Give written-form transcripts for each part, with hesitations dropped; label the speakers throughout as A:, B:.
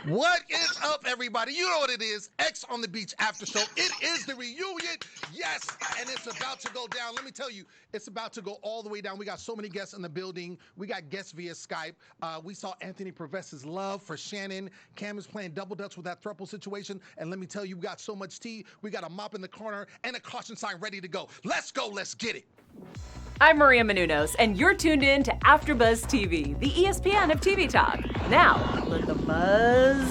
A: What is up, everybody? You know what it is. X on the Beach After Show. It is the reunion. Yes, and it's about to go down. Let me tell you, it's about to go all the way down. We got so many guests in the building. We got guests via Skype. We saw Anthony profess his love for Shannon. Cam is playing double dutch with that throuple situation. And let me tell you, we got so much tea. We got a mop in the corner and a caution sign ready to go. Let's go. Let's get it.
B: I'm Maria Menounos, and you're tuned in to AfterBuzzTV, the ESPN of TV talk. Now, let the buzz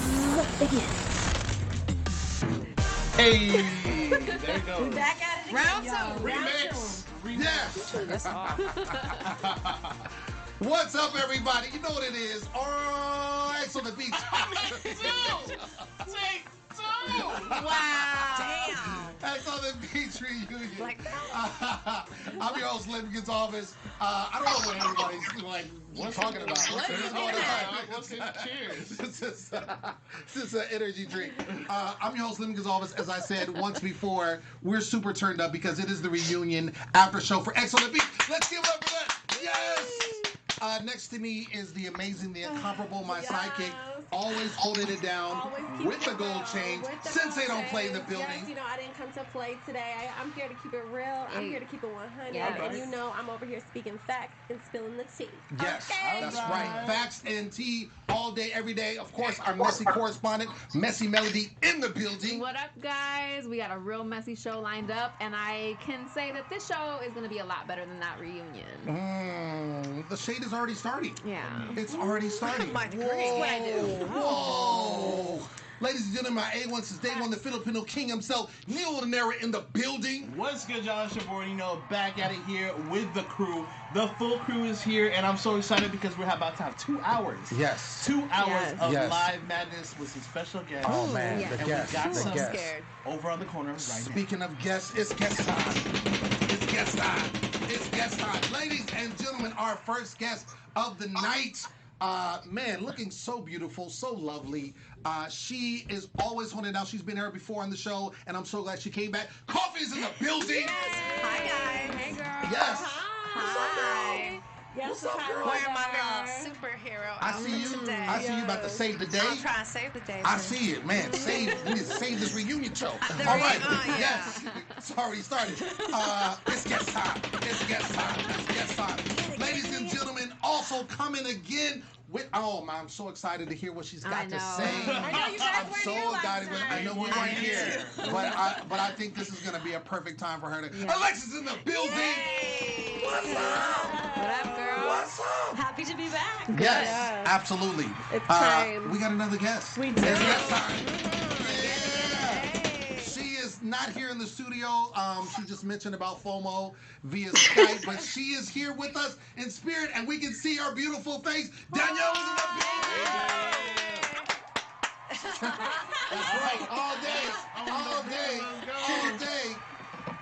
B: begin.
C: Hey, there you go.
D: We back at it again,
C: Round two. Remix.
A: Yes. What's up, everybody? You know what it is. X on the Beach.
D: Wow. Damn.
A: X on the Beach reunion. I'm your host, Lincoln's Office. I don't know what everybody's like. What's talking about?
C: What's cheers?
A: This is an energy drink. I'm your host, Lincoln's Office. As I said once before, we're super turned up because it is the reunion after show for X on the Beach. Let's give it up for that. Yes. Next to me is the amazing, the incomparable, my sidekick. Always holding it down with the gold chain. Since they don't play in the building.
D: Yes, you know, I didn't come to play today. I'm here to keep it real. I'm here to keep it 100.
B: Yes.
D: And you know, I'm over here speaking facts and spilling the tea.
A: Yes,
D: Okay.
A: that's right. Facts and tea all day, every day. Of course, our messy correspondent, Messy Melody, in the building.
E: What up, guys? We got a real messy show lined up, and I can say that this show is going to be a lot better than that reunion.
A: The shade is already starting.
E: Yeah.
A: It's already starting.
D: My degree. That's what I do.
A: Whoa. Ladies and gentlemen, my A1 since day one, the Filipino king himself, Nino in the building.
C: What's good, y'all? It's your boy Nino, back at it here with the crew. The full crew is here, and I'm so excited because we're about to have 2 hours.
A: Yes.
C: 2 hours of
A: Yes.
C: live madness with some special guests.
A: Oh, man,
E: yeah.
A: the
C: And
A: guest,
C: we got
A: the
C: some
A: guest.
E: Scared.
C: over on the corner right now.
A: Speaking of guests, it's guest time. It's guest time. It's guest time. Ladies and gentlemen, our first guest of the night. Man, looking so beautiful, so lovely. She is always holding it down. She's been here before on the show, and I'm so glad she came back. Coffey's in the building.
D: Hi, guys. Hey, girl.
A: Yes.
D: Hi. Yes,
A: What's up, girl?
F: Wearing my little superhero
A: I see you.
F: today.
A: I see you about to save the day.
F: I'm trying to save the day.
A: I
F: too.
A: see it, man. We need to save this reunion show.
F: The
A: All right.
F: yeah.
A: Yes. It's already started. It's guest time. It's guest time. It's guest time. Ladies and gentlemen, also coming again with, oh man, I'm so excited to hear what she's got to say.
D: I know you guys
A: I'm
D: weren't
A: so
D: here last
A: excited. I know we
D: time.
A: weren't here, but I think this is going to be a perfect time for her to.
E: Yeah.
A: Alexis in the building. What's up?
E: What up, girl?
A: What's up?
F: Happy to be back.
A: Yes,
D: Yeah.
A: absolutely.
D: It's time.
A: We got another guest.
D: We
A: It's
D: do.
A: guest time. Yeah. She is not here in the studio. She just mentioned about FOMO via Skype, but she is here with us in spirit, and we can see her beautiful face. Danielle is in the building. That's right. All day.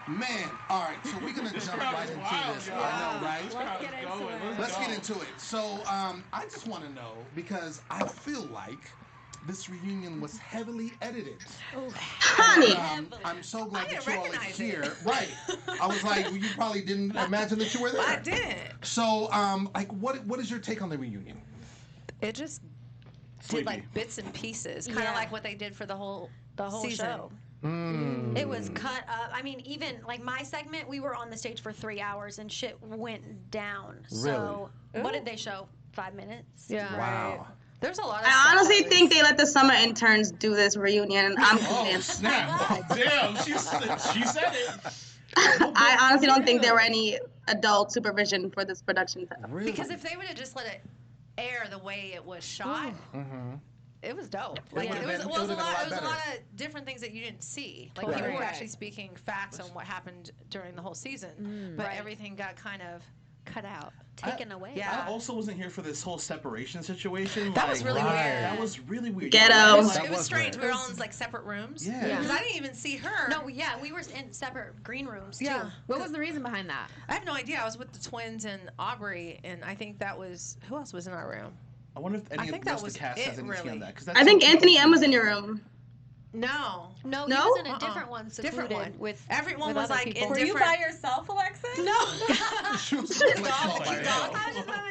A: Man, all right. So we're gonna jump right into this. I know, right?
D: Let's get into it.
A: Let's get into it. So I just want to know, because I feel like this reunion was heavily edited.
G: Honey.
A: I'm so glad
F: I
A: that
F: didn't
A: you all are
F: recognize
A: here.
F: it.
A: Right. I was like, you probably didn't imagine that you were there.
F: I didn't.
A: So, like, what is your take on the reunion?
F: It just
A: Sweetie.
F: did like bits and pieces, kind of
D: Yeah.
F: like what they did for the whole season.
G: show. It was cut up. I mean, even like my segment, we were on the stage for 3 hours and shit went down. So, what did they show? 5 minutes?
E: Yeah.
A: Wow.
F: There's a lot of
H: I
F: stuff
H: honestly
F: that was-
H: think they let the summer interns do this reunion, and I'm
C: Oh,
H: convinced.
C: snap. Damn, she said it.
H: I honestly don't think there were any adult supervision for this production.
A: Really?
F: because if they would have just let it air the way it was shot, it was dope. Like
A: would've
F: it was,
A: been-
F: well,
A: it would've been a lot
F: it was a
A: better.
F: lot of different things that you didn't see. Like
E: Totally.
F: people were
E: Right.
F: actually speaking facts on what happened during the whole season, but
G: Right.
F: everything got kind of cut out.
G: Taken away.
F: Yeah.
C: I also wasn't here for this whole separation situation.
F: That was really weird.
C: That was really weird.
H: Ghetto.
A: That
F: It was
A: was
F: strange.
A: weird.
F: We were all in like separate rooms.
C: Yeah.
F: Because I didn't even see her.
G: No, yeah, we were in separate green rooms too.
F: Yeah.
E: What was the reason behind that?
F: I have no idea. I was with the twins and Aubrey, and I think that was who else was in our room?
C: I wonder if
F: I
C: any
F: think
C: of
F: that
C: the
F: was
C: cast
F: it,
C: has anything
F: really.
C: on that. 'Cause
H: I think Anthony M was in your room.
F: No.
G: No, he
H: No?
G: was in a
F: Uh-uh.
G: different one, secluded
F: Different one.
G: with
F: Everyone
G: with
F: was
G: other
F: like
G: people.
F: in
D: Were you
F: different.
D: by yourself, Alexis?
F: No.
A: She was like,
G: I
A: oh,
G: was
A: my
G: just
A: God.
G: by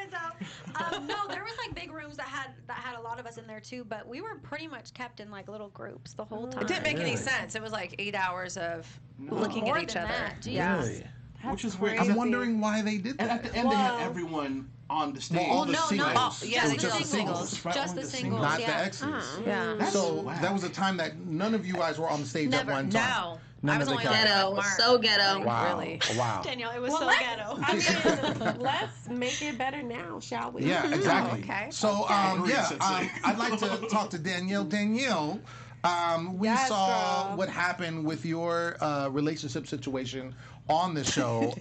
G: myself. No, there was like big rooms that had had a lot of us in there too, but we were pretty much kept in like little groups the whole time.
F: It didn't make any sense. It was like 8 hours of looking
G: More
F: at each
G: than
F: other.
G: that, Jesus.
A: Really?
C: Which is weird.
A: I'm wondering why they did
C: And
A: that.
C: at the end, they had everyone on the stage.
A: All the
G: no,
A: singles.
G: no.
F: Yeah,
G: Just
F: just
G: the
F: the
G: singles.
C: Right,
G: Just
C: only
G: the
C: the
G: singles,
A: Not
G: yeah.
A: the exes.
F: Yeah.
C: That's
A: So
C: whack.
A: that was a time that none of you guys were on the stage at one time.
F: No.
A: None
F: I was
A: of the
F: only
A: cast.
H: Ghetto.
F: Mark.
H: So ghetto.
A: Wow.
F: Really.
A: Wow.
G: Danielle, it was
D: Well,
G: so
D: let's,
G: ghetto.
D: I mean, let's make it better now, shall we?
A: Yeah, exactly.
F: okay.
A: So,
C: Sensei.
A: I'd like to talk to Danielle. Danielle, we
D: Yes,
A: saw
D: girl.
A: what happened with your relationship situation on the show.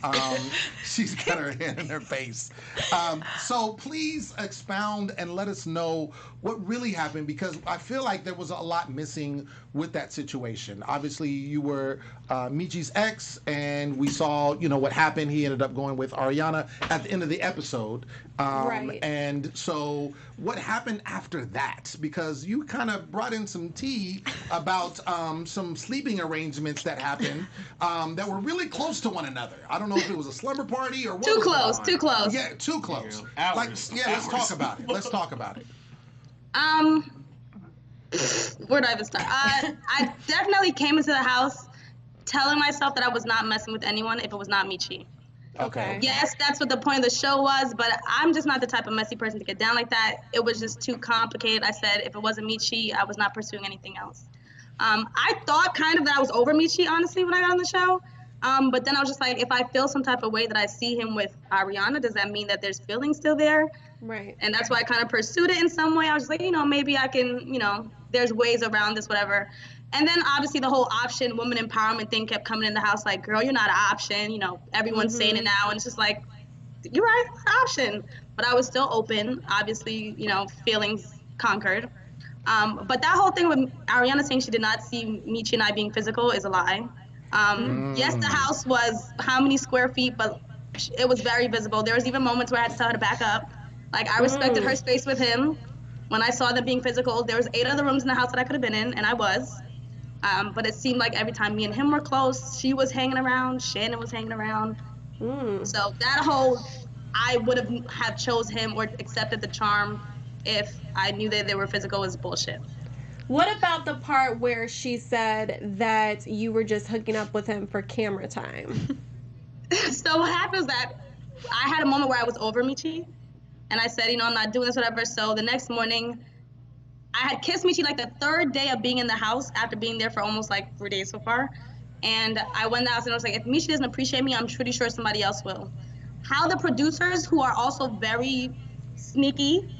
A: She's got her hand in her face. So please expound and let us know what really happened, because I feel like there was a lot missing with that situation. Obviously, you were Michi's ex, and we saw, what happened. He ended up going with Ariana at the end of the episode.
D: Right.
A: And so what happened after that? Because you kind of brought in some tea about some sleeping arrangements that happened that were really close to one another. I don't know if it was a slumber party or what.
H: Too
A: was going
H: close.
A: on.
H: Too close.
A: Yeah, too close.
C: Hours.
A: Let's talk about it. Let's talk about it.
H: Where do I even start? I definitely came into the house telling myself that I was not messing with anyone if it was not Michi.
A: Okay.
H: Yes, that's what the point of the show was, but I'm just not the type of messy person to get down like that. It was just too complicated. I said if it wasn't Michi, I was not pursuing anything else. I thought kind of that I was over Michi, honestly, when I got on the show. But then I was just like, if I feel some type of way that I see him with Ariana, does that mean that there's feelings still there?
D: Right.
H: And that's why I kind of pursued it in some way. I was just like, maybe I can, there's ways around this, whatever. And then obviously the whole option, woman empowerment thing kept coming in the house like, girl, you're not an option. Everyone's saying it now. And it's just like, you're right, it's an option. But I was still open. Obviously, feelings conquered. But that whole thing with Ariana saying she did not see Michi and I being physical is a lie. Yes, the house was how many square feet, but it was very visible. There was even moments where I had to tell her to back up. Like, I respected her space with him. When I saw them being physical, there was 8 other rooms in the house that I could have been in, and I was. But it seemed like every time me and him were close, she was hanging around, Shannon was hanging around. So that whole, I would have chose him or accepted the charm if I knew that they were physical was bullshit.
D: What about the part where she said that you were just hooking up with him for camera time?
H: So what happened is that I had a moment where I was over Michi, and I said, I'm not doing this, whatever. So the next morning, I had kissed Michi like the 3rd day of being in the house after being there for almost like 4 days so far. And I went in the house and I was like, if Michi doesn't appreciate me, I'm pretty sure somebody else will. How the producers, who are also very sneaky,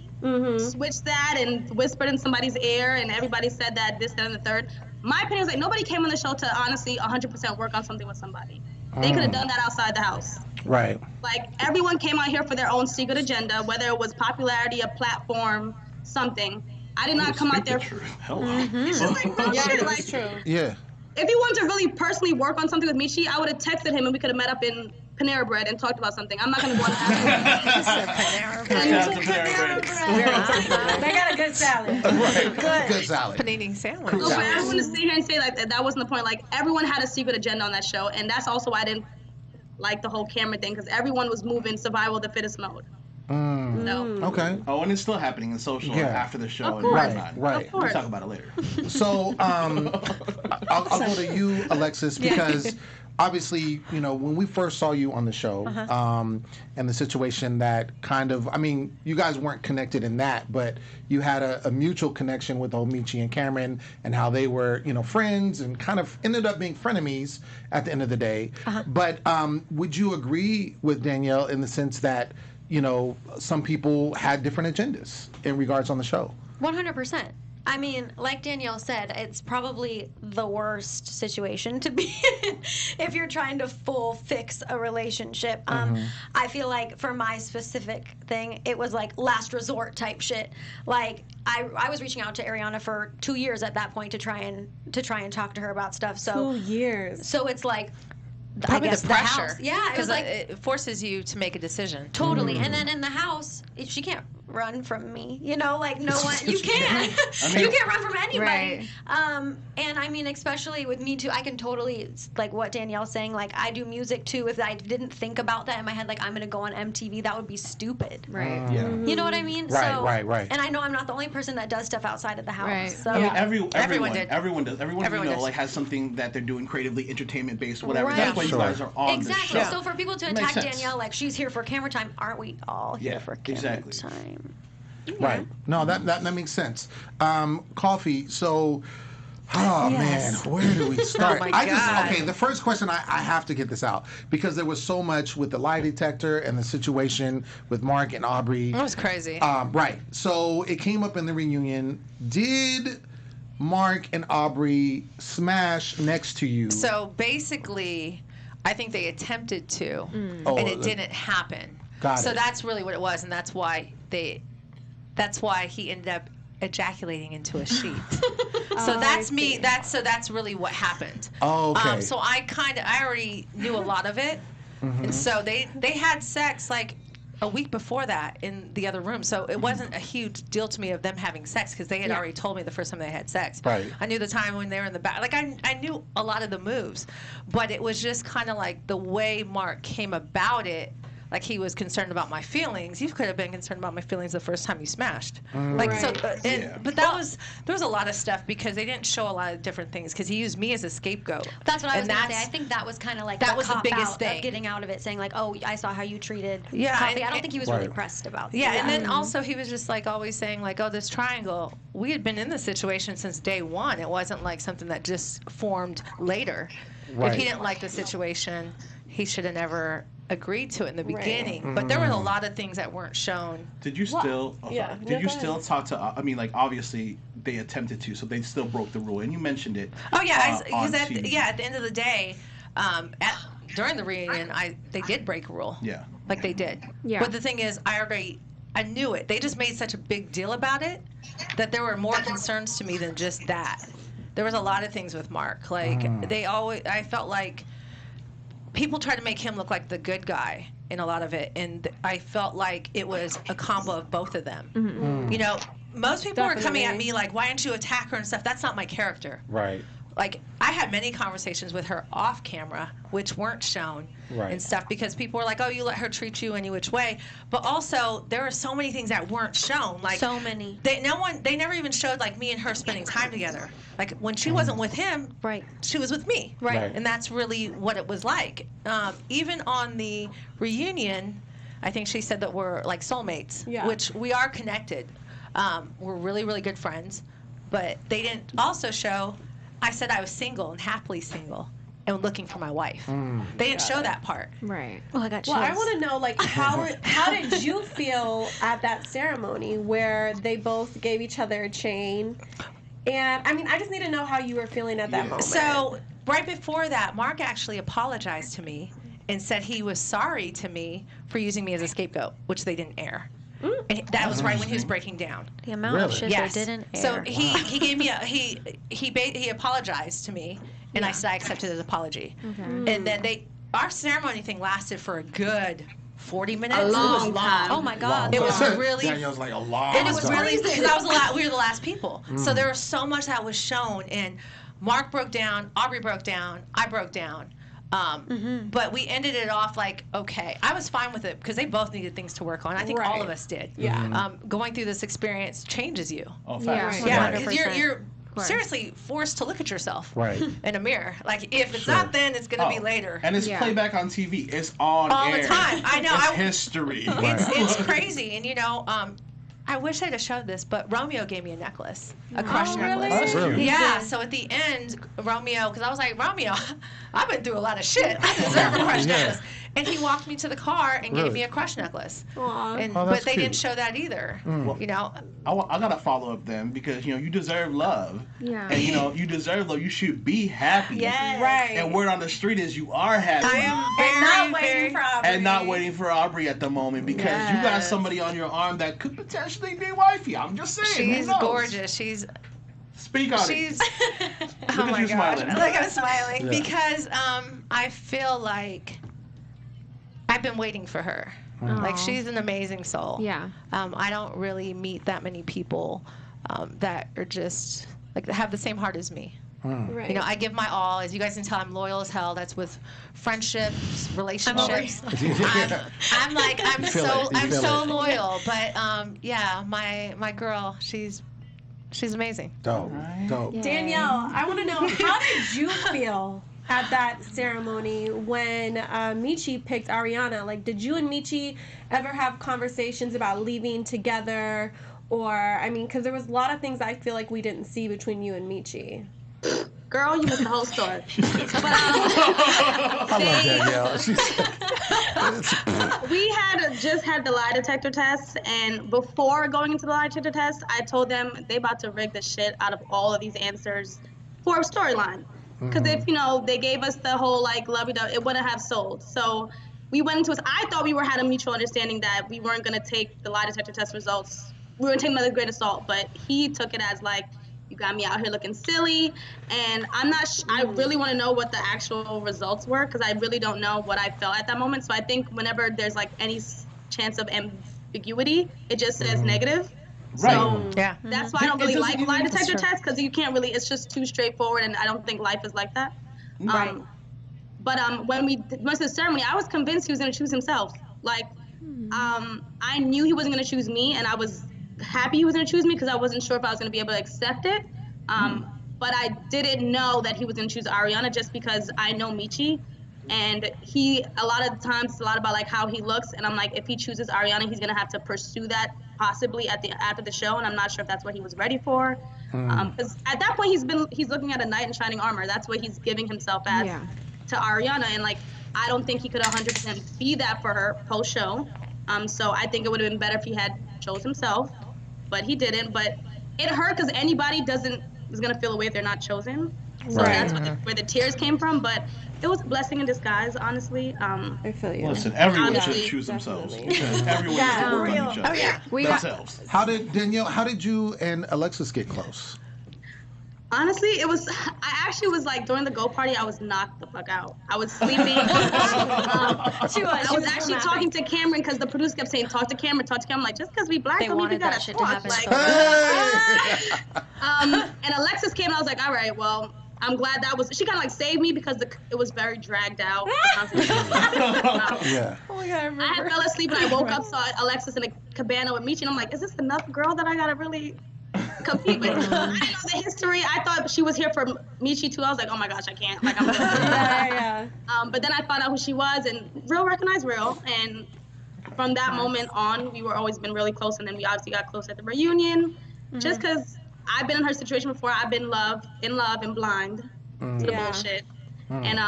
H: switched that and whispered in somebody's ear, and everybody said that this, that, and the third. My opinion is like nobody came on the show to honestly 100% work on something with somebody. They could have done that outside the house.
A: Right.
H: Like, everyone came out here for their own secret agenda, whether it was popularity, a platform, something. I did not come out there. It's just like real shit. Like,
D: True.
A: Yeah.
H: if you wanted to really personally work on something with Michi, I would have texted him and we could have met up in Panera Bread and talked about something. I'm not going to go on
F: Panera Bread.
G: They got a good salad.
A: Right. Good salad.
F: Panini sandwich.
H: So for everyone to sit here and say like that wasn't the point. Like, everyone had a secret agenda on that show, and that's also why I didn't like the whole camera thing, because everyone was moving survival of the fittest mode. So,
A: Okay.
C: Oh, and it's still happening in social
A: Yeah.
C: after the show.
H: Of
C: and
H: course.
C: whatnot.
A: Right.
H: Of
C: We'll
H: course.
C: talk about it later.
A: So I'll go to you, Alexis, because obviously, you know, when we first saw you on the show, and the situation that kind of, I mean, you guys weren't connected in that, but you had a mutual connection with Michi and Cameron, and how they were, you know, friends and kind of ended up being frenemies at the end of the day. But would you agree with Danielle in the sense that, you know, some people had different agendas in regards on the show?
G: 100%. I mean, like Danielle said, it's probably the worst situation to be in if you're trying to full fix a relationship. I feel like for my specific thing, it was like last resort type shit. Like I was reaching out to Ariana for 2 years at that point to try and talk to her about stuff. So
D: 2 years.
G: So it's like,
F: Probably
G: I guess
F: the pressure.
G: house. Yeah, it was
F: because
G: like
F: it forces you to make a decision.
G: totally. And then in the house, she can't run from me. You know, like no one. You can't. You can't run from anybody.
E: Right.
G: And I mean, especially with me too, I can totally like what Danielle's saying. Like I do music too. If I didn't think about that in my head, like I'm gonna go on MTV, that would be stupid.
E: Right.
C: Yeah.
G: You know what I mean?
A: Right,
G: so,
A: right.
G: And I know I'm not the only person that does stuff outside of the house.
E: Right.
G: So.
C: I mean,
F: Everyone did.
C: Everyone does. Everyone you know
F: does.
C: like has something that they're doing creatively, entertainment based, whatever.
G: Right.
C: That's why
A: Sure.
C: you guys are on
G: Exactly.
C: the show.
G: So for people to
C: Makes
G: attack
C: sense.
G: Danielle like she's here for camera time, aren't we all here
C: Yeah,
G: for camera
C: exactly.
G: time?
A: Right. No, that makes sense. Coffey, so man, where do we start?
F: Oh my God.
A: Okay, the first question I have to get this out because there was so much with the lie detector and the situation with Mark and Aubrey.
F: It was crazy.
A: Right. So it came up in the reunion. Did Mark and Aubrey smash next to you?
F: So basically, I think they attempted to,
A: Oh,
F: and it didn't happen.
A: Got
F: so
A: it.
F: that's really what it was, and that's why he ended up ejaculating into a sheet. So that's me. That's really what happened.
A: Oh, okay.
F: So I already knew a lot of it, and so they had sex like a week before that in the other room. So it wasn't a huge deal to me of them having sex because they had already told me the first time they had sex.
A: Right.
F: I knew the time when they were in the back. Like I knew a lot of the moves, but it was just kind of like the way Mark came about it. Like he was concerned about my feelings. You could have been concerned about my feelings the first time you smashed. Like so, but there was a lot of stuff because they didn't show a lot of different things because he used me as a scapegoat.
G: That's what I was
F: And
G: going to say.
F: that's-
G: I think that was kind of like
F: that was the
G: cop
F: biggest
G: out
F: thing.
G: of getting out of it, saying like, "Oh, I saw how you treated
F: Yeah,
G: Coffey."
F: and-
G: I don't think he was
A: Right.
G: really pressed about.
F: Yeah,
G: that.
F: and then also he was just like always saying like, "Oh, this triangle." We had been in this situation since day one. It wasn't like something that just formed later.
A: Right.
F: If he didn't like the situation, he should have never agreed to it in the
D: Right.
F: beginning. But there were a lot of things that weren't shown.
C: Did you still?
D: yeah,
C: Did
D: no,
C: you
D: go
C: still
D: ahead.
C: talk to? I mean, like obviously they attempted to, so they still broke the rule, and you mentioned it.
F: Oh yeah,
C: on
F: because at
C: TV.
F: the end of the day, during the reunion, they did break a rule.
C: Yeah.
F: Like they did.
E: Yeah.
F: But the thing is, I knew it. They just made such a big deal about it that there were more concerns to me than just that. There was a lot of things with Mark. Like I felt like people tried to make him look like the good guy in a lot of it, and I felt like it was a combo of both of them. You know, most people were coming at me like, "Why didn't you attack her and stuff?" That's not my character.
A: Right.
F: Like I had many conversations with her off camera, which weren't shown
A: Right.
F: and stuff because people were like, "Oh, you let her treat you any which way," but also there were so many things that weren't shown. Like
G: so many.
F: they never even showed like me and her spending time together. Like when she wasn't with him,
G: Right.
F: she was with me.
A: Right.
F: And that's really what it was like. Even on the reunion, I think she said that we're like soulmates,
D: Yeah.
F: which we are connected. We're really, really good friends, but they didn't also show. I said I was single and happily single and looking for my wife. They didn't show that part.
E: Right.
G: Well, I got
D: Well, I
G: chills.
D: want to know, like, how did you feel at that ceremony where they both gave each other a chain? And I mean, I just need to know how you were feeling at that moment.
F: So right before that, Mark actually apologized to me and said he was sorry to me for using me as a scapegoat, which they didn't air. And that was right when he was breaking down.
G: The amount
A: Really?
G: of shit
F: Yes.
G: they didn't air.
F: So he gave me he apologized to me, and I said I accepted his apology. And then our ceremony thing lasted for a good 40 minutes.
H: A
F: It was
H: long time.
G: Oh my God.
F: It was really.
A: Danielle's like a lot.
F: And it was really because we were the last people. So there was so much that was shown, and Mark broke down, Aubrey broke down, I broke down. But we ended it off like, okay, I was fine with it because they both needed things to work on. I think all
D: Right.
F: of us did.
D: Yeah.
F: Going through this experience changes you.
C: Oh, facts.
E: Yeah.
F: Yeah,
G: Right.
F: because
G: 100%.
F: you're seriously forced to look at yourself
A: Right.
F: in a mirror. Like if it's
A: Sure.
F: not then, it's gonna be
C: Oh,
F: later.
C: And it's
E: Yeah.
C: playback on TV. It's on
F: All
C: air.
F: the time. I know.
C: It's history.
F: It's crazy, and you know, I wish I'd have showed this, but Romeo gave me a necklace, a crush necklace.
C: That's cute.
A: Really?
F: Yeah, so at the end, Romeo, because I was like, Romeo, I've been through a lot of shit. I deserve a crush
A: Yeah.
F: necklace. And he walked me to the car and
A: Really?
F: gave me a crush necklace.
D: Aw.
F: And,
A: Oh,
F: but
A: that's
F: they
A: cute.
F: didn't show that either. You know,
C: I gotta follow up then because you deserve love.
E: Yeah.
C: And you deserve love. You should be happy.
G: Yes.
D: Right.
C: And word on the street is you are happy.
F: I am very,
D: and not
F: very.
D: waiting for Aubrey.
C: and not waiting for Aubrey at the moment because you got
F: Yes.
C: somebody on your arm that could potentially be wifey. I'm just saying. who
F: She's
C: knows?
F: gorgeous. She's
C: Speak on it.
F: She's
C: Look
F: oh
C: at
F: my
C: you
F: gosh.
C: smiling.
F: Like I'm smiling
A: Yeah.
F: because I feel like I've been waiting for her. Like, she's an amazing soul.
E: Yeah.
F: I don't really meet that many people that are just, like, that have the same heart as me.
D: Right.
F: You know, I give my all. As you guys can tell, I'm loyal as hell. That's with friendships, relationships. I'm so loyal. But yeah, my girl, she's amazing.
A: Dope.
D: Danielle, I want to know, how did you feel at that ceremony when Michi picked Ariana? Like, did you and Michi ever have conversations about leaving together? Or, I mean, because there was a lot of things I feel like we didn't see between you and Michi.
H: Girl, you missed the whole story. But,
A: I love Danielle.
H: we had just had the lie detector test, and before going into the lie detector test, I told them they about to rig the shit out of all of these answers for a storyline. Because if, you know, they gave us the whole, like, lovey-dovey, it wouldn't have sold. So we went into it. I thought we had a mutual understanding that we weren't going to take the lie detector test results. We were taking another grain of salt, but he took it as, like, you got me out here looking silly, and I'm not. I really want to know what the actual results were, because I really don't know what I felt at that moment. So I think whenever there's like any chance of ambiguity, it just says negative.
C: Right.
H: So
F: Yeah.
H: that's why I don't really like lie detector tests, because you can't really. It's just too straightforward, and I don't think life is like that.
D: Right.
H: But when we went to the ceremony, I was convinced he was going to choose himself. Like, I knew he wasn't going to choose me, and I was happy he was going to choose me because I wasn't sure if I was going to be able to accept it. But I didn't know that he was going to choose Ariana, just because I know Michi, and a lot of times it's a lot about like how he looks, and I'm like, if he chooses Ariana, he's going to have to pursue that possibly after the show, and I'm not sure if that's what he was ready for. Because at that point he's looking at a knight in shining armor. That's what he's giving himself as to Ariana, and like I don't think he could 100% be that for her post show. So I think it would have been better if he had chose himself, but he didn't. But it hurt because anybody is gonna feel away if they're not chosen. So that's where the tears came from. But it was a blessing in disguise, honestly.
D: I feel you.
C: Listen, everyone
H: Honestly,
C: should choose themselves.
D: definitely.
C: Because everyone should work on each other.
F: Oh yeah.
C: Themselves.
A: Danielle, how did you and Alexis get close?
H: Honestly, I actually was like, during the go party, I was knocked the fuck out. I was sleeping. I was actually talking to Cameron because the producer kept saying, talk to Cameron. I'm like, just because we black,
F: They
H: don't mean we
F: wanted
H: gotta
F: that shit to
H: talk.
F: happen.
H: Like, and Alexis came and I was like, all right, well, I'm glad she kind of like saved me because it was very dragged out.
A: Yeah.
D: Oh my God,
H: I had fell asleep and I woke up, saw Alexis in a cabana with Michi, and I'm like, is this enough girl that I gotta really compete with? I didn't know the history. I thought she was here for Michi too. I was like, oh my gosh, I can't. Like, I'm
D: yeah.
H: But then I found out who she was, and real recognized real. And from that moment on, we were always been really close. And then we obviously got close at the reunion, just because I've been in her situation before. I've been in love and blind to the bullshit. And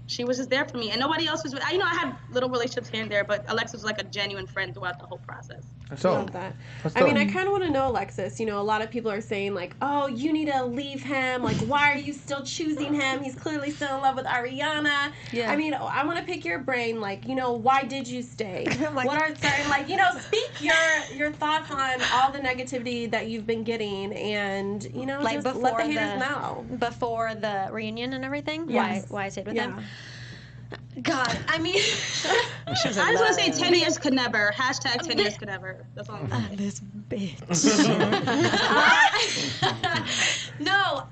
H: she was just there for me, and nobody else was. I had little relationships here and there, but Alexis was like a genuine friend throughout the whole process.
A: So,
D: Love that. I mean, I kind of want to know, Alexis. You know, a lot of people are saying like, "Oh, you need to leave him. Like, why are you still choosing him? He's clearly still in love with Ariana."
F: Yeah.
D: I mean, I want to pick your brain. Like, you know, why did you stay?
F: Like,
D: what are certain, like, you know, speak your thoughts on all the negativity that you've been getting, and you know,
G: Like
D: just let the haters know.
G: Before the reunion and everything?
D: Yes.
G: Why I stayed with
D: Yeah.
G: them? God, I mean...
H: I just want to say 10 years could never. Hashtag 10 years could never. That's all I'm saying.
G: This bitch. No,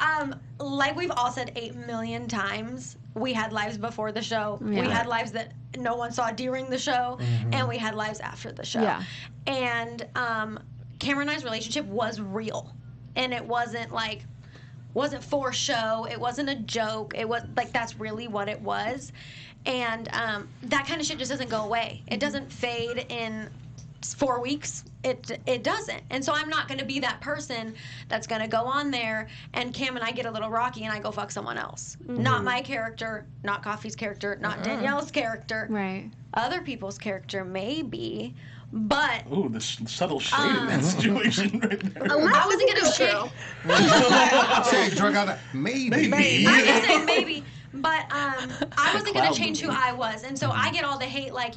G: like we've all said 8 million times, we had lives before the show.
E: Yeah.
G: We had lives that no one saw during the show, and we had lives after the show.
E: Yeah.
G: And Cameron and I's relationship was real, and it wasn't for show. It wasn't a joke. It was like, that's really what it was. And that kind of shit just doesn't go away. It doesn't fade in 4 weeks. It doesn't. And so I'm not going to be that person that's going to go on there and Cam and I get a little rocky and I go fuck someone else. Not my character, not Coffey's character, not Danielle's character.
E: Right.
G: Other people's character, maybe. But
C: Ooh, the subtle shade in that situation right there.
G: I wasn't going to shade.
A: Say, drug out. Maybe.
G: I was saying maybe, but I wasn't gonna change who I was, and so I get all the hate like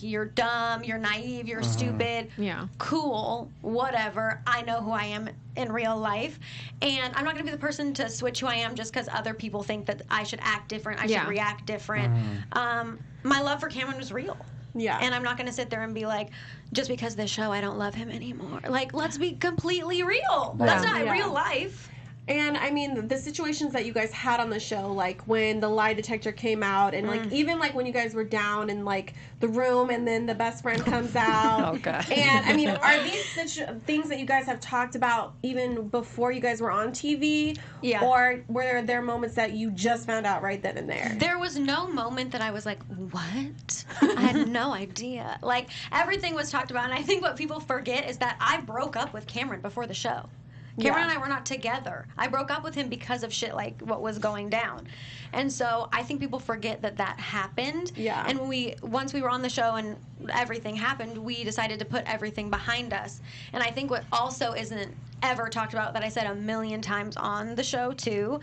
G: you're dumb, you're naive, you're stupid.
E: Yeah.
G: Cool, whatever. I know who I am in real life, and I'm not gonna be the person to switch who I am just because other people think that I should act different, I should react different. My love for Cameron was real.
D: Yeah.
G: And I'm not going to sit there and be like, just because of this show, I don't love him anymore. Like, let's be completely real. That's not real life.
D: And I mean, the situations that you guys had on the show, like when the lie detector came out, and like even like when you guys were down in like the room, and then the best friend comes out.
F: Oh, God.
D: And I mean, are these things that you guys have talked about even before you guys were on TV?
G: Yeah.
D: Or were there moments that you just found out right then and there?
G: There was no moment that I was like, what? I had no idea. Like, everything was talked about, and I think what people forget is that I broke up with Cameron before the show. Cameron and I were not together. I broke up with him because of shit like what was going down. And so I think people forget that that happened.
D: Yeah.
G: And once we were on the show and everything happened, we decided to put everything behind us. And I think what also isn't ever talked about, that I said a million times on the show too,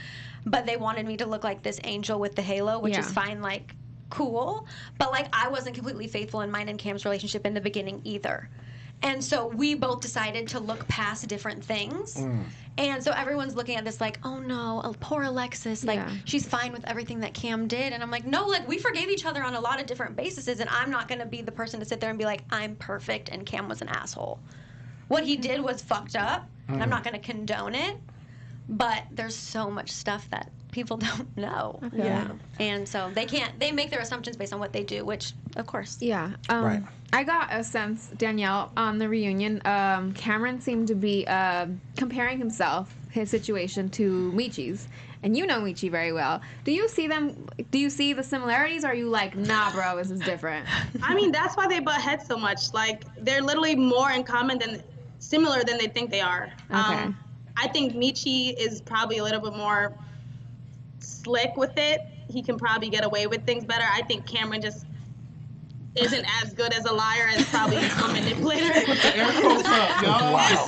G: but they wanted me to look like this angel with the halo, which is fine, like, cool. But like, I wasn't completely faithful in mine and Cam's relationship in the beginning either. And so we both decided to look past different things. And so everyone's looking at this like, oh no, poor Alexis. Like, she's fine with everything that Cam did. And I'm like, no, like, we forgave each other on a lot of different bases. And I'm not going to be the person to sit there and be like, I'm perfect and Cam was an asshole. What he did was fucked up. And I'm not going to condone it. But there's so much stuff that people don't know.
D: Yeah.
G: And so they make their assumptions based on what they do, which, of course.
E: Yeah.
A: Right.
E: I got a sense, Danielle, on the reunion, Cameron seemed to be comparing his situation to Michi's. And you know Michi very well. Do you see the similarities, or are you like, nah, bro, this is different?
H: I mean, that's why they butt heads so much. Like, they're literally more in common similar than they think they are.
E: Okay.
H: I think Michi is probably a little bit more slick with it. He can probably get away with things better. I think Cameron just isn't as good as a liar as probably a manipulator. As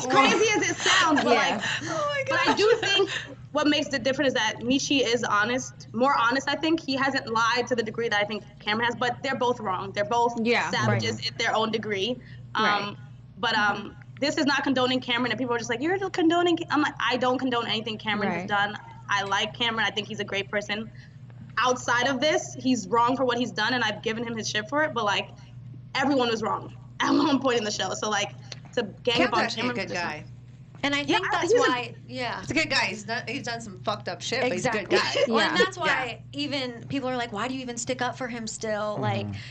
H: crazy as it sounds, but like, but I do think what makes it different is that Michi is honest, more honest. I think he hasn't lied to the degree that I think Cameron has, but they're both wrong. They're both savages in their own degree. But this is not condoning Cameron, and people are just like, you're condoning. I'm like, I don't condone anything Cameron has done. I like Cameron. I think he's a great person. Outside of this, he's wrong for what he's done, and I've given him his shit for it. But like, everyone was wrong at one point in the show. So like, to gang up on Cameron,
F: a good guy.
G: And I think that's why,
F: he's a good guy. He's done some fucked up shit, but he's a good guy.
G: Well, and that's why even people are like, why do you even stick up for him still?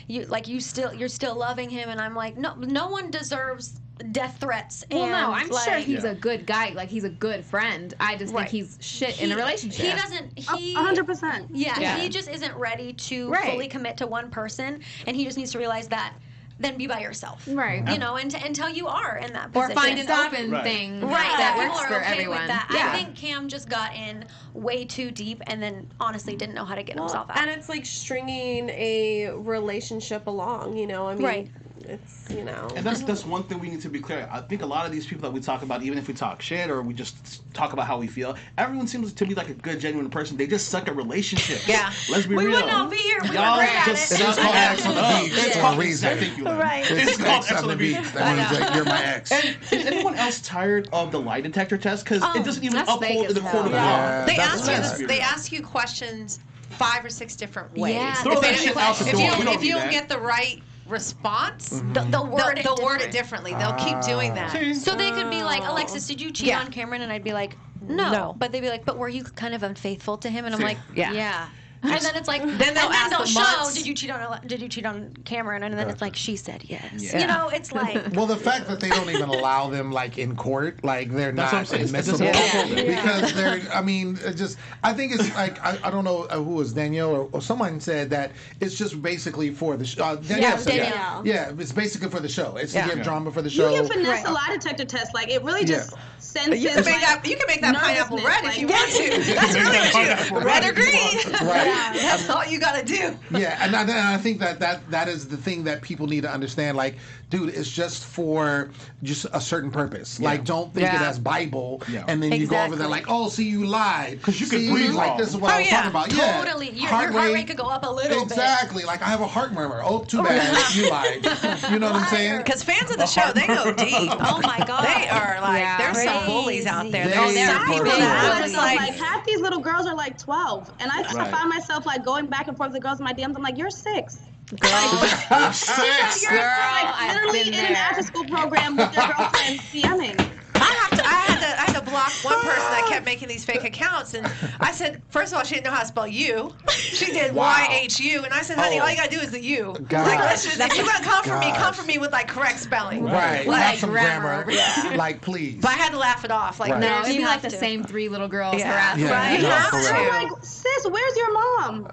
G: You're still loving him, and I'm like, no one deserves death threats.
E: Well,
G: and
E: no, I'm
G: like,
E: sure he's a good guy. Like, he's a good friend. I just think he's shit in a relationship.
G: He doesn't.
H: 100%.
G: Yeah, he just isn't ready to fully commit to one person, and he just needs to realize that. Then be by yourself,
E: right?
G: You know, until you are in that position,
E: or find an open thing, that works for everyone.
G: With that. I think Cam just got in way too deep, and then honestly didn't know how to get himself out.
D: And it's like stringing a relationship along, you know. I mean, it's, you know.
C: And that's one thing we need to be clear. I think a lot of these people that we talk about, even if we talk shit or we just talk about how we feel, everyone seems to be like a good, genuine person. They just suck at relationships.
F: Yeah.
C: Let's be
G: we
C: real.
G: would not be here. We
C: Y'all
G: were great at
C: just
G: it.
A: It is called Ex on the Beach for a reason.
C: Thank you, Lynn.
G: Right.
A: It's Ex on the Beach. That means like, you're my ex.
C: And is anyone else tired of the lie detector test? Because it doesn't even
E: that's fake
C: uphold
E: as
C: the court of
E: hell.
C: law.
F: They ask you questions 5 or 6 different ways.
G: Yeah.
C: Throw that shit out the door. We don't
F: If you
C: need
F: don't
C: that.
F: get the right response,
G: They'll word
F: it differently. They'll keep doing that.
G: So they could be like, Alexis, did you cheat on Cameron? And I'd be like, no. But they'd be like, but were you kind of unfaithful to him? And I'm like, yeah. And then it's like,
F: Then they'll ask the
G: show,
F: months.
G: did you cheat on Cameron? And then it's like, she said yes. You know, it's like.
A: Well, the fact that they don't even allow them like in court, like they're
C: That's what I'm
A: not
C: saying.
A: admissible because they're. I mean, it just. I think it's like I don't know who was Danielle or someone said that it's just basically for the show. Danielle said that.
D: Danielle.
A: Yeah, it's basically for the show. It's to give drama for the show.
H: You can finesse a lie detector test. Like, it really just senses.
F: You can make that pineapple red if you want to. That's really what you red or green.
A: Right.
F: That's all you gotta do.
A: Yeah, and I think that is the thing that people need to understand. Like, dude, it's just for just a certain purpose. Yeah. Like, don't think it as Bible, and then you go over there like, oh, see, you lied.
C: Because you can breathe
A: like
C: wrong.
A: this is what I was talking about.
G: Totally. Your heart rate could go up a little bit.
A: Exactly. Like, I have a heart murmur. Oh, too bad. You lied. You know what I'm saying?
F: Because fans of the show, they go deep.
G: Oh my God.
F: They are like, there's some bullies out there.
A: They
F: There's some people that are just
H: like
F: like,
H: half these little girls are like 12, and I find myself like going back and forth with the girls in my DMs. I'm like, you're 6.
C: Sex.
H: You're like literally in an after-school program with your girlfriend DMing.
F: I had to block one person that kept making these fake accounts, and I said, first of all, she didn't know how to spell you. She did YHU, and I said, honey, all you gotta do is the U.
A: God.
F: Like, let's just, if you're gonna come for me with like correct spelling.
A: Right.
F: Like,
A: Have some grammar. Like, please.
F: But I had to laugh it off. Like,
A: Right.
E: No,
F: no,
E: it'd
F: you
E: be like
F: have
E: the
F: to.
E: same 3 little girls
F: Yeah.
E: harassing.
F: Right.
A: No,
F: Have
A: for
F: to.
A: real.
H: I'm like, sis, where's your mom?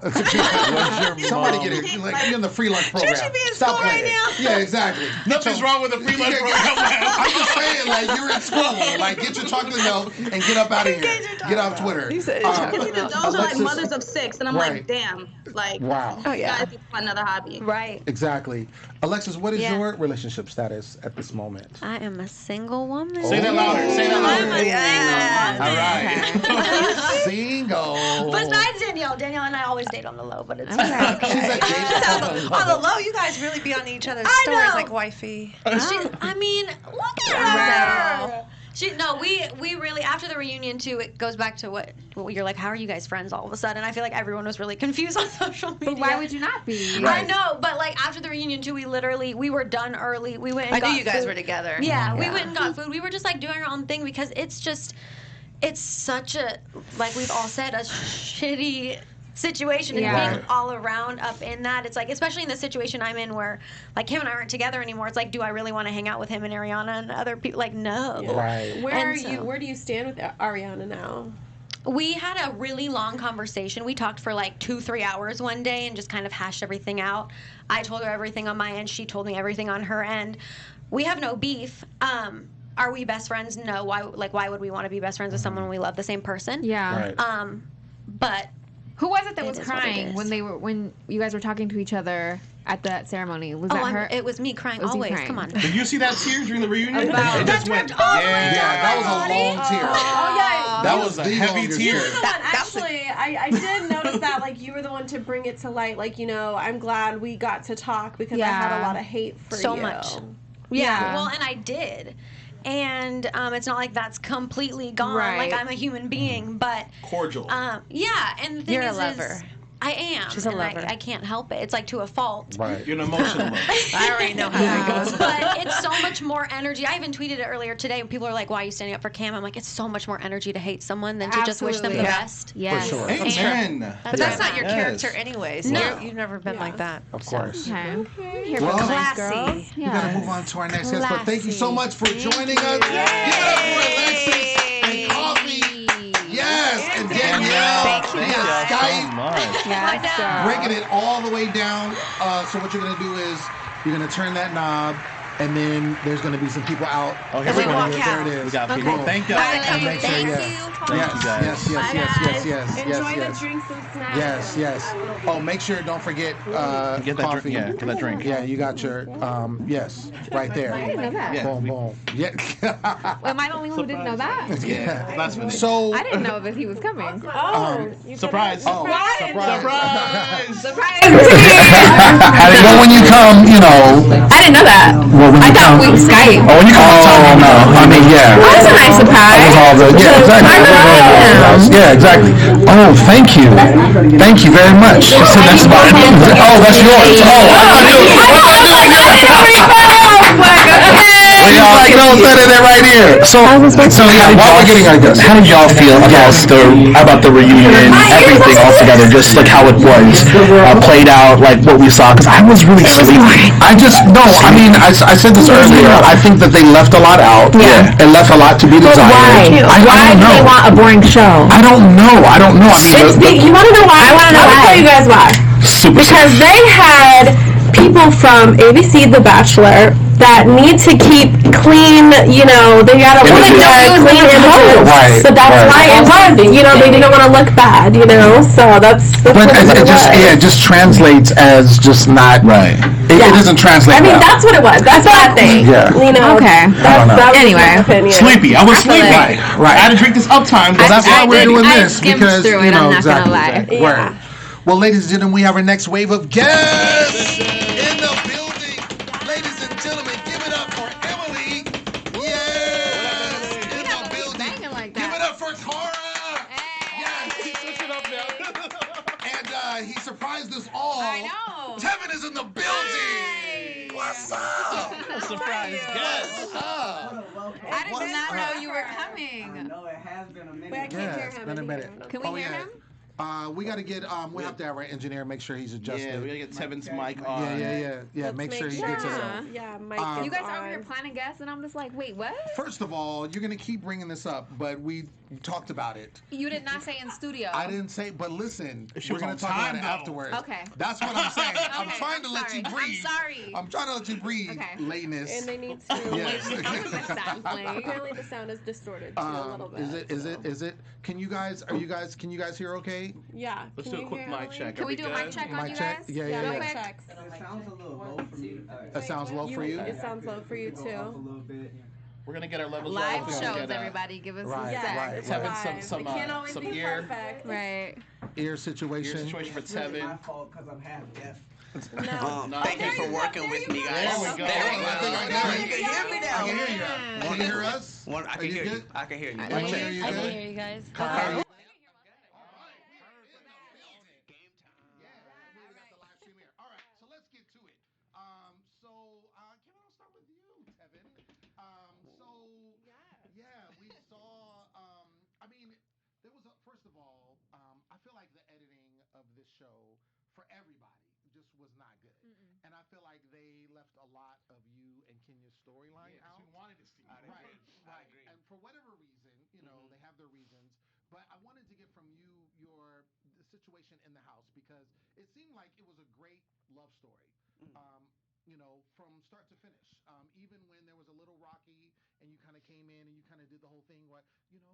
A: Somebody get it. Like, you're in the free lunch program.
F: Should she be in
A: Stop
F: school right
A: playing.
F: now?
A: Yeah, exactly.
C: Nothing's wrong with a free lunch program.
A: I'm just saying, like, you're in school. Like, get your chocolate milk and get up out of here. Get off Twitter.
H: Those are like mothers of 6, and I'm
A: Right.
H: like, damn. Like,
A: Wow.
F: Oh, yeah.
H: you guys need to find another hobby.
G: Right.
A: Exactly. Alexis, what is
G: Yeah.
A: your relationship status at this moment?
G: I am a single woman.
C: Say that louder. Say that louder.
G: I'm a single woman.
C: All right.
A: Single.
G: Besides Danielle. Danielle and I always date on the low, but it's
A: She's a date.
F: On the low, you guys really be on each other's
G: I
F: stories
G: know.
F: like wifey.
G: I mean, look at her. We really, after the reunion too, it goes back to what you're like, how are you guys friends all of a sudden? I feel like everyone was really confused on social media.
E: But why would you not be?
G: I know, but like after the reunion too, we were done early. We went and
F: I
G: got
F: knew you guys
G: food.
F: were together.
G: Yeah, we went and got food. We were just like doing our own thing because it's such a, like we've all said, a shitty situation, and
E: Yeah.
G: being all around up in that, it's like, especially in the situation I'm in where like him and I aren't together anymore, it's like, do I really want to hang out with him and Ariana and other people? Like, no.
A: Right.
D: Where do you stand with Ariana now?
G: We had a really long conversation. We talked for like 2-3 hours one day and just kind of hashed everything out. I told her everything on my end. She told me everything on her end. We have no beef. Are we best friends? No. Why would we want to be best friends with someone when we love the same person?
E: Yeah.
A: Right.
G: But
E: Who was it that
G: It
E: was
G: is what it
E: crying
G: is.
E: when you guys were talking to each other at that ceremony? Was that her?
G: it was me crying
E: Was he
G: always.
E: crying?
G: Come on.
C: Did you see that tear during the reunion?
E: About-
C: It just went.
G: dripped all the way
C: Yeah.
A: Yeah, that was a long tear.
D: Oh yeah.
C: That was a
A: the
C: heavy
A: longest
C: tear.
D: You were the one, actually, I did notice that, like, you were the one to bring it to light. Like, I'm glad we got to talk because I had a
E: Yeah.
D: lot of hate for
G: So
D: you.
G: much.
E: Yeah.
G: Well, and I did. And it's not like that's completely gone.
E: Right.
G: Like, I'm a human being, but
C: Cordial.
G: yeah. And the thing
F: You're a
G: is
F: lover.
G: I am.
F: She's a
G: and
F: lover.
G: I can't help it. It's like to a fault.
A: Right.
C: You're an emotional lover.
F: I already know how that goes.
G: But it's so much more energy. I even tweeted it earlier today. People are like, why are you standing up for Cam? I'm like, it's so much more energy to hate someone than to just wish them the
E: Absolutely.
G: best.
E: Yes.
A: For sure.
C: Amen.
F: But that's not your
C: Yes.
F: character anyways.
G: No.
F: You've never been like that.
A: Of course.
E: Okay. Here
A: Well,
E: for the nice
F: classy.
E: girls.
A: We gotta move on to our next guest, but thank you so much for joining us. Give it up for Alexis and Coffey. Yes, and Danielle.
F: Thank you
A: via
F: guys
A: Skype,
C: much.
E: Yes, girl.
A: breaking it all the way down. So what you're gonna do is you're gonna turn that knob, and then there's gonna be some people out.
C: Oh, here we go.
A: There it is.
C: We got
A: Boom.
C: people. Thank you.
A: And make sure,
G: Thank
A: yeah.
G: you.
C: Thank you, guys.
A: Yes.
D: Enjoy the drinks and snacks.
A: Yes. Oh, make sure, don't forget
C: Get that
A: coffee.
C: drink. Yeah, get that drink.
A: Yeah, you got your, yes, right there.
E: I didn't know that.
C: Yeah.
A: Boom. Yeah.
E: Am I the only one who didn't know that?
A: Yeah.
C: Last minute.
A: So,
E: I didn't know that he was coming.
D: You
C: Surprise.
A: oh, surprise.
C: Surprise.
I: Well, when you come,
J: I didn't know that.
I: well, when
J: I
I: you
J: thought
I: come,
J: we Skype.
I: oh, when you come, oh, no, I mean, yeah.
J: Oh, that's a nice surprise.
I: That was all good. Yeah, exactly. Yeah, exactly. Oh, thank you. Thank you very much. She said that's about it. Oh, that's yours. Oh, I knew it. Well, y'all, like, no, put it right here. So yeah, while we're getting our guests, how did y'all feel about the reunion and everything all together? Just like how it was played out, like what we saw. Because I was really sleepy. I said this earlier. I think that they left a lot out.
J: Yeah.
I: And left a lot to be desired.
J: Why do they want a boring show?
I: I don't know. I mean,
J: You want to know why? I want to know why. I'll tell you guys why. Because they had people from ABC The Bachelor that need to keep clean, they gotta look clean images.
I: Right,
J: So that's why it was, they didn't want to look bad, so that's
I: but
J: what it was.
I: it just translates as just not right. It doesn't translate.
J: I mean,
I: well.
J: that's what it was. That's what I think.
I: Yeah.
J: Okay. That was
E: Anyway.
J: my opinion.
C: Sleepy. I was sleepy.
I: Right.
C: I had to drink this uptime.
A: Well, that's why we're doing
E: I
A: this,
E: skimmed
A: because,
E: through it, I'm not gonna lie.
A: exactly. Word. Well, ladies and gentlemen, we have our next wave of guests in the building. Ladies and gentlemen, give it up for Emily. Yes, in the building. Give it up for Cara. Yes, he switched it up now. And he surprised us all.
E: I know.
A: Tevin is in the building.
C: Surprise guest.
E: I did not know you were coming.
K: No, it has been a minute.
D: Wait, I can't hear
A: It's
D: him.
A: been a minute.
E: Can we hear him?
A: We got to get, we have to have our engineer make sure he's adjusted.
C: Yeah, we gotta get Tevin's mic on.
A: Yeah.
D: Let's
A: Make sure he gets it on.
D: Yeah, Mike.
E: You guys are over here planning guests, and I'm just like, wait, what?
A: First of all, you're going to keep bringing this up, but we talked about it.
E: You did not say in studio.
A: I didn't say, but listen,
C: She
A: we're
C: was
A: going
C: on
A: to talk about
C: time,
A: it
C: though.
A: afterwards.
E: Okay.
A: That's what I'm saying. I'm
E: Okay,
A: trying to
E: I'm
A: let you
E: sorry.
A: breathe.
E: I'm sorry.
A: I'm trying to let you breathe.
E: Okay.
A: Lateness.
D: And they need to.
A: Yes.
D: Apparently the sound is distorted too a little bit.
A: Is it? Can you guys hear okay?
D: Yeah.
C: Let's
D: Can
C: do a
D: you
C: quick
D: hear
C: mic
D: Emily?
C: check.
E: Can we do a mic check on
A: Mic
E: you
A: check?
E: guys?
A: Yeah.
E: Real
D: Mic
E: quick.
D: checks.
K: It sounds a little low for me.
A: It sounds low for you?
D: It sounds low for you
K: Go up a
D: too.
K: little bit.
C: We're gonna get our levels
E: Live
C: right. We're gonna
E: shows,
C: get,
E: everybody. Give us
A: Right,
E: a
D: Yeah,
E: sec.
A: right,
D: it's
A: right.
D: live.
C: Some,
D: It can't always
C: some
D: be
C: ear-
D: perfect.
E: Right.
A: Ear
C: Your
A: situation.
C: situation for
K: It's really my
C: Tevin.
K: fault because I'm half deaf.
D: No.
L: Thank you for working with me, guys.
C: There we go.
A: I think I got
L: You
A: it.
L: can hear me
A: I
L: now.
A: can hear you. Can you hear us?
L: I
A: Are
L: can
A: you
L: hear you.
A: good?
L: I can hear you.
A: I can hear you.
G: I can
A: Good?
G: hear you guys.
A: Cara, All right, so let's get to it. Can I start with you, Tevin? We saw. I mean, there was first of all, I feel like the editing of this show for everybody just was not good, and I feel like they left a lot of you and Kenya's storyline out.
C: We wanted to see.
A: Right. And for whatever reason, they have their reasons. But I wanted to get from you the situation in the house because it seemed like it was a great love story. From start to finish. Even when there was a little rocky and you kind of came in and you kind of did the whole thing where, just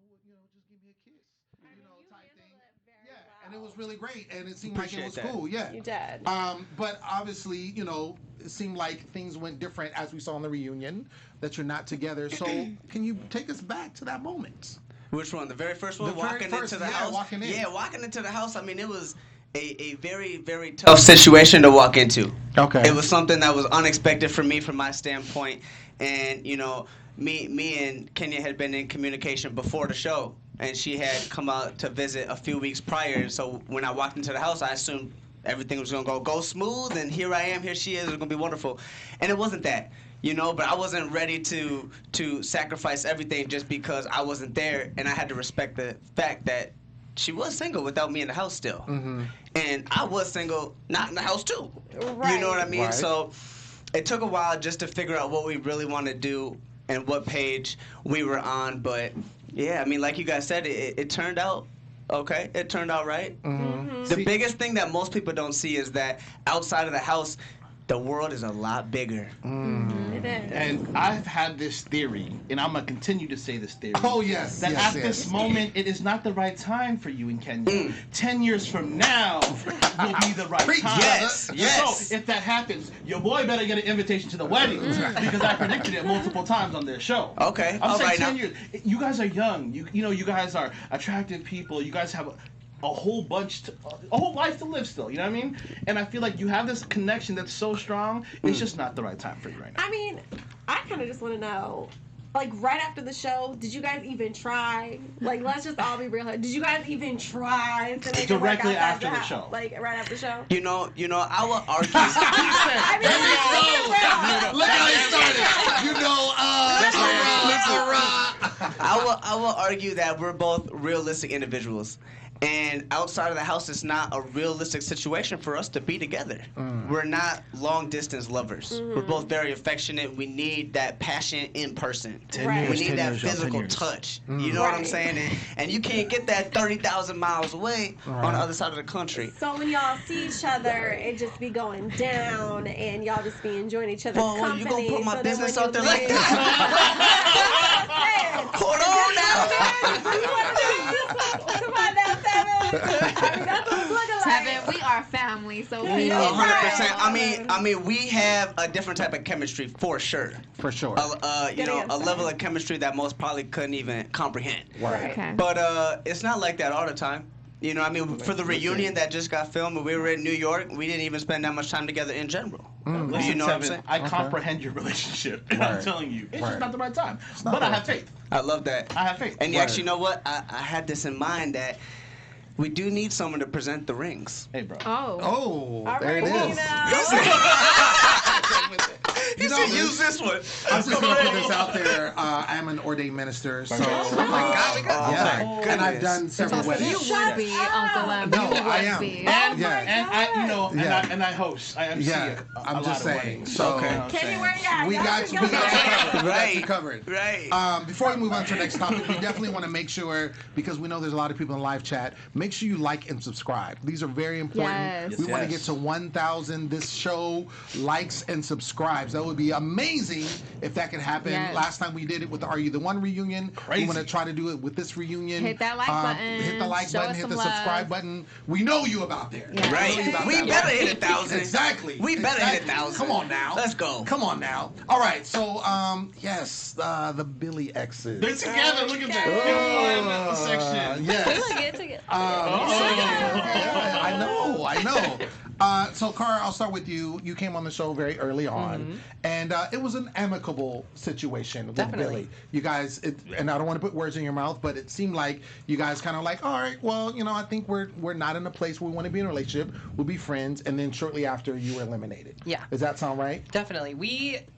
A: give me a kiss, type thing. And it was really great and it seemed like it was cool. Yeah.
D: You did.
A: But obviously, it seemed like things went different as we saw in the reunion, that you're not together. So can you take us back to that moment?
L: Which one? The very first one?
A: The very
L: walking
A: first,
L: into the
A: yeah,
L: house?
A: walking in.
L: Yeah, walking into the house. I mean, it was a very, very tough situation to walk into.
A: Okay.
L: It was something that was unexpected for me from my standpoint. And, me and Kenya had been in communication before the show. And she had come out to visit a few weeks prior. So when I walked into the house, I assumed everything was going to go smooth. And here I am. Here she is. It's going to be wonderful. And it wasn't that. But I wasn't ready to sacrifice everything just because I wasn't there, and I had to respect the fact that she was single without me in the house still.
A: Mm-hmm.
L: And I was single, not in the house too.
D: Right.
L: You know what I mean?
A: Right.
L: So it took a while just to figure out what we really want to do and what page we were on. But yeah, I mean, like you guys said, it turned out okay. It turned out right.
A: Mm-hmm.
L: The biggest thing that most people don't see is that outside of the house, the world is a lot bigger.
D: It is.
C: And I've had this theory, and I'm gonna continue to say this theory.
A: Oh, yes.
C: That
A: yes,
C: at this moment, it is not the right time for you and Kenya. 10 years from now will be the right
A: Preach,
C: time.
L: Yes, yes.
C: So if that happens, your boy better get an invitation to the wedding because I predicted it multiple times on their show.
L: Okay,
C: I'm
L: all
C: saying
L: right
C: 10
L: now.
C: years. You guys are young. You guys are attractive people. You guys have a whole life to live still, you know what I mean? And I feel like you have this connection that's so strong, it's just not the right time for you right now.
D: I mean, I kind of just want to know, like, right after the show, did you guys even try? Like, let's just all be real here. Did you guys even try to make it work
C: Directly
D: outside
C: after the
D: house?
C: show.
D: Like, right after the show?
L: I will argue.
D: I mean, like,
A: Look how he started.
L: I will argue that we're both realistic individuals. And outside of the house, it's not a realistic situation for us to be together. We're not long-distance lovers. We're both very affectionate. We need that passion in person.
C: 10
D: Right.
C: years,
L: We need
C: 10
L: that
C: years, y'all, 10
L: physical
C: years.
L: touch. You know what I'm
D: Right.
L: saying? And you can't get that 30,000 miles away on the other side of the country.
D: so when y'all see each other, it just be going down, and y'all just be enjoying each other's
L: Well,
D: company.
L: you gonna put my
D: so that
L: business
D: when
L: out there
D: you
L: like
D: leave-
L: that? Hold on now.
D: Come on now, Tevin. I mean, that's what it's looking like.
E: Tevin, we are family, so
D: Yeah,
E: we
D: yeah.
L: 100%. I mean, we have a different type of chemistry for sure.
A: For sure.
L: A level of chemistry that most probably couldn't even comprehend.
A: Right.
E: Okay.
L: But it's not like that all the time. For the reunion that just got filmed when we were in New York, we didn't even spend that much time together in general.
C: Listen,
L: You know what I'm
C: Tevin,
L: saying?
C: I comprehend your relationship, and I'm
A: Right.
C: telling you, it's
A: Right.
C: just not the right time.
A: not
C: But
A: the
C: I
A: right
C: have faith.
L: I love that.
C: I have faith.
L: And
A: Right.
L: actually, you know what? I had this in mind that we do need someone to present the rings.
C: Hey, bro.
E: Oh.
A: Oh,
D: All
A: there
D: right,
A: it is.
D: Nino.
A: You
L: You should use this one.
A: I'm just gonna put this out there. I'm an ordained minister, so
L: Oh my God, we got
A: yeah, and I've done several weddings.
E: You would be, Uncle M.
A: No,
E: You would
A: I am.
E: be.
C: And,
A: Yeah.
C: and I, you know,
A: Yeah.
C: and I host. I MC
A: Yeah,
C: a
A: I'm
C: lot
A: just
C: of
A: saying.
C: weddings.
A: So
C: You know what I'm
D: Kenny,
C: saying?
D: where you at?
A: we
D: Y'all
A: got
D: should
A: you
D: go
A: covered. We got
L: Right.
A: you covered.
L: Right.
A: Before we move on to the next topic, we definitely want to make sure, because we know there's a lot of people in live chat, make sure you like and subscribe. These are very important.
E: Yes.
A: We want to
C: Yes.
A: get to 1,000 this show likes and subscribes. That would be amazing if that could happen.
E: Yes.
A: Last time we did it with the Are You the One reunion.
C: Crazy.
A: We want to try to do it with this reunion.
E: Hit that like button.
A: Hit the like
E: Show
A: button.
E: us
A: Hit
E: some
A: the
E: love.
A: subscribe button. We know you about there.
E: Yeah.
L: Right.
A: We know you about
L: We
A: that
L: better
A: button.
L: hit 1,000.
A: Exactly.
L: We better hit 1,000.
A: Come on now.
L: Let's go.
A: Come on now. All right. So, yes, the Billy exes.
C: They're together. Look at that. People in the section.
A: Yes. I know. So, Cara, I'll start with you. You came on the show very early on, and it was an amicable situation with Billy. You guys, and I don't want to put words in your mouth, but it seemed like you guys kind of like, all right, well, you know, I think we're not in a place where we want to be in a relationship. We'll be friends, and then shortly after, you were eliminated.
M: Yeah.
A: Does that sound right?
M: Definitely.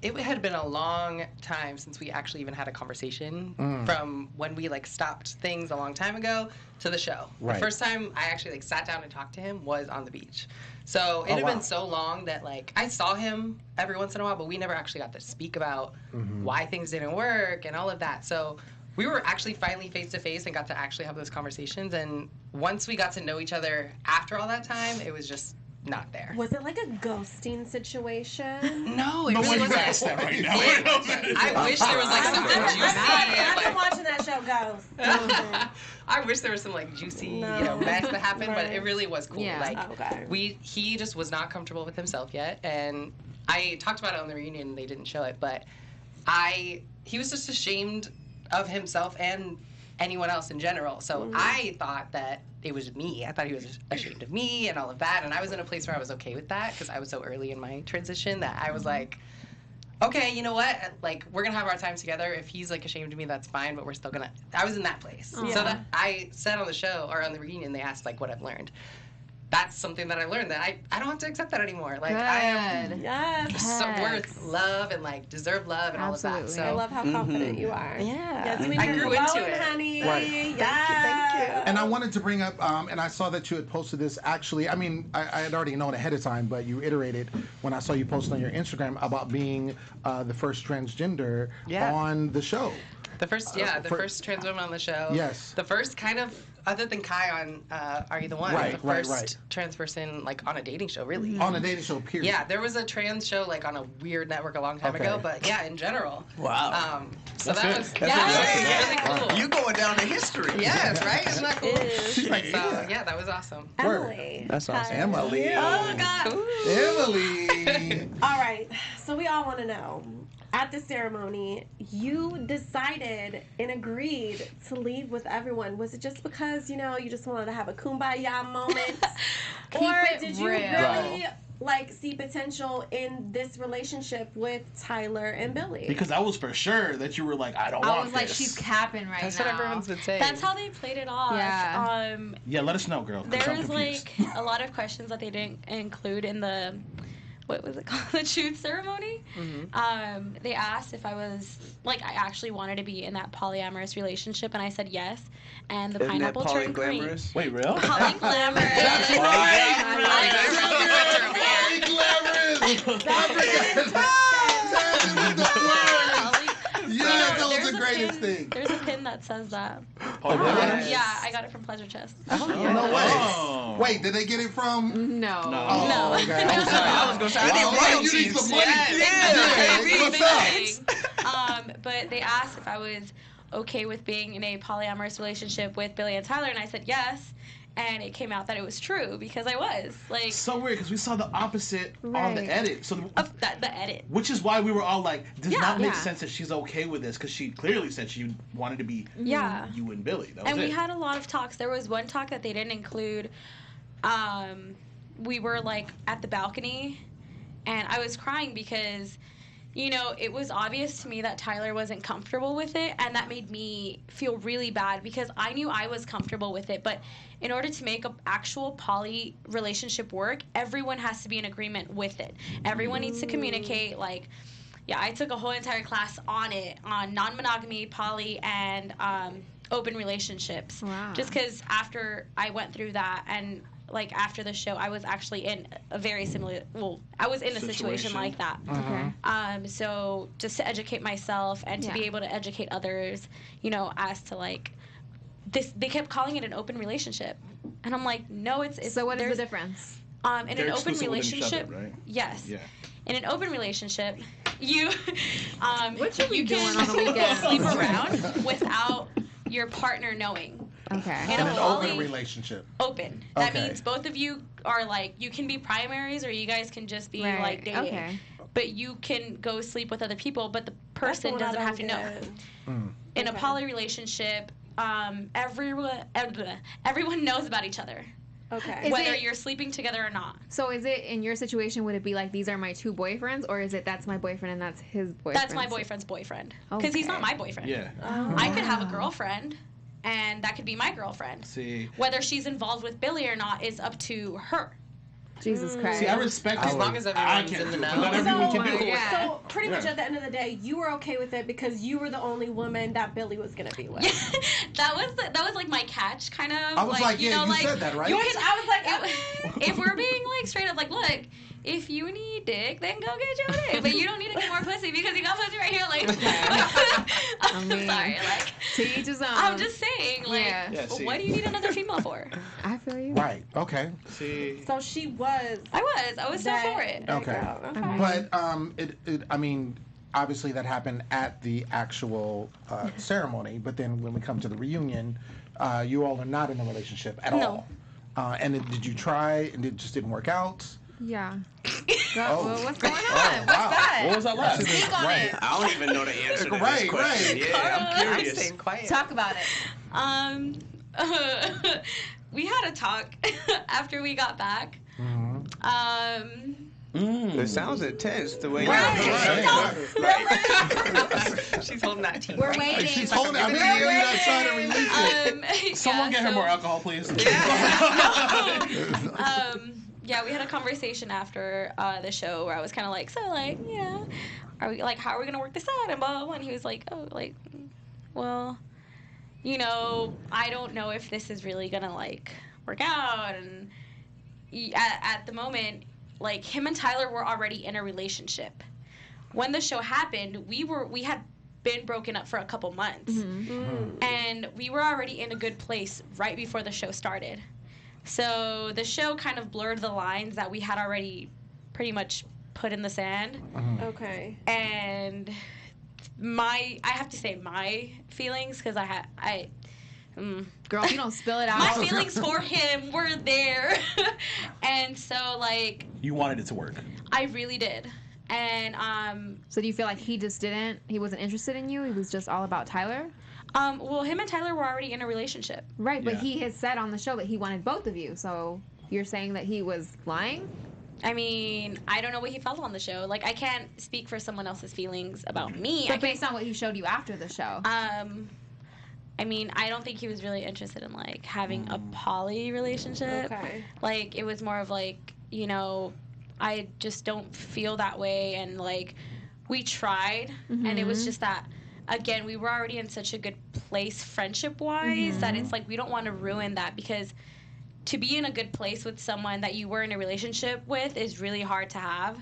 M: It had been a long time since we actually even had a conversation from when we like stopped things a long time ago to the show.
A: Right.
M: The first time I actually like sat down and talked to him was on the beach. So it had been so long that like I saw him every once in a while, but we never actually got to speak about why things didn't work and all of that. So we were actually finally face to face and got to actually have those conversations. And once we got to know each other after all that time, it was just not there.
D: Was it like a ghosting situation?
M: No, it really wasn't.
C: Ask that right now.
M: I wish there was like something juicy.
D: I've been watching that show Ghost.
M: I wish there was some like juicy, mess that happened, but it really was cool.
E: Yeah.
M: Like he just was not comfortable with himself yet, and I talked about it on the reunion. And they didn't show it, but he was just ashamed of himself and anyone else in general. So I thought that it was me. I thought he was ashamed of me and all of that, and I was in a place where I was okay with that because I was so early in my transition that I was like, okay, you know what? Like, we're gonna have our time together. If he's like ashamed of me, that's fine. But we're still gonna. I was in that place.
D: Yeah.
M: So that I said on the show or on the reunion, they asked like what I've learned. That's something that I learned that I don't have to accept that anymore. Like I am so worth love and like deserve love and all of that. So
D: I love how confident you are.
M: Yeah,
D: Yes, we
M: I
D: are
M: grew into
D: glowing,
M: it.
D: honey.
A: Right.
D: Thank you.
A: And I wanted to bring up, and I saw that you had posted this. Actually, I mean, I had already known ahead of time, but you iterated when I saw you post on your Instagram about being the first transgender on the show.
M: The first, the first trans woman on the show.
A: Yes.
M: The first kind of, other than Kai on Are You the One?
A: Right,
M: the
A: right,
M: first
A: right.
M: trans person like on a dating show, really.
A: On a dating show, period.
M: Yeah, there was a trans show like on a weird network a long time
A: Okay.
M: ago, but yeah, in general.
L: Wow.
M: So
C: That's
M: that
C: good.
M: was
L: That's
M: really cool.
L: You going down to history.
M: Yes, right? Isn't that cool?
A: She's like,
M: So yeah, that was awesome.
D: Emily.
L: That's awesome.
A: Emily.
D: Oh God.
A: Emily.
D: All right. So we all want to know. At the ceremony, you decided and agreed to leave with everyone. Was it just because, you just wanted to have a kumbaya moment? Or
E: it
D: did you
E: real.
D: really see potential in this relationship with Tyler and Billy?
C: Because that was for sure that you were like, I don't want
E: I was like,
C: this.
E: she's capping right
M: That's
E: now.
M: what everyone's been saying.
G: That's how they played it off.
E: Yeah.
C: Yeah, let us know, girl. 'cause
G: There
C: I'm
G: was
C: confused.
G: a lot of questions that they didn't include in the, what was it called, the truth ceremony. They asked if I was I actually wanted to be in that polyamorous relationship, and I said yes. And the
L: Isn't that
G: pineapple turned green.
L: polyglamorous?
C: Wait, real?
G: Polyglamorous.
A: That's Yeah, that was the greatest thing.
G: There's a pin that says that.
C: Oh, really?
G: Yeah, I got it from Pleasure Chest.
A: No way.
C: Oh.
A: Wait, did they get it from?
E: No.
A: Oh, okay.
L: I was gonna say, I need
A: Wow,
L: royalties.
A: you need some money.
G: Yes.
A: What's up?
G: But they asked if I was okay with being in a polyamorous relationship with Billy and Tyler, and I said yes. And it came out that it was true because I was
C: So weird because we saw the opposite on the edit. So
G: the edit.
C: Which is why we were all like, does not make
G: Yeah.
C: sense that she's okay with this because she clearly said she wanted to be
G: Yeah.
C: you and Billy. That was
G: And
C: it.
G: we had a lot of talks. There was one talk that they didn't include. We were at the balcony, and I was crying because, it was obvious to me that Tyler wasn't comfortable with it, and that made me feel really bad because I knew I was comfortable with it. But in order to make an actual poly relationship work, everyone has to be in agreement with it. Everyone needs to communicate,
N: Yeah, I took a whole entire class on it, on non-monogamy, poly, and open relationships.
E: Wow.
N: Just because after I went through that and like after the show, I was actually in a very similar, I was in a situation like that.
E: Okay.
N: So just to educate myself and to be able to educate others, you know, as to like, they kept calling it an open relationship. And I'm like, no, it's
E: so what is the difference?
N: In an open relationship,
C: right?
N: yes.
C: Yeah.
N: In an open relationship, you
E: what you
N: can
E: doing on the weekend?
N: sleep around without your partner knowing.
E: Okay.
A: In an open relationship.
N: Open. That means both of you are like, you can be primaries or you guys can just be like dating.
E: Okay.
N: But you can go sleep with other people, but the person doesn't have to know. In a poly relationship, everyone knows about each other.
D: Okay.
N: Whether you're sleeping together or not.
E: So is it, in your situation, would it be like, these are my two boyfriends, or is it that's my boyfriend and that's his boyfriend?
N: That's my boyfriend's boyfriend. Because he's not my boyfriend.
C: Yeah.
N: I could have a girlfriend, and that could be my girlfriend.
C: See.
N: Whether she's involved with Billy or not is up to her.
E: Jesus Christ.
C: See, I respect
M: as long as everyone's in the know.
C: Not everyone can do it.
D: So pretty much at the end of the day, you were okay with it because you were the only woman that Billy was gonna be with.
N: that was like my catch, kind of.
A: I was like,
N: you know,
A: you
N: like,
A: said that, right?
N: I was like, if we're being like straight up, like, look, if you need dick, then go get your dick, but you don't need to get more pussy because you got pussy right here. Like, I'm sorry, like,
E: to each his own.
N: I'm just saying, like, what do you need another female for?
E: I feel you.
A: Right. Okay.
C: See.
D: So she was.
N: I was still for it.
A: Okay. But I mean, obviously that happened at the actual ceremony. But then when we come to the reunion, you all are not in a relationship at all. And did you try and it just didn't work out?
E: Yeah.
A: Well,
E: what's going on?
A: Wow.
E: What's that?
C: What was that last?
E: Speak on it.
L: I don't even know the answer to this question. Yeah, I'm curious.
M: I'm staying quiet.
E: Talk about it.
N: We had a talk after we got back.
L: It sounds intense the way
M: She's holding that tea.
E: We're waiting.
A: She's holding it. I mean, you're not trying to release it.
C: Someone get her more alcohol, please.
N: Yeah, we had a conversation after the show where I was kind of like, so like, yeah, are we like, how are we gonna work this out? And blah blah blah. And he was like, oh, like, well, you know, I don't know if this is really gonna like work out. And at the moment, like, him and Tyler were already in a relationship. When the show happened, we had been broken up for a couple months, and we were already in a good place right before the show started. So the show kind of blurred the lines that we had already pretty much put in the sand.
D: Okay.
N: And I have to say my feelings, because
E: girl, if you don't spill it out.
N: My feelings for him were there. And so, like,
C: You wanted it to work.
N: I really did. And
E: so do you feel like he wasn't interested in you? He was just all about Tyler?
N: Well, him and Tyler were already in a relationship.
E: Right, but he has said on the show that he wanted both of you. So you're saying that he was lying?
N: I mean, I don't know what he felt on the show. Like, I can't speak for someone else's feelings about me.
E: But based on what he showed you after the show.
N: I mean, I don't think he was really interested in, like, having a poly relationship.
D: Okay.
N: Like, it was more of, like, you know, I just don't feel that way. And, like, we tried, and it was just that, again, we were already in such a good place friendship-wise that it's like we don't want to ruin that, because to be in a good place with someone that you were in a relationship with is really hard to have.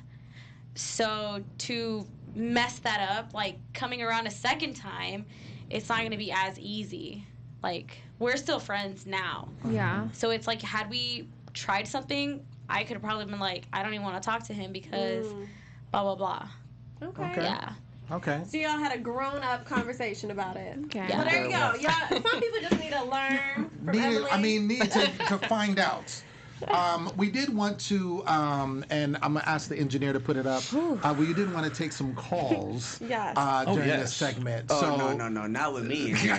N: So to mess that up, like, coming around a second time, it's not going to be as easy. Like, we're still friends now.
E: Yeah.
N: So it's like, had we tried something, I could have probably been like, I don't even want to talk to him because blah, blah, blah.
D: Okay.
N: Yeah.
A: Okay.
D: So y'all had a grown-up conversation about it.
E: Okay.
D: So there you go. Y'all, some people just need to learn from Emily.
A: Need to find out. We did want to, and I'm going to ask the engineer to put it up. We did want to take some calls during this segment.
L: Oh, no, not with me in here.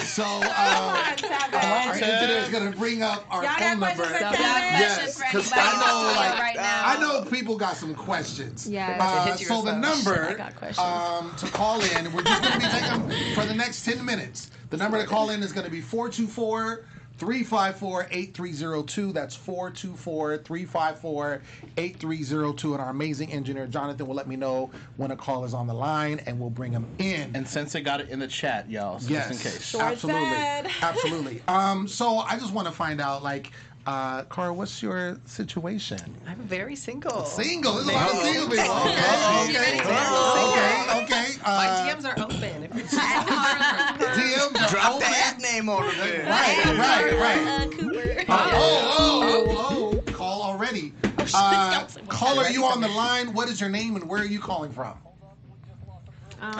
A: So our engineer is going to bring up our phone number. Yes, because I know people got some questions.
E: Yeah.
A: So the number to call in, we're just going to be taking for the next 10 minutes. The number to call in is going to be 424 354-8302. That's 424-354-8302. And our amazing engineer, Jonathan, will let me know when a call is on the line, and we'll bring him in.
C: And Sinse got it in the chat, y'all, so
A: yes,
C: just in case.
A: Absolutely. Absolutely. So I just want to find out, like, Cara, what's your situation?
F: I'm very single.
A: Single? There's a lot of single people. Okay.
M: My DMs are open. If it's
A: DMs are
L: Drop
A: open.
L: the ad name over there.
A: Right.
N: Cooper.
A: Oh, call already. Caller, you on the line? What is your name and where are you calling from? There.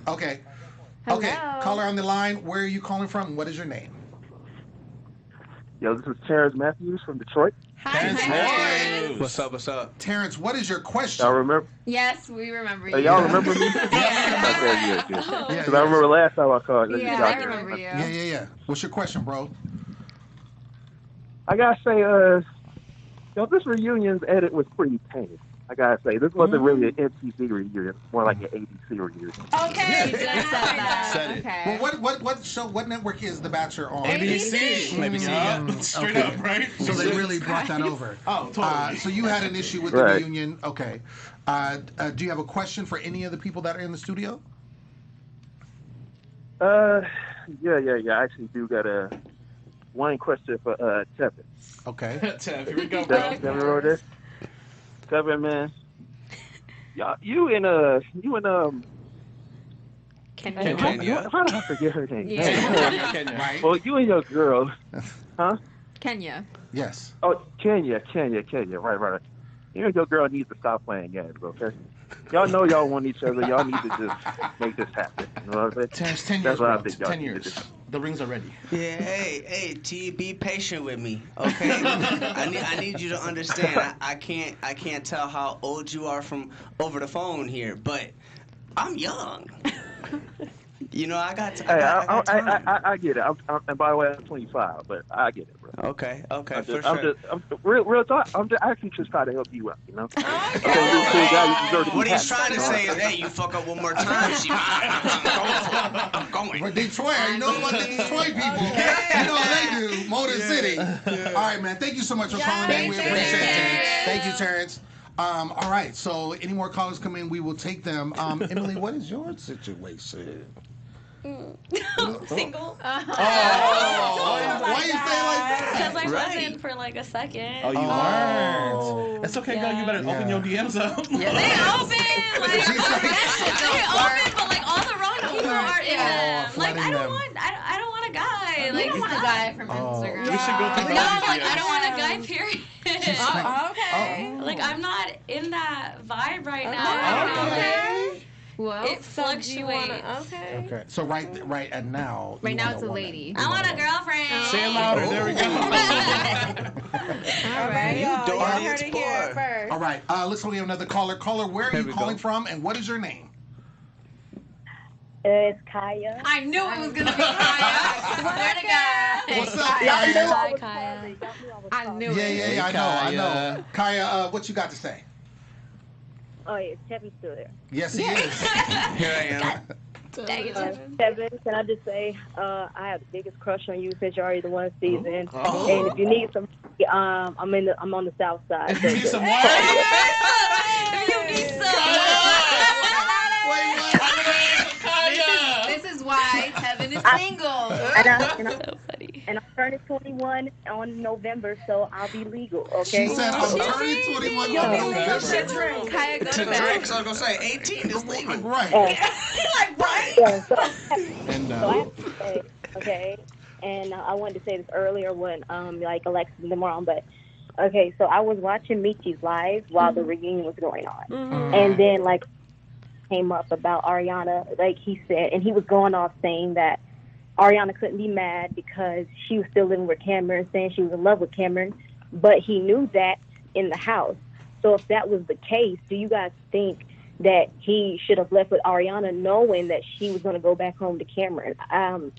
A: Okay.
E: Hello.
A: Okay, caller on the line. Where are you calling from? What is your name?
O: Yo, this is Terrence Matthews from Detroit.
E: Hi.
L: What's up?
A: Terrence, what is your question?
O: Y'all remember?
E: Yes, we remember you.
O: Y'all remember me? Okay, good. Because I remember last time I called.
E: Yeah, I remember you.
A: Yeah. What's your question, bro?
O: I gotta say, this reunion's edit was pretty tame. I gotta say, this wasn't really an MTV reunion, more like an ABC reunion.
E: Okay, you just said that.
C: Said it.
E: Okay.
A: Well, what show, what network is The Bachelor on?
C: ABC. Straight up, right?
A: So they really brought that over.
C: Oh, totally.
A: So you had an issue with the reunion. Okay. Do you have a question for any of the people that are in the studio?
O: Yeah. I actually do got one question for Tevin.
A: Okay.
C: Tev, here we go, bro.
O: Tevin wrote this. Tevin, man. You and
E: Kenya.
O: How did I forget her name?
E: Yeah.
A: Right.
O: Well, you and your girl, huh?
E: Kenya.
A: Yes.
O: Oh, Kenya. Right. You and your girl needs to stop playing games, okay? Y'all know y'all want each other. Y'all need to just make this happen. You know what I'm saying?
C: Terrence, 10 years,
O: That's what
C: bro.
O: I think y'all
C: 10
O: need to
C: years.
O: do.
C: The rings are ready.
L: Yeah, hey, T, be patient with me, okay? I need you to understand. I can't tell how old you are from over the phone here, but I'm young. You know, I got time.
O: I get it. And by the way, I'm 25, but I get it, bro.
L: Okay,
O: I'm
L: for sure.
O: Real talk. I'm actually just trying to help you out, you know?
L: What he's trying to say is, hey, you fuck up one more time, I'm going.
A: For Detroit, you know what the Detroit people, you know what they do, Motor City. All right, man, thank you so much for calling in. We appreciate it. Thank you, Terrence. All right, so any more callers come in, we will take them. Emily, what is your situation?
N: Single.
A: Why you say like that?
N: Because I wasn't for like a second.
C: Oh, you weren't. It's okay, girl. You better open your DMs up.
N: Yeah, they open. Like, they open, but like all the wrong people are in them. Like I don't want a guy. Like
E: You don't want a guy from Instagram.
C: We should go through
N: No,
C: those
N: like I
C: DMs.
N: don't want a guy. Period.
D: Okay.
N: Like I'm not in that vibe right now.
E: Okay. Well,
N: It fluctuates.
A: Okay, so right at now.
E: right
A: you
E: now
A: want
E: it's a
A: woman.
E: lady.
N: I want a girlfriend.
C: Say it louder. There we go.
E: All right.
D: Y'all heard it here first.
A: All right, let's go. We have another caller. Caller, where are you calling from, and what is your name?
J: It's Kaya.
N: I knew it was gonna be Kaya. Swear to God.
A: What's up,
J: Y'all knew
A: Kaya?
J: I was
N: Kaya.
J: calling. Y'all knew I was
E: I
J: calling.
E: knew it.
A: Yeah, I know. Kaya, what you got to say?
J: Oh, yeah, Tevin's still there.
A: Yes, he is.
L: Here I am.
N: Dang it, Tevin.
J: Tevin, can I just say, I have the biggest crush on you since you're already the one season.
L: Oh.
J: And if you need some, I'm on the south side.
C: You need some what?
N: If you need some.
E: This is why Tevin is single.
N: So funny.
J: And I'm turning 21 on November, so I'll be legal, okay?
A: She said I'm turning 21 on November.
E: Kaya, go
L: To
E: to bed.
L: drink, so I was gonna say 18 is legal.
A: Right.
J: Like, right? Yeah, so I have to say, okay, and I wanted to say this earlier when, like, Alexis and Danielle, but, okay, so I was watching Michi's live while the reunion was going on. And then, like, came up about Ariana, like he said, and he was going off saying that Ariana couldn't be mad because she was still living with Cameron, saying she was in love with Cameron, but he knew that in the house. So if that was the case, do you guys think that he should have left with Ariana knowing that she was going to go back home to Cameron?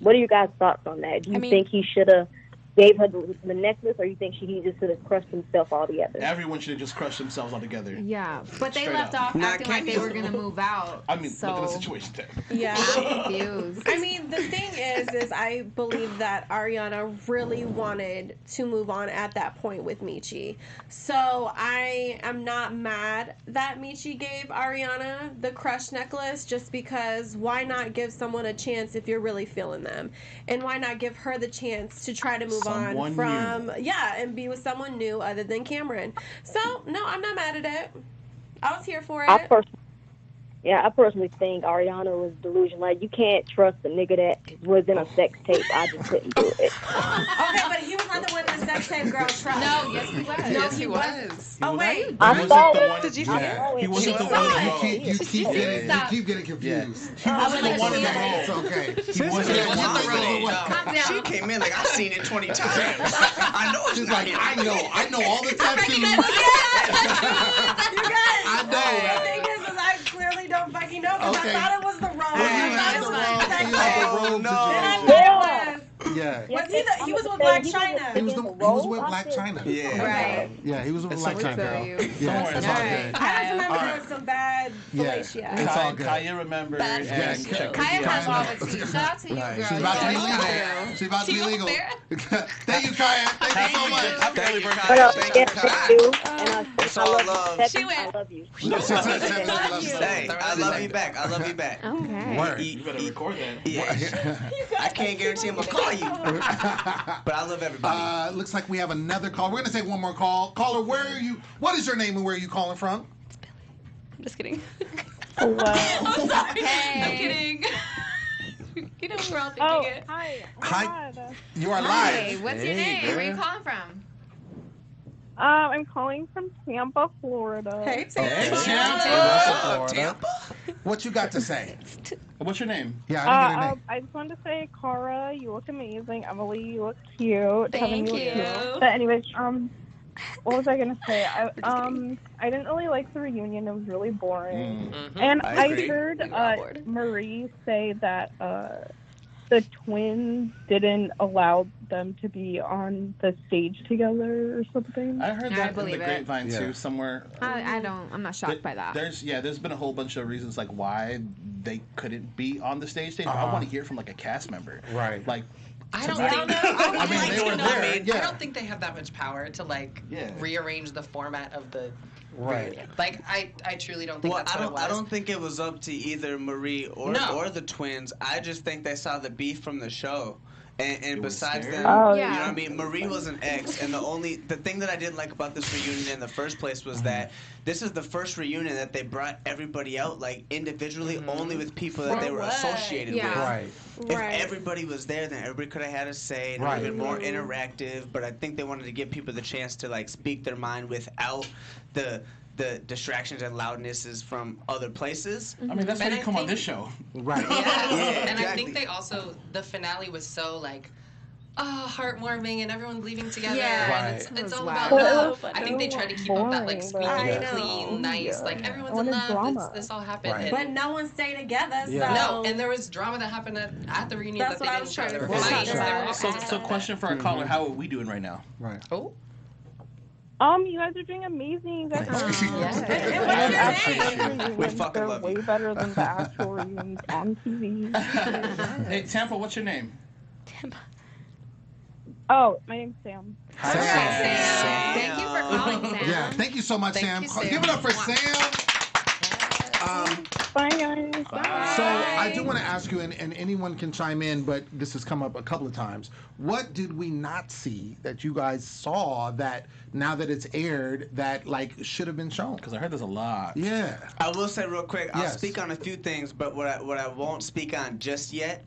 J: What are you guys' thoughts on that? Do you think he should have gave her the necklace, or you think he just should have crushed himself altogether?
C: Everyone should have just crushed themselves all together.
E: Yeah, but they
C: Straight
E: left
C: up.
E: off acting like they were gonna move out.
C: I mean,
E: so
C: look at the situation there.
D: Yeah.
E: I'm confused.
D: I mean, the thing is I believe that Ariana really wanted to move on at that point with Michi. So I am not mad that Michi gave Ariana the crush necklace, just because why not give someone a chance if you're really feeling them? And why not give her the chance to try to move on from, and be with someone new other than Cameron. So, no, I'm not mad at it. I was here for it.
J: I personally think Ariana was delusional. Like, you can't trust a nigga that was in a sex tape. I just couldn't do it.
D: Okay, but he was not the one in the sex tape, girl. Trust.
N: No, yes he was.
D: No,
N: Yes, he was.
D: Oh, wait.
J: I saw it.
N: Did you see it?
C: He wasn't the one in the
A: You keep getting confused.
C: He wasn't the one in the role.
A: It's okay.
C: He wasn't the one in the role.
E: Calm down.
L: She came in like, I've seen it 20 times. I know it's
A: She's
L: not
A: like,
L: him.
A: I know all the tattoos.
D: You guys.
A: I know.
D: The thing is I clearly don't fucking know, because
A: Okay.
D: I thought it was the wrong.
A: Yeah, you had the wrong
D: Then I
A: situation.
D: thought it was.
A: Yeah.
D: Was he was with Black China.
A: He was with Black China.
L: Yeah.
D: Right.
A: Yeah, he was with
C: It's
A: Black
C: okay,
A: China, girl.
E: you.
A: Yeah, it's all good.
D: I just remember
A: All
D: there
A: right.
D: was some bad
A: Yeah.
D: fellatio.
A: It's all good.
C: Kaya remembered and
A: Yes.
C: checked
E: Kaya
C: with
E: has
C: the
E: all
C: other.
E: the tea. Shout out to you,
A: Right.
E: girl.
A: She's about to be
E: You
A: legal.
E: do.
A: She's about to be legal. Thank you, Kaya. Thank you so much.
L: Thank you,
J: But,
L: Kaya.
J: yes,
L: Thank you,
J: thank
L: Kaya.
J: you. And
L: It's
J: I
L: all
J: love
L: love.
J: you.
N: She
J: I
N: went.
J: love you.
L: Hey, I love you back. I love you back.
E: Okay.
A: Word.
C: You better record that.
L: Yeah. I can't guarantee I'm gonna call you, but I love everybody.
A: Looks like we have another call. We're gonna take one more call. Caller, where are you? What is your name and where are you calling from?
N: I'm just kidding.
J: Hello.
N: I'm sorry.
E: Hey.
N: I'm kidding. You know we're all thinking
J: Oh,
N: it.
J: hi.
A: Hi. You are
E: Hi,
A: live.
E: what's your name? Where are you calling from?
J: I'm calling from Tampa, Florida.
D: Hey,
A: Hey,
D: Tampa.
A: Tampa. What you got to say?
C: What's your name?
A: Yeah, I didn't get a name.
J: I just wanted to say, Cara, you look amazing. Emily, you look cute.
N: Thank
J: Tevin, look
N: you.
J: cute. But anyways, what was I gonna say? I didn't really like the reunion. It was really boring. And
L: I
J: I
L: agree.
J: heard
N: We were all bored.
J: Marie say that the twins didn't allow them to be on the stage together or something.
C: I heard
E: I
C: that in
E: believe
C: the
E: it.
C: grapevine
A: Yeah.
C: too, somewhere.
E: I'm not shocked by that.
C: There's been a whole bunch of reasons like why they couldn't be on the stage. I want to hear from like a cast member.
A: Right.
C: Like,
M: I don't
C: Right.
M: think.
A: I mean, they were there.
M: I
A: Yeah.
M: don't think they have that much power to like rearrange the format of the
A: Right.
M: reunion. Like I truly don't think
L: Well,
M: that's what it was.
L: I don't think it was up to either Marie or
M: No.
L: the twins. I just think they saw the beef from the show. And
C: was
L: besides
C: there.
L: them,
J: Oh,
L: you
E: yeah.
L: know what I mean? Marie was an ex, and the thing that I didn't like about this reunion in the first place was that this is the first reunion that they brought everybody out like individually, only with people that they were associated
E: Yeah.
L: with.
A: Right.
L: If
D: Right.
L: everybody was there, then everybody could have had a say and it would have been more interactive. But I think they wanted to give people the chance to like speak their mind without the distractions and loudnesses from other places.
C: I mean, that's why
M: And
C: you
M: I
C: come on
M: think-
C: this show.
A: Right.
M: Yeah.
L: Yeah,
M: And I
L: exactly.
M: think they also the finale was so like heartwarming and everyone's leaving together
E: Yeah.
M: and
A: Right.
M: it's
E: It
M: all
E: was
M: about
E: wild.
M: love. I think they tried to keep up that like
J: Boring,
M: squeaky
J: but-
M: clean, nice, like
J: Yeah.
M: everyone's
J: I
M: in
J: wanted
M: love.
J: drama.
M: This all happened.
A: Right.
M: And
D: But no one stayed together,
A: Yeah.
M: no, and there was drama that happened at the reunion
D: That's
M: that
D: what I
M: they
D: was
M: didn't show.
D: trying
M: There
D: to
M: were
A: say.
M: fights. There were
A: Right.
M: all
C: So,
M: sorts of
C: so
M: stuff.
C: question for our caller: how are we doing right now?
A: Right.
M: Oh,
J: You guys are doing amazing. You guys are
L: We fucking
J: They're
L: love
J: way
L: you.
J: better than the actual reunions on TV.
C: Hey, Tampa, what's your name?
J: Oh, my name's Sam.
E: All right, Sam. Thank you for calling, Sam.
A: Yeah. Thank you so much,
M: Thank
A: Sam.
M: you, Sam.
A: Give it up for Sam.
J: Bye, guys.
A: So I do want to ask you, and anyone can chime in, but this has come up a couple of times. What did we not see that you guys saw that now that it's aired that like should have been shown?
C: Because I heard there's a lot.
A: Yeah.
L: I will say real quick, I'll
A: Yes.
L: speak on a few things, but what I won't speak on just yet,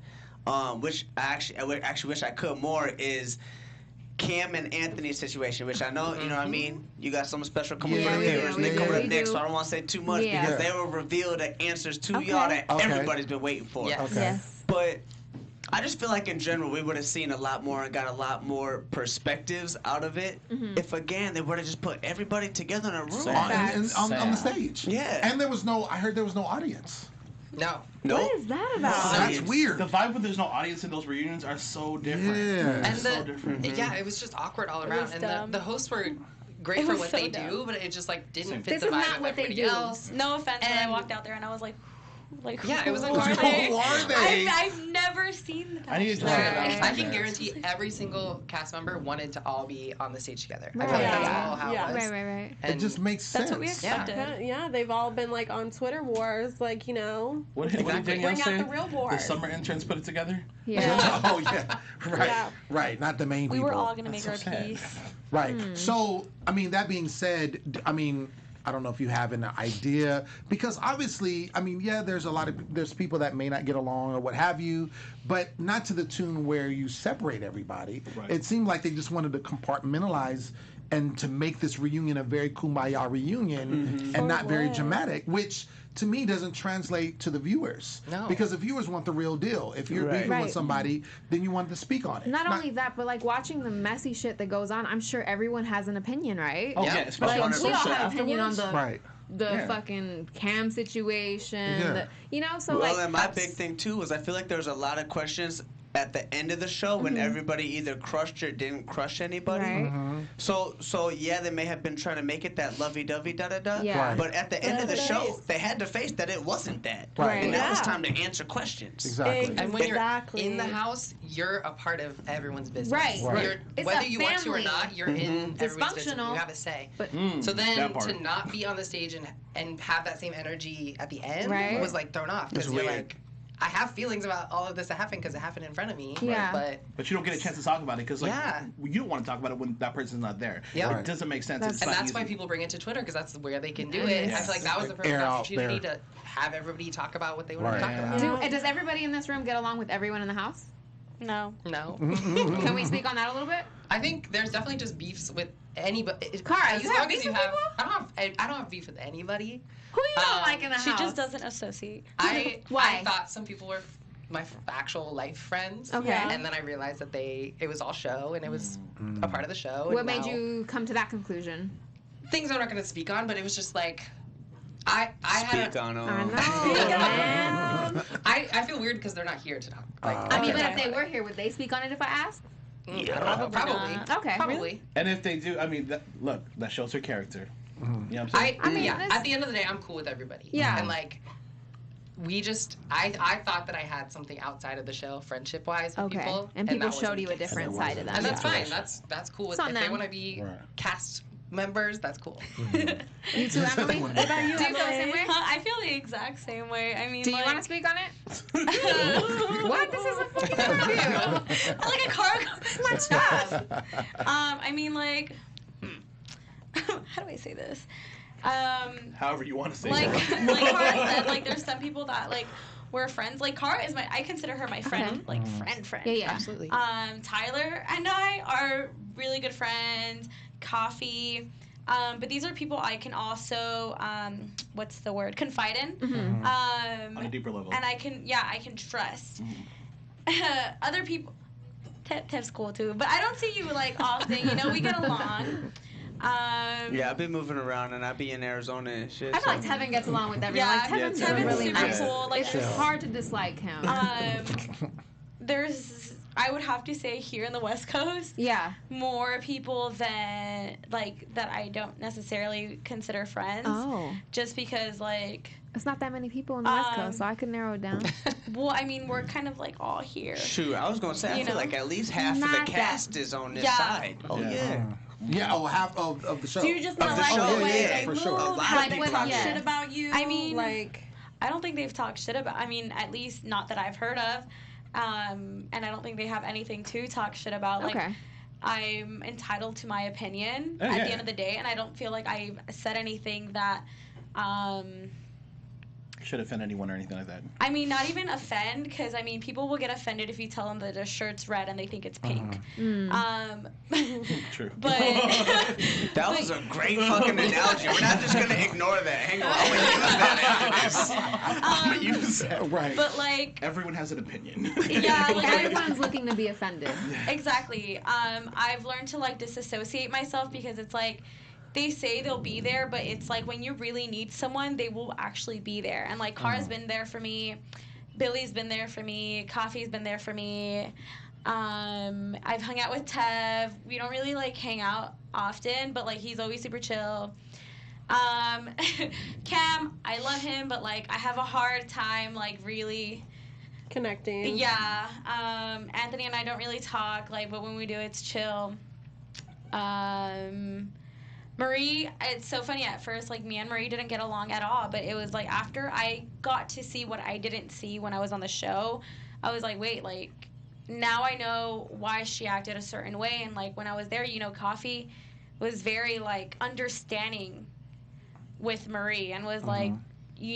L: which I actually wish I could more, is Cam and Anthony's situation, which I know, you know what I mean? You got something special coming
E: Yeah,
L: for the
E: we do,
L: viewers, and
E: we
L: they
E: do,
L: coming up
E: we
L: next,
E: do.
L: so I don't want to say too much
E: Yeah.
L: because they will reveal the answers to
E: Okay.
L: y'all that
A: Okay.
L: everybody's been waiting for.
M: Yes.
A: Okay.
E: Yes.
L: But I just feel like in general we would have seen a lot more and got a lot more perspectives out of it if again they would have just put everybody together in a room.
A: On the stage.
L: Yeah.
A: And there was no. I heard there was no audience.
M: No.
E: What is that about?
A: That's weird.
C: The vibe when there's no audience in those reunions are so different.
A: Yeah.
M: And
C: so different.
M: yeah, it was just awkward all
N: It
M: around.
N: was
M: And
N: dumb.
M: the hosts were great
N: It
M: for
N: was
M: what
N: so
M: they
N: dumb.
M: do, but it just like didn't fit
E: This
M: the
E: is
M: vibe
E: not
M: of
E: what they
M: everybody
E: do.
M: else.
N: No offense, but I
M: And-
N: walked out there and I was like,
M: Yeah, it was like,
N: who are
M: who
N: they?
A: are they?
N: I've never seen the
C: I need to
N: Bachelor.
C: check it out.
M: I can guarantee every single cast member wanted to all be on the stage together. I
E: Right.
M: feel like that's
D: Yeah.
M: all how
D: Yeah.
M: it was.
E: Right.
A: It
M: And
A: just makes sense.
N: That's what we expected.
D: Yeah, they've all been like on Twitter wars, like, you know,
C: What did Danielle
D: bring
C: say?
D: out the real
C: The
D: wars.
C: summer interns put it together?
E: Yeah.
A: Oh yeah, right,
D: Yeah.
A: right. Not the main
N: We
A: people.
N: were all gonna make
C: That's
N: our
C: so sad.
N: peace.
A: Right. So, I mean, that being said, I mean, I don't know if you have an idea because obviously, I mean, yeah, there's people that may not get along or what have you, but not to the tune where you separate everybody.
C: Right.
A: It seemed like they just wanted to compartmentalize and to make this reunion a very kumbaya reunion and not very dramatic, which to me doesn't translate to the viewers.
M: No.
A: Because the viewers want the real deal. If you're
C: Right.
A: beefing
E: Right.
A: with somebody, then you want to speak on it.
E: Not only that, but like watching the messy shit that goes on, I'm sure everyone has an opinion, right?
C: Oh,
M: Yeah.
C: yeah, especially
E: Like,
C: on
E: we
C: social
E: all have an opinion on
C: afterwards.
E: the
A: Right.
E: the fucking cam situation,
A: Yeah.
E: you know. So
L: Well,
E: like,
L: and my big thing too was I feel like there's a lot of questions at the end of the show when everybody either crushed or didn't crush anybody.
E: Right.
L: So yeah, they may have been trying to make it that lovey-dovey da-da-da.
E: Yeah.
A: Right.
L: But at the end of the show, they had to face that it wasn't that.
A: Right.
L: And now it's
D: Yeah.
L: time to answer questions.
A: Exactly.
M: And when
D: Exactly.
M: you're in the house, you're a part of everyone's business.
E: Right.
A: Right.
M: You're,
E: It's
M: whether
E: a
M: you want to or
E: family.
M: not, you're in everyone's business.
E: Dysfunctional.
M: You have a say.
E: But
M: So then
C: that part.
M: to not be on the stage and have that same energy at the end
E: Right.
M: was like thrown off because
L: It's
M: you're
L: weird.
M: like, I have feelings about all of this that happened because it happened in front of me.
E: Yeah.
C: But you don't get a chance to talk about it because like
M: Yeah.
C: you don't want to talk about it when that person's not there.
M: Yep.
C: It doesn't make sense.
E: That's-
C: It's
M: And
C: not
M: that's why
C: easy.
M: people bring it to Twitter because that's where they can do
E: It
M: it.
E: is.
M: I feel like that was the perfect
A: Air out
M: opportunity
A: there.
M: to have everybody talk about what they want
A: Right.
M: to talk
C: Yeah.
M: about.
E: does everybody in this room get along with everyone in the house?
N: No.
M: No.
E: Can we speak on that a little bit?
M: I think there's definitely just beefs with anybody.
E: Cara,
M: as
E: you have
M: long
E: beef
M: as you
E: with
M: have, I don't have beef with anybody.
E: Who you don't like in the
N: She
E: house?
N: just doesn't associate.
E: Why?
M: I thought some people were my actual life friends.
E: Okay.
M: And then I realized that it was all show and it was a part of the show.
E: What
M: and
E: made
M: now-
E: you come to that conclusion?
M: Things I'm not going to speak on, but it was just like I had
L: Speak on
E: I
L: them.
E: know.
M: I feel weird because they're not here to talk. Like,
E: I mean, but
M: talk
E: if they
M: about
E: were here, would they speak on it if I asked?
M: it.
N: Probably
M: Probably.
N: not.
E: Okay.
M: Probably.
C: And if they do, I mean, look, that shows her character. You know what I'm saying?
E: I mean,
M: yeah.
E: this-
M: At the end of the day, I'm cool with everybody.
E: Yeah.
M: And like, I thought that I had something outside of the show, friendship wise, with
E: Okay.
M: people,
E: And people
M: that wasn't
E: showed
M: the
E: you a
M: case.
E: different side of them.
M: And that's
E: Yeah.
M: fine. That's cool.
E: It's
M: If
E: on
M: they
E: them.
M: want to be
A: Right.
M: cast members, that's cool.
E: You too, Emily? What about you? Do you feel the same way?
N: I feel the exact same way. I mean,
E: Do you
N: like,
E: want to speak on it? What? This is a fucking interview.
N: like a car.
E: My job.
N: I mean, like, how do I say this?
C: However you want to say
N: Like,
C: it.
N: like Cara said, like, there's some people that like we're friends. Like, Cara is I consider her my friend, like friend.
E: Yeah, yeah.
M: Absolutely.
N: Tyler and I are really good friends. Coffey. But these are people I can also, what's the word? Confide in.
E: Mm-hmm.
C: On a deeper level.
N: And I can trust. Other people, Tev's cool too, but I don't see you like often. You know, we get along.
L: Yeah, I've been moving around and I be in Arizona and shit.
E: I feel like Tevin gets along with everyone.
N: Yeah,
E: Like, Tevin's
L: Tevin's
E: really
N: super
E: nice.
N: cool. Like,
E: It's hard to dislike him.
N: I would have to say here in the West Coast,
E: yeah.
N: more people than that I don't necessarily consider friends.
E: Oh.
N: Just because like,
E: It's not that many people in the West Coast, so I could narrow it down.
N: well, I mean, we're kind of like all here.
L: Shoot, I was gonna say I
N: You
L: feel
N: know?
L: like at least half of
E: Not
L: the
E: that-
L: cast is on this
N: Yeah.
L: side. Oh yeah.
A: Yeah, half of the show.
D: Do you just
L: Of
D: not
L: the
D: like
L: show,
D: the way
L: yeah,
D: they
A: for
D: move?
A: sure. A
L: lot of
D: How they
L: people
D: talk
E: yeah.
D: shit about you?
N: I mean,
D: like,
N: I don't think they've talked shit about. I mean, at least not that I've heard of. And I don't think they have anything to talk shit about. Like,
E: Okay.
N: I'm entitled to my opinion
C: Oh,
N: at
C: yeah.
N: the end of the day, and I don't feel like I've said anything that,
C: Should offend anyone or anything like that.
N: I mean, not even offend, because I mean, people will get offended if you tell them that their shirt's red and they think it's pink.
C: True.
N: But
L: That was a great fucking analogy. We're not just gonna ignore that. Hang on, I'm gonna use that after this. I'm gonna use that.
A: Right.
N: but like,
C: Everyone has an opinion.
N: yeah, like
E: Everyone's looking to be offended.
N: exactly. I've learned to like disassociate myself because it's like, they say they'll be there, but it's like when you really need someone, they will actually be there. And like Cara's been there for me, Billy's been there for me, Coffey's been there for me. I've hung out with Tev. We don't really like hang out often, but like he's always super chill. Cam, I love him, but like I have a hard time like really
D: connecting.
N: Yeah. Anthony and I don't really talk, like, but when we do, it's chill. Marie, it's so funny at first, like me and Marie didn't get along at all, but it was like after I got to see what I didn't see when I was on the show, I was like, wait, like now I know why she acted a certain way. And like when I was there, you know, Coffey was very like understanding with Marie and was like,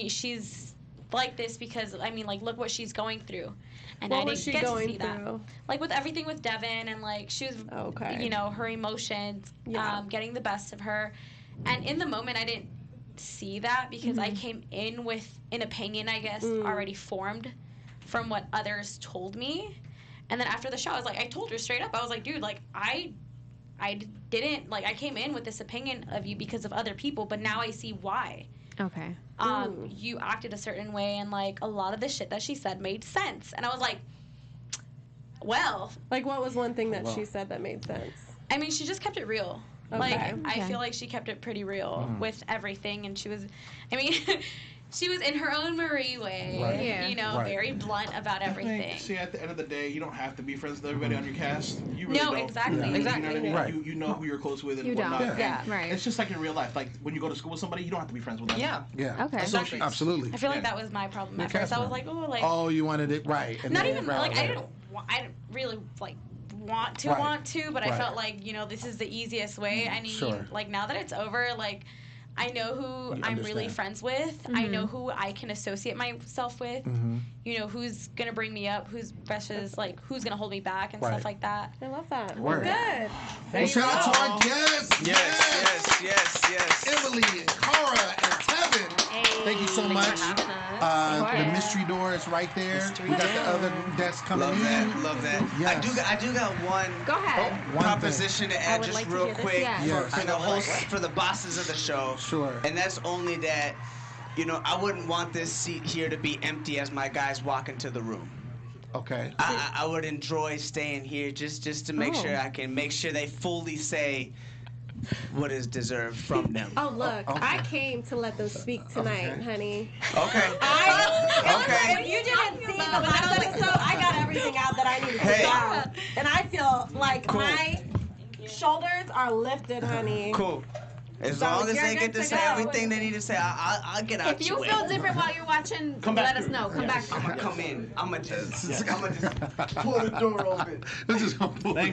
N: she's like this because I mean, like, look what she's going through. And
D: what
N: I
D: was
N: didn't
D: she
N: get
D: going
N: to see
D: through?
N: that. Like with everything with Devin and like she was, you know, her emotions, getting the best of her. And in the moment, I didn't see that because I came in with an opinion, I guess, already formed from what others told me. And then after the show, I was like, I told her straight up, I was like, dude, like I didn't, like, I came in with this opinion of you because of other people, but now I see why.
E: Okay.
N: You acted a certain way, and like a lot of the shit that she said made sense. And I was like, well,
D: like what was one thing that she said that made sense?
N: I mean, she just kept it real.
D: Okay.
N: Like I feel like she kept it pretty real with everything, and she was, I mean, she was in her own Marie way, you know, very blunt about everything.
C: See, at the end of the day, you don't have to be friends with everybody on your cast. You really don't.
N: Exactly.
C: You know what I mean?
A: Right.
C: You know who you're close with and
E: You
C: whatnot.
E: don't. Yeah. Right.
C: It's just like in real life. Like when you go to school with somebody, you don't have to be friends with them.
A: Yeah.
E: Okay.
N: Exactly.
A: Absolutely.
N: I feel like that was my problem at first. I was like, oh, like.
A: Oh, you wanted it right. And
N: not
A: then
N: even like I didn't really like want to, but I felt like, you know, this is the easiest way. I mean, like now that it's over, like I know who I'm really friends with. I know who I can associate myself with. You know, who's going to bring me up, who's versus, like, who's going to hold me back and stuff like that.
D: I love that.
A: Word.
D: Good.
A: Well, shout out to our guests.
L: Yes.
A: Emily and Cara and Tevin. Thank you so much. The mystery door is right there. We got the other desk coming in.
L: Love that.
A: Yes.
L: I do got one.
E: Go ahead.
L: Proposition to add just real quick for the hosts, for the bosses of the show.
A: Sure.
L: And that's only that, you know, I wouldn't want this seat here to be empty as my guys walk into the room.
A: Okay.
L: I would enjoy staying here just to make sure I can make sure they fully say what is deserved from them.
D: Oh, look, I came to let them speak tonight, honey.
L: Okay.
D: If you didn't see the last episode, I got everything out that I needed to get out. And I feel like my shoulders are lifted, honey.
L: Cool. As long as they get to say everything they need to say, I'll get out
E: If you
L: your
E: feel
L: way.
E: different while you're watching, let us know. Come back.
L: I'm gonna come in. I'm gonna just pull the door open.
C: Thanks,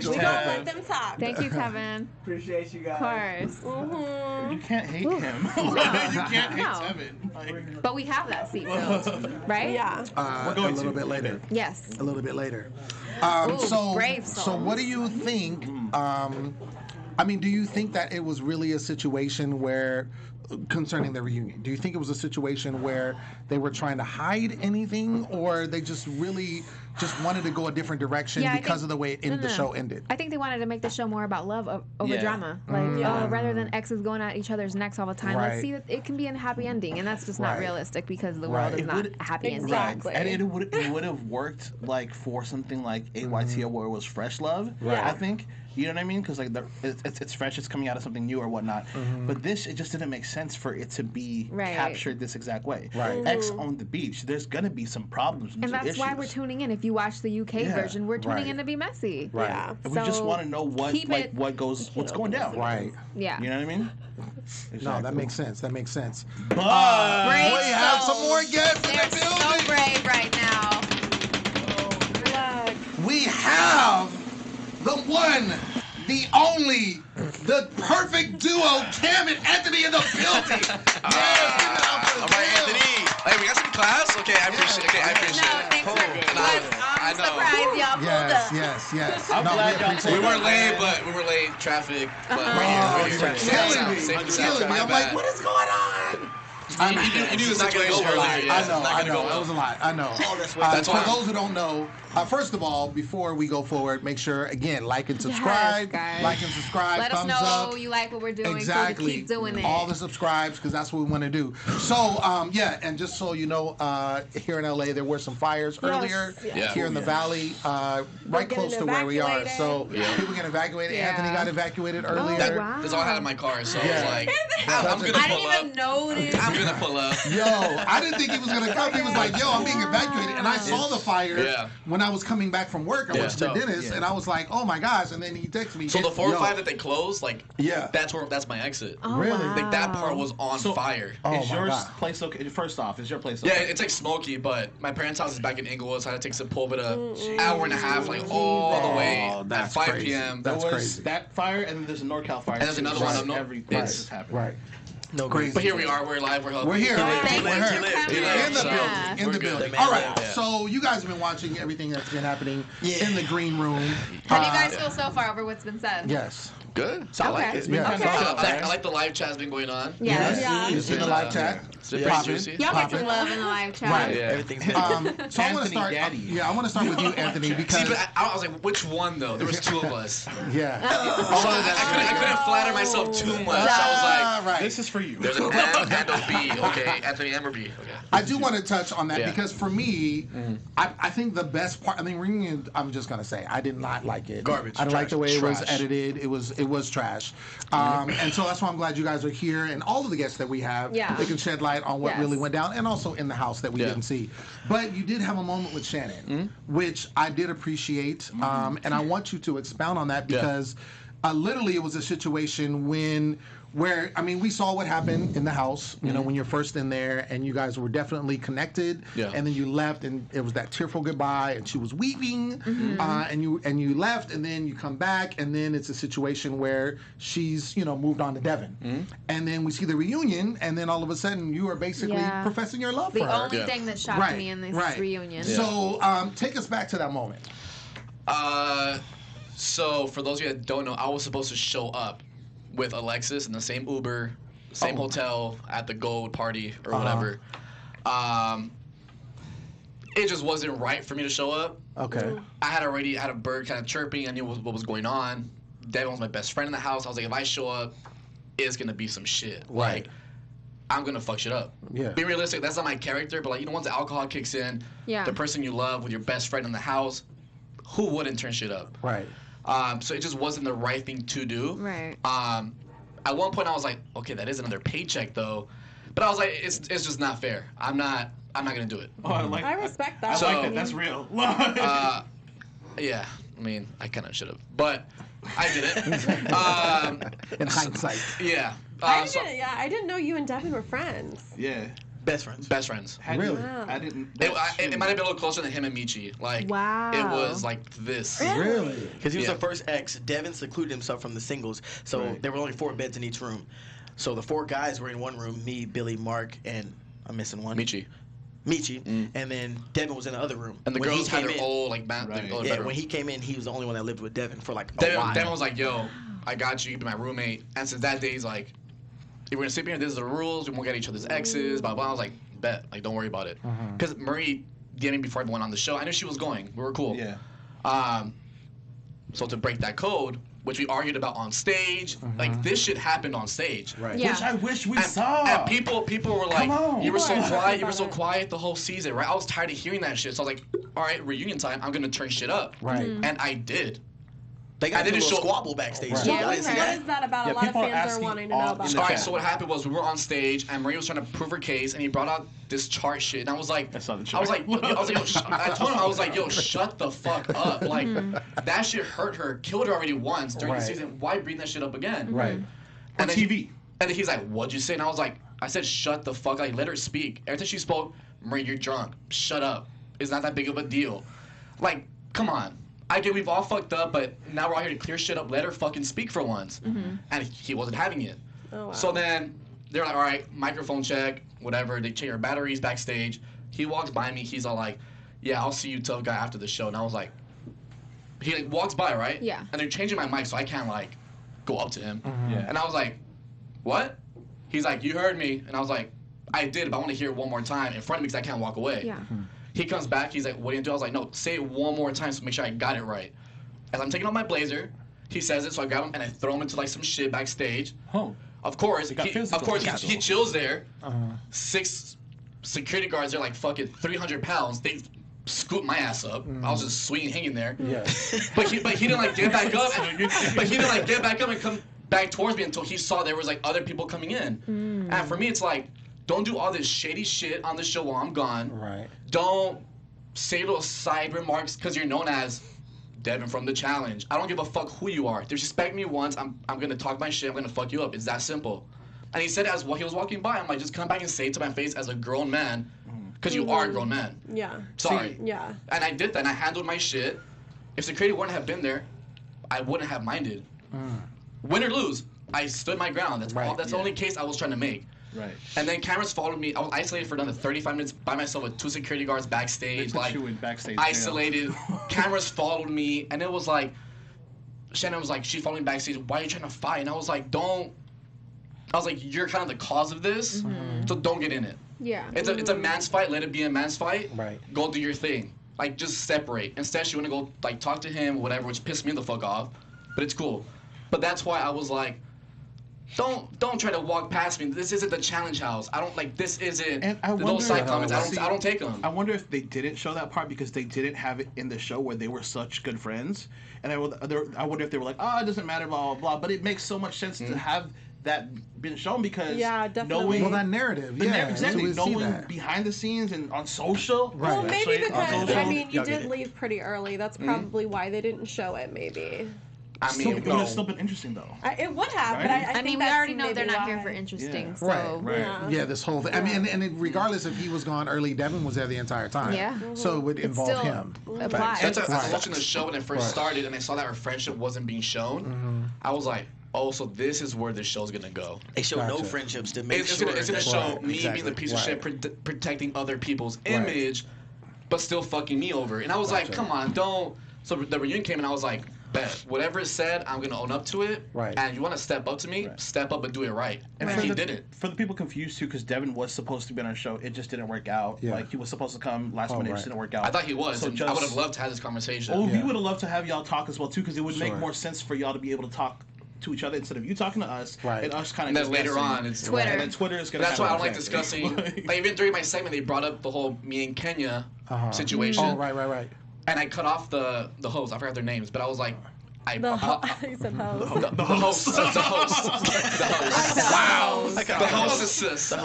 D: We gonna let them talk.
E: Thank you, Tevin.
K: Appreciate you
E: Of
K: guys.
E: course.
C: You can't hate him. You can't hate
E: No.
C: Tevin. Like,
E: But we have that seat filled, right?
D: Yeah.
A: A little bit later.
E: Yes.
A: A little bit later.
E: brave
A: So what do you think? I mean, do you think that it was really a situation where, concerning the reunion, do you think it was a situation where they were trying to hide anything, or they just really just wanted to go a different direction because of the way the show ended?
E: I think they wanted to make the show more about love over drama. Like, rather than exes going at each other's necks all the time, let's see that it can be a happy ending. And that's just not realistic because the world is not a happy ending.
C: Exactly. And it would have worked like for something like AYTO where it was fresh love, I think. You know what I mean? Because like it's fresh, it's coming out of something new or whatnot. But this, it just didn't make sense for it to be captured this exact way. X on the beach, there's gonna be some problems and
E: that's
C: issues.
E: why we're tuning in. If you watch the UK version, we're tuning in to be messy.
A: Yeah.
C: And we just want to know what's going down.
A: Right.
E: Yeah.
C: You know what I mean?
A: Exactly. No, that makes sense. That makes sense.
C: But
A: we have some more guests in the building.
E: So brave right now.
A: We have the one, the only, the perfect duo, Cam and Anthony in the building.
P: All right, Anthony. Hey, we got some class? Okay, I appreciate it.
E: I'm surprised y'all pulled up.
A: Yes.
C: I'm glad
P: we weren't late, but we were late. Traffic. But we're here.
A: Killing me. I'm like, what is going on? I know.
P: You knew the situation
A: It was a lot.
P: earlier. Yeah,
A: I know. It was a lot. I know.
P: That's
A: For
P: why.
A: those who don't know, first of all, before we go forward, make sure again like and subscribe.
E: guys.
A: Like and subscribe.
E: Let us
A: thumbs
E: know
A: up.
E: you like what we're doing.
A: Exactly.
E: So we keep doing it.
A: All the subscribes because that's what we want to do. So yeah, and just so you know, here in LA there were some fires earlier here in the valley, right close to where we are. So people get evacuated. Anthony got evacuated earlier.
P: That's all I had in my car, so I was like,
A: I
P: I'm gonna pull up.
N: notice.
P: I'm gonna pull up.
A: Yo, I didn't think he was gonna come. He was like, "Yo, I'm being evacuated," and I saw the fire when I was coming back from work. I went to the dentist, and I was like, "Oh my gosh!" And then he texted me.
P: So the 405 that they closed, like, that's my exit.
E: Oh,
A: Really?
E: wow.
P: Like that part was on fire.
C: Is your place okay? First off, is your place okay?
P: Yeah, it's like smoky, but my parents' house is back in Inglewood, so I had to take Sepulveda hour and a half, like all the way at 5 p.m.
C: There was that fire, and then there's a NorCal fire.
P: And there's another one.
C: Every place has happened.
A: Right.
P: No, crazy. But here we are. We're live. We're helping.
A: We're here.
P: We're
A: We're here. In the
P: So,
A: building. In
P: we're
A: the
P: good.
A: building. All right. So you guys have been watching everything that's been happening in the green room.
E: How do you guys feel so far over what's been said?
A: Yes.
P: Good.
E: I like it.
P: It's been kind of I like the live chat's been going on.
E: Yes.
A: You see the live chat?
P: It's been pretty juicy.
E: Y'all get some love in the live chat.
A: Right.
P: Yeah.
L: Everything's
A: So I want to start. I want to start with you, Anthony, because
P: See, but I was like, which one though? There was two of us.
A: yeah.
P: I couldn't flatter myself too much. I was like,
C: This is for you.
P: there's an M and a B. Okay, Anthony M or B. Okay.
A: I do want to touch on that
P: Yeah.
A: because for me, I think the best part. I mean, reunion. I'm just gonna say I did not like it.
P: Garbage.
A: I didn't like the way it was
P: Trash.
A: edited. It was trash. And so that's why I'm glad you guys are here and all of the guests that we have.
E: Yeah.
A: They can shed light on what
E: Yes.
A: really went down and also in the house that we didn't see. But you did have a moment with Shannon, which I did appreciate, and I want you to expound on that because literally it was a situation where I mean we saw what happened in the house, you know, when you're first in there and you guys were definitely connected, and then you left and it was that tearful goodbye and she was weeping, and you left and then you come back and then it's a situation where she's moved on to Devin, and then we see the reunion and then all of a sudden you are basically professing your love
E: The
A: for her.
E: only thing that shocked me in this reunion.
A: So take us back to that moment.
P: So for those of you that don't know, I was supposed to show up with Alexis in the same Uber, same hotel at the gold party or whatever. It just wasn't right for me to show up.
A: Okay.
P: I had already had a bird kind of chirping. I knew what was going on. Devin was my best friend in the house. I was like, if I show up, it's gonna be some shit.
A: Right.
P: Like, I'm gonna fuck shit up.
A: Yeah.
P: Be realistic. That's not my character. But once the alcohol kicks in, the person you love with your best friend in the house, who wouldn't turn shit up?
A: Right.
P: So it just wasn't the right thing to do.
E: Right.
P: At one point I was like, okay, that is another paycheck though, but I was like, it's just not fair. I'm not gonna do it.
C: Oh, I
D: respect that.
C: I like that. That's real.
P: Yeah. I mean, I kind of should have, but I did it.
A: In hindsight.
P: Yeah.
D: I didn't know you and Devin were friends.
C: Yeah.
L: Best friends.
P: Best friends.
A: Really?
D: Wow.
C: I didn't.
P: It might have been a little closer than him and Michi. Like,
E: Wow.
P: it was like this.
A: Really?
L: Because he was the first ex. Devin secluded himself from the singles, so there were only 4 beds in each room. So the 4 guys were in one room: me, Billy, Mark, and I'm missing one.
P: Michi.
L: And then Devin was in the other room.
P: And the
L: When he
P: girls had
L: came
P: their
L: in-
P: old like bedroom.
L: when he came in, he was the only one that lived with Devin for like a
P: Devin
L: while.
P: was like, yo, I got you. You can be my roommate. And since that day, he's like, if we're gonna sit here, this is the rules. We won't get each other's exes. Blah blah. I was like, bet. Like, don't worry about it. Because Marie did me before I went on the show. I knew she was going. We were cool.
C: Yeah.
P: So to break that code, which we argued about on stage, like this shit happened on stage.
A: Right.
E: Yeah.
C: Which I wish we saw.
P: And people were like,
C: Come on.
P: you were so
D: People are
P: quiet,
D: talking
P: you were so
D: about it.
P: quiet the whole season, right? I was tired of hearing that shit. So I was like, all right, reunion time, I'm gonna turn shit up.
A: Right.
P: And I did.
L: They got
P: I
L: a little
P: didn't show-
L: squabble backstage.
A: Right.
L: too.
D: What
L: I didn't see that.
D: is that about?
C: Yeah,
D: A lot of
C: people are
D: fans are
C: asking
D: wanting to
C: all
D: know
C: in
D: about
C: the
P: All
D: that.
P: right,
C: chat.
P: so what happened was we were on stage and Marie was trying to prove her case and he brought out this chart shit and I was like,
C: I saw the
P: I was
C: chart.
P: like, yo, I told him, I was like, yo, shut the fuck up. Like, that shit hurt her, killed her already once during the
A: Right.
P: season. Why bring that shit up again?
A: Right.
C: On
P: And then
C: TV.
P: And then he's like, what'd you say? And I was like, I said, shut the fuck up. Like, let her speak. Every time she spoke, Marie, you're drunk. Shut up. It's not that big of a deal. Like, come on. I get we've all fucked up, but now we're all here to clear shit up. Let her fucking speak for once. And he wasn't having it.
D: Oh, wow.
P: So then they're like, all right, microphone check, whatever. They change our batteries backstage. He walks by me. He's all like, yeah, I'll see you, tough guy, after the show. And I was like, he like walks by, right?
E: Yeah.
P: And they're changing my mic, so I can't like go up to him.
C: Yeah.
P: And I was like, what? He's like, you heard me. And I was like, I did, but I want to hear it one more time in front of me because I can't walk away.
E: Yeah.
P: He comes back, he's like, what do you do? I was like, no, say it one more time so make sure I got it right. As I'm taking off my blazer, he says it, so I grab him and I throw him into like some shit backstage.
C: Oh.
P: Of course, he chills there. 6 security guards are like fucking 300 pounds. They scoop my ass up. I was just swinging, hanging there.
A: Yeah.
P: But he didn't like get back up. And come back towards me until he saw there was like other people coming in. And for me, it's like, don't do all this shady shit on the show while I'm gone.
A: Right.
P: Don't say little side remarks because you're known as Devin from the challenge. I don't give a fuck who you are. Disrespect me once, I'm gonna talk my shit. I'm gonna fuck you up. It's that simple. And he said as he was walking by, I'm like, just come back and say it to my face as a grown man, because you are a grown man.
D: Yeah.
P: Sorry.
D: Yeah.
P: And I did that. And I handled my shit. If security wouldn't have been there, I wouldn't have minded. Win or lose, I stood my ground. That's the only case I was trying to make.
C: Right.
P: And then cameras followed me. I was isolated for another 35 minutes by myself with 2 security guards backstage.
C: They put you in backstage jail.
P: Isolated. Cameras followed me, and it was like, Shannon was like, she followed me backstage. Why are you trying to fight? And I was like, you're kind of the cause of this, so don't get in it.
E: Yeah.
P: It's a man's fight. Let it be a man's fight.
A: Right.
P: Go do your thing. Like, just separate. Instead, she want to go like talk to him or whatever, which pissed me the fuck off. But it's cool. But that's why I was like, don't try to walk past me. This isn't the challenge house. I don't like. This isn't. And I wonder, side comments. I don't take them.
C: I wonder if they didn't show that part because they didn't have it in the show where they were such good friends. And I wonder if they were like, oh, it doesn't matter, blah blah blah. But it makes so much sense to have that been shown because knowing
A: that narrative,
C: exactly,
A: so
C: knowing behind the scenes and on social.
A: Right.
D: Well, maybe because I mean, you
C: Y'all
D: did
C: get it.
D: leave pretty early. That's probably why they didn't show it. Maybe.
P: I mean,
C: it would have still been interesting though.
D: It would have,
C: Right?
D: but I
E: I
D: think
E: mean, we
D: that's
E: already know they're
D: maybe
E: not here
D: why.
E: for interesting.
C: Yeah.
E: So
A: Yeah, this whole thing. I mean, and regardless if he was gone early, Devin was there the entire time.
E: Yeah.
A: So it would involve
E: still
A: him.
E: applies.
P: That's I was watching the show when it first started, and I saw that our friendship wasn't being shown. I was like, oh, so this is where this show's gonna go.
Q: They show no friendships to make
P: It's
Q: sure.
P: gonna show me
A: exactly.
P: being the piece of shit protecting other people's image, but still fucking me over. And I was like, come on, don't. So the reunion came, and I was like, bet whatever is said, I'm gonna own up to it.
A: Right.
P: And you want to step up to me, step up and do it right. And he didn't.
C: For the people confused too, because Devin was supposed to be on our show, it just didn't work out.
A: Yeah.
C: Like he was supposed to come last minute, it just didn't work out.
P: I thought he was.
C: So
P: And I would have loved to have this conversation.
C: Oh, we would have loved to have y'all talk as well too, because it would make
A: Sure.
C: more sense for y'all to be able to talk to each other instead of you talking to us and us kind of.
P: And then later on, it's
E: Twitter.
C: And then Twitter is gonna.
P: That's why I
C: have
P: don't like
C: an
P: discussing.
C: effect.
P: Like even during my segment, they brought up the whole me and Kenya situation.
A: Oh, right.
P: And I cut off the hosts. I forgot their names, but I was like,
D: You said host.
P: the host. Wow. The hostesses. And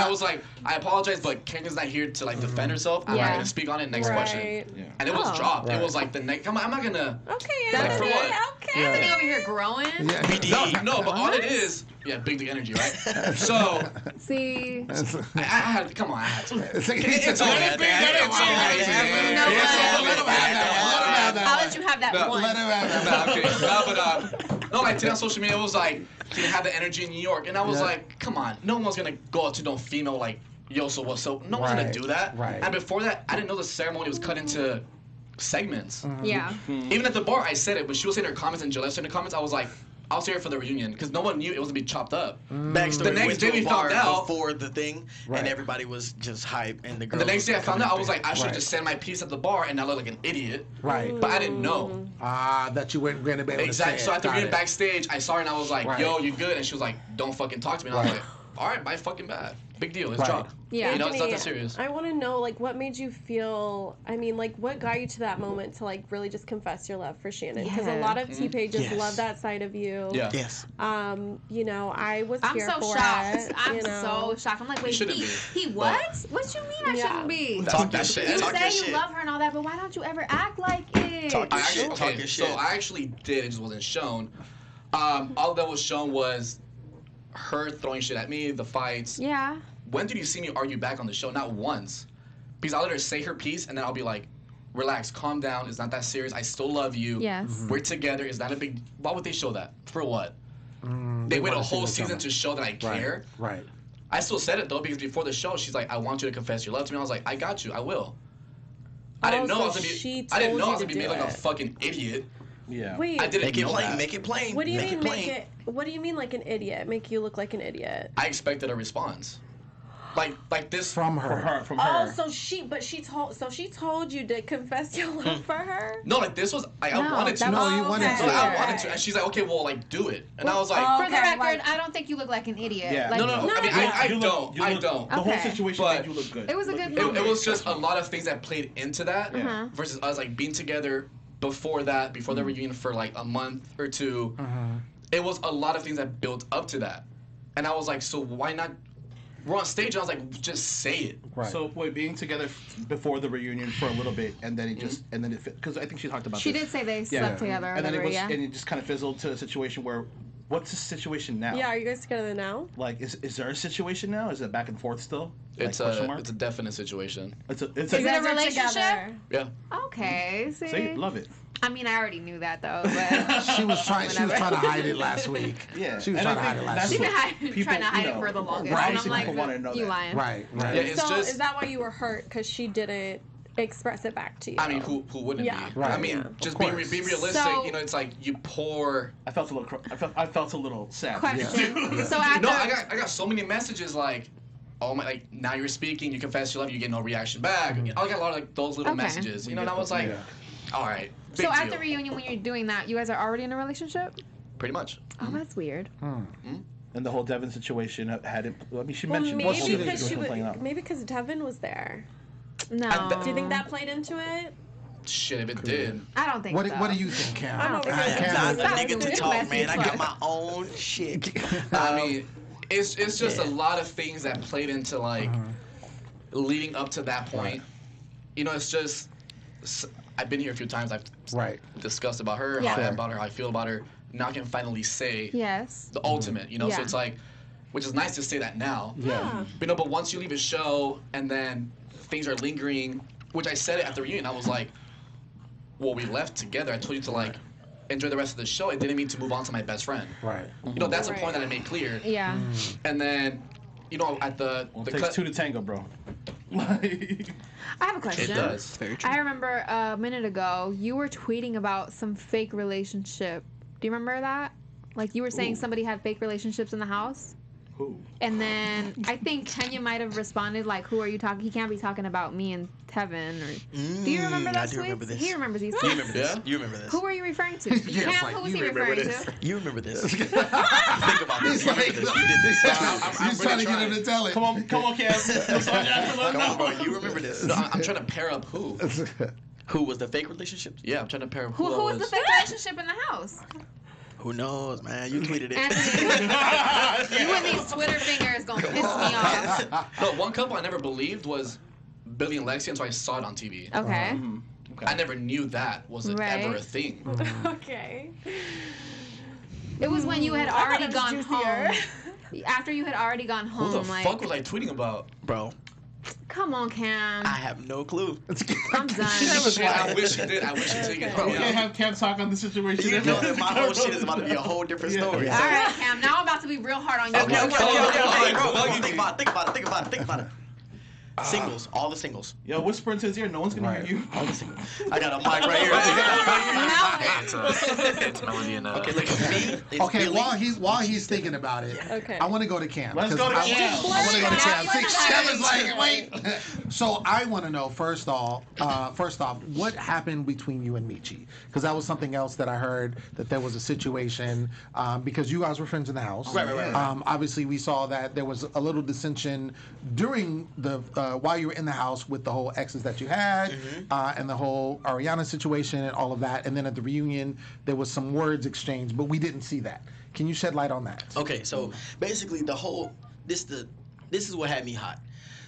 P: I was like, I apologize, but Kenya's not here to like defend herself. I'm not gonna speak on it. Next question. And it was dropped. It was like the next. I'm not gonna.
D: Okay.
P: Like for what?
E: Okay. Anthony over here growing.
P: No, but all it is. Yeah, big dick energy, right? So.
E: See.
P: I had. Come on, I had to. It's okay.
E: I'll let you have that one.
P: Like today on social media, it was like he didn't have the energy in New York, and I was like, come on, no one's gonna go out to no female like, yo, so what's up? No one's gonna do that.
A: Right.
P: And before that, I didn't know the ceremony was cut into segments.
E: Yeah.
P: Even at the bar, I said it, but she was saying her comments and Gillette saying her comments. I was like, I'll stay here for the reunion because no one knew it was gonna be chopped up.
Q: Backstory,
P: The next
Q: went
P: day
Q: to a
P: we
Q: bar
P: found out.
Q: before the thing, and everybody was just hype, and the girls.
P: And the next day I
Q: were
P: found
Q: coming
P: out, I was
Q: up
P: like, I should just send my piece at the bar and not look like an idiot.
A: Right.
P: But I didn't know.
A: That you weren't going to be able
P: Exactly.
A: to say
P: So
A: it.
P: at the
A: Got
P: reunion
A: it.
P: backstage, I saw her and I was like,
A: Right.
P: yo, you good? And she was like, don't fucking talk to me. And I was like, all right, my fucking bad. Big deal. Let's
A: Right.
P: drop.
E: Yeah.
P: You know, it's not
D: Anthony,
P: that serious.
D: I want to know, like, what made you feel? I mean, like, what got you to that moment to like really just confess your love for Shannon? Because a lot of T pages
Q: Yes.
D: love that side of you.
P: Yeah.
Q: Yes.
D: You know, I was
E: I'm
D: here
E: so
D: for
E: shocked.
D: it.
E: I'm
D: you know.
E: so shocked. I'm like, wait,
P: shouldn't
E: he what? What you mean I
D: Yeah.
E: shouldn't be?
Q: Talk that shit.
E: You
Q: Talk
E: say
Q: your
E: you
Q: shit.
E: love her and all that, but why don't you ever act like it?
Q: Talk your
P: I
Q: shit.
P: actually,
Q: Talk
P: okay,
Q: your
P: so
Q: shit.
P: I actually did. It just wasn't shown. All that was shown was her throwing shit at me, the fights.
E: Yeah.
P: When did you see me argue back on the show? Not once. Because I'll let her say her piece and then I'll be like, relax, calm down. It's not that serious. I still love you.
E: Yes.
P: We're together. It's not a big. Why would they show that? For what? They wait a
A: wanna see
P: whole
A: the
P: season
A: drama.
P: to show that I care.
A: Right.
P: I still said it though because before the show, she's like, "I want you to confess your love to me." I was like, "I got you. I will." I didn't know I was gonna be. I didn't know I was gonna be made like a fucking idiot.
C: Yeah.
D: Wait.
P: I didn't
Q: Make it
P: know
Q: plain.
P: that.
Q: Make it plain.
D: What do you
Q: make
D: mean
Q: it plain.
D: make it? What do you mean like an idiot? Make you look like an idiot?
P: I expected a response. like this
A: from her.
C: From
D: Oh,
C: her.
D: so she told you to confess your love for her?
P: No, like this was I wanted to.
A: No, you wanted to.
P: I wanted to, and she's like, okay, well, like do it, and I was like,
E: For the record, I don't think you look like an idiot.
C: Yeah.
E: Like,
P: no. I mean, I don't.
C: The whole
E: Okay.
C: situation
P: But
C: made you look good.
E: It was a good
P: It
E: moment.
P: was just a lot of things that played into that
E: Uh-huh.
P: versus us like being together before that, before the reunion for like a month or two. It was a lot of things that built up to that, and I was like, so why not? We're on stage, and I was like, just say it.
A: Right.
C: So wait, being together before the reunion for a little bit, and then it just, and then it, because I think she talked about
E: She
C: this.
E: did say they slept together or
C: And then it
E: whatever,
C: was,
E: yeah.
C: and it just kind of fizzled to a situation where, what's the situation now?
D: Yeah, are you guys together now?
C: Like, is there a situation now? Is it back and forth still?
P: It's
C: Like,
P: a definite situation.
C: It's
E: Is it a relationship?
P: Yeah.
E: Okay, see?
C: Love it.
E: I mean, I already knew that though, but
A: She was trying to hide it last week.
C: Yeah.
A: She was
C: And I
A: trying to hide it
C: think
A: last
C: that's
A: week.
E: She's been trying to hide it for the longest.
A: Right.
E: And I'm like,
C: People wanna know
E: you
C: that.
E: lying.
A: Right.
P: Yeah, it's
D: So
P: just.
D: is that why you were hurt? Because she didn't express it back to you?
P: I mean, who wouldn't
D: Yeah.
P: be?
A: Right.
P: I mean,
A: Yeah.
P: just
A: Of
P: being
A: course.
P: realistic.
E: So-
P: You know, it's like you pour.
C: I felt a little. I felt a little sad.
E: Question. So after
P: No, I got so many messages like, oh my, like now you're speaking, you confess your love, you get no reaction back. I got a lot of like those little
E: Okay.
P: messages, you know, and I was like, all right, big
E: so
P: deal.
E: at the reunion when you're doing that, you guys are already in a relationship?
P: Pretty much.
E: Oh, that's weird.
C: And the whole Devin situation had it. I mean, she
D: Well,
C: mentioned.
D: maybe
C: she
D: because
C: was complaining out.
D: maybe because Tevin was there.
E: No.
D: Do you think that played into it?
P: Shit, if it did.
E: I don't think
A: What
E: so.
A: do you think, Cam?
D: I'm over
A: Cam,
D: here.
Q: Not a
E: Stop
Q: nigga to
E: doing
Q: talk,
E: messy
Q: man. I got
E: fuck.
Q: my own shit.
P: I mean, it's just a lot of things that played into like leading up to that point. You know, it's just I've been here a few times. I've discussed about her,
E: Yeah.
P: how I feel about her. Now I can finally say
E: Yes.
P: the ultimate. You know, so
E: Yeah.
P: it's like, which is nice to say that now.
A: Yeah.
P: But once you leave a show and then things are lingering, which I said it at the reunion, I was like, well, we left together. I told you to like enjoy the rest of the show. It didn't mean to move on to my best friend.
A: Right.
P: You know, that's a point that I made clear.
E: Yeah.
P: And then, you know, at the
C: Takes two to tango, bro.
E: I have a question.
P: It does. Very
E: I remember a minute ago you were tweeting about some fake relationship. Do you remember that? Like you were saying somebody had fake relationships in the house?
C: Who?
E: And then I think Kenya might have responded like, "Who are you talking? He can't be talking about me and Tevin." Or do you remember
Q: I
E: those
Q: do
E: tweets?
Q: remember this.
E: He remembers these tweets.
Q: You remember this? You remember this?
E: Who are you referring to?
Q: Yeah,
E: Cam,
Q: it's like,
E: who was
Q: you
E: he
Q: remember
E: referring
Q: this.
E: to?
Q: You remember this. Think about this.
A: He's
Q: You
A: like,
Q: remember this. You did this.
A: He's trying to get him to tell it.
C: Come on, Cam.
Q: Come on, bro. You remember this.
P: No, I'm trying to pair up who.
Q: Who was the fake relationship?
P: Yeah, I'm trying to pair up
E: Who
P: I
E: was the fake relationship in the house?
Q: Who knows, man? You tweeted it.
E: Anthony, you and these Twitter fingers gonna piss me off.
P: No, one couple I never believed was Billy and Lexi, and so I saw it on TV.
E: Okay.
P: I never knew that was
E: Right.
P: ever a thing.
D: Okay.
E: It was when you had
D: I thought
E: already
D: it was
E: gone
D: juicier.
E: home. After you had already gone
P: Who
E: home,
P: the
E: like,
P: fuck was I tweeting about?
Q: Bro,
E: come on, Cam.
Q: I have no clue.
E: I'm done.
P: Shit, I wish you did. I wish you did.
C: Bro, we can't have Cam talk on the situation.
Q: You know that my whole shit is about to be a whole different story.
E: All right, Cam. Now I'm about to be real hard on you.
Q: Okay, bro. Think about it. Singles, all the singles.
C: Yo, whisper into his ear. No one's gonna hear you.
Q: All the singles. I got a mic right here.
P: It's Melody and
Q: Okay, look at me. It's
A: Okay,
Q: Billy.
A: while he's thinking about it,
D: Okay.
A: I want to go to Cam.
C: Let's
A: 'cause
C: go to
A: I
C: Cam.
A: want to go to Cam.
E: Cam.
A: Cam is like, wait. So I want to know first off, what happened between you and Michi? Because that was something else that I heard that there was a situation because you guys were friends in the house.
Q: Right.
A: Obviously, we saw that there was a little dissension during the while you were in the house with the whole exes that you had and the whole Ariana situation and all of that. And then at the reunion, there was some words exchanged, but we didn't see that. Can you shed light on that?
Q: Okay, so basically the whole this is what had me hot.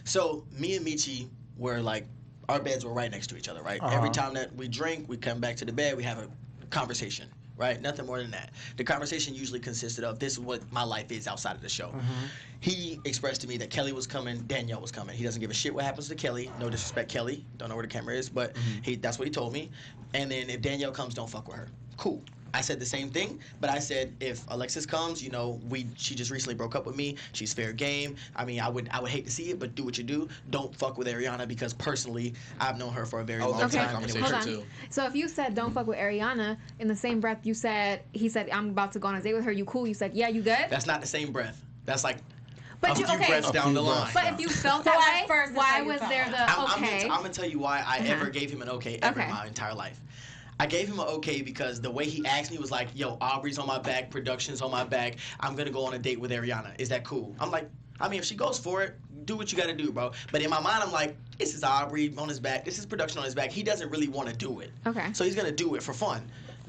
Q: So me and Michi were like our beds were right next to each other, right? Every time that we drink, we come back to the bed, we have a conversation, right? Nothing more than that. The conversation usually consisted of this is what my life is outside of the show. He expressed to me that Kelly was coming, Danielle was coming. He doesn't give a shit what happens to Kelly. No disrespect, Kelly. Don't know where the camera is, but that's what he told me. And then if Danielle comes, don't fuck with her. Cool. I said the same thing, but I said if Alexis comes, you know, she just recently broke up with me. She's fair game. I mean, I would hate to see it, but do what you do. Don't fuck with Ariana because personally, I've known her for a very long time.
E: Okay, hold on. So if you said don't fuck with Ariana, in the same breath he said I'm about to go on a date with her. You cool? You said yeah, you good?
Q: That's not the same breath. That's like
E: But
Q: a few breaths down the line.
E: But if you felt
D: So
E: that
D: at
E: way,
D: first, it's
E: why
D: how you
E: was
D: felt.
E: there the okay?
Q: I'm gonna tell you why I ever gave him an okay ever in my entire life. I gave him an okay because the way he asked me was like, yo, Aubrey's on my back, production's on my back, I'm gonna go on a date with Ariana. Is that cool? I'm like, I mean, if she goes for it, do what you gotta do, bro. But in my mind, I'm like, this is Aubrey on his back, this is production on his back. He doesn't really want to do it.
E: Okay.
Q: So he's gonna do it for fun.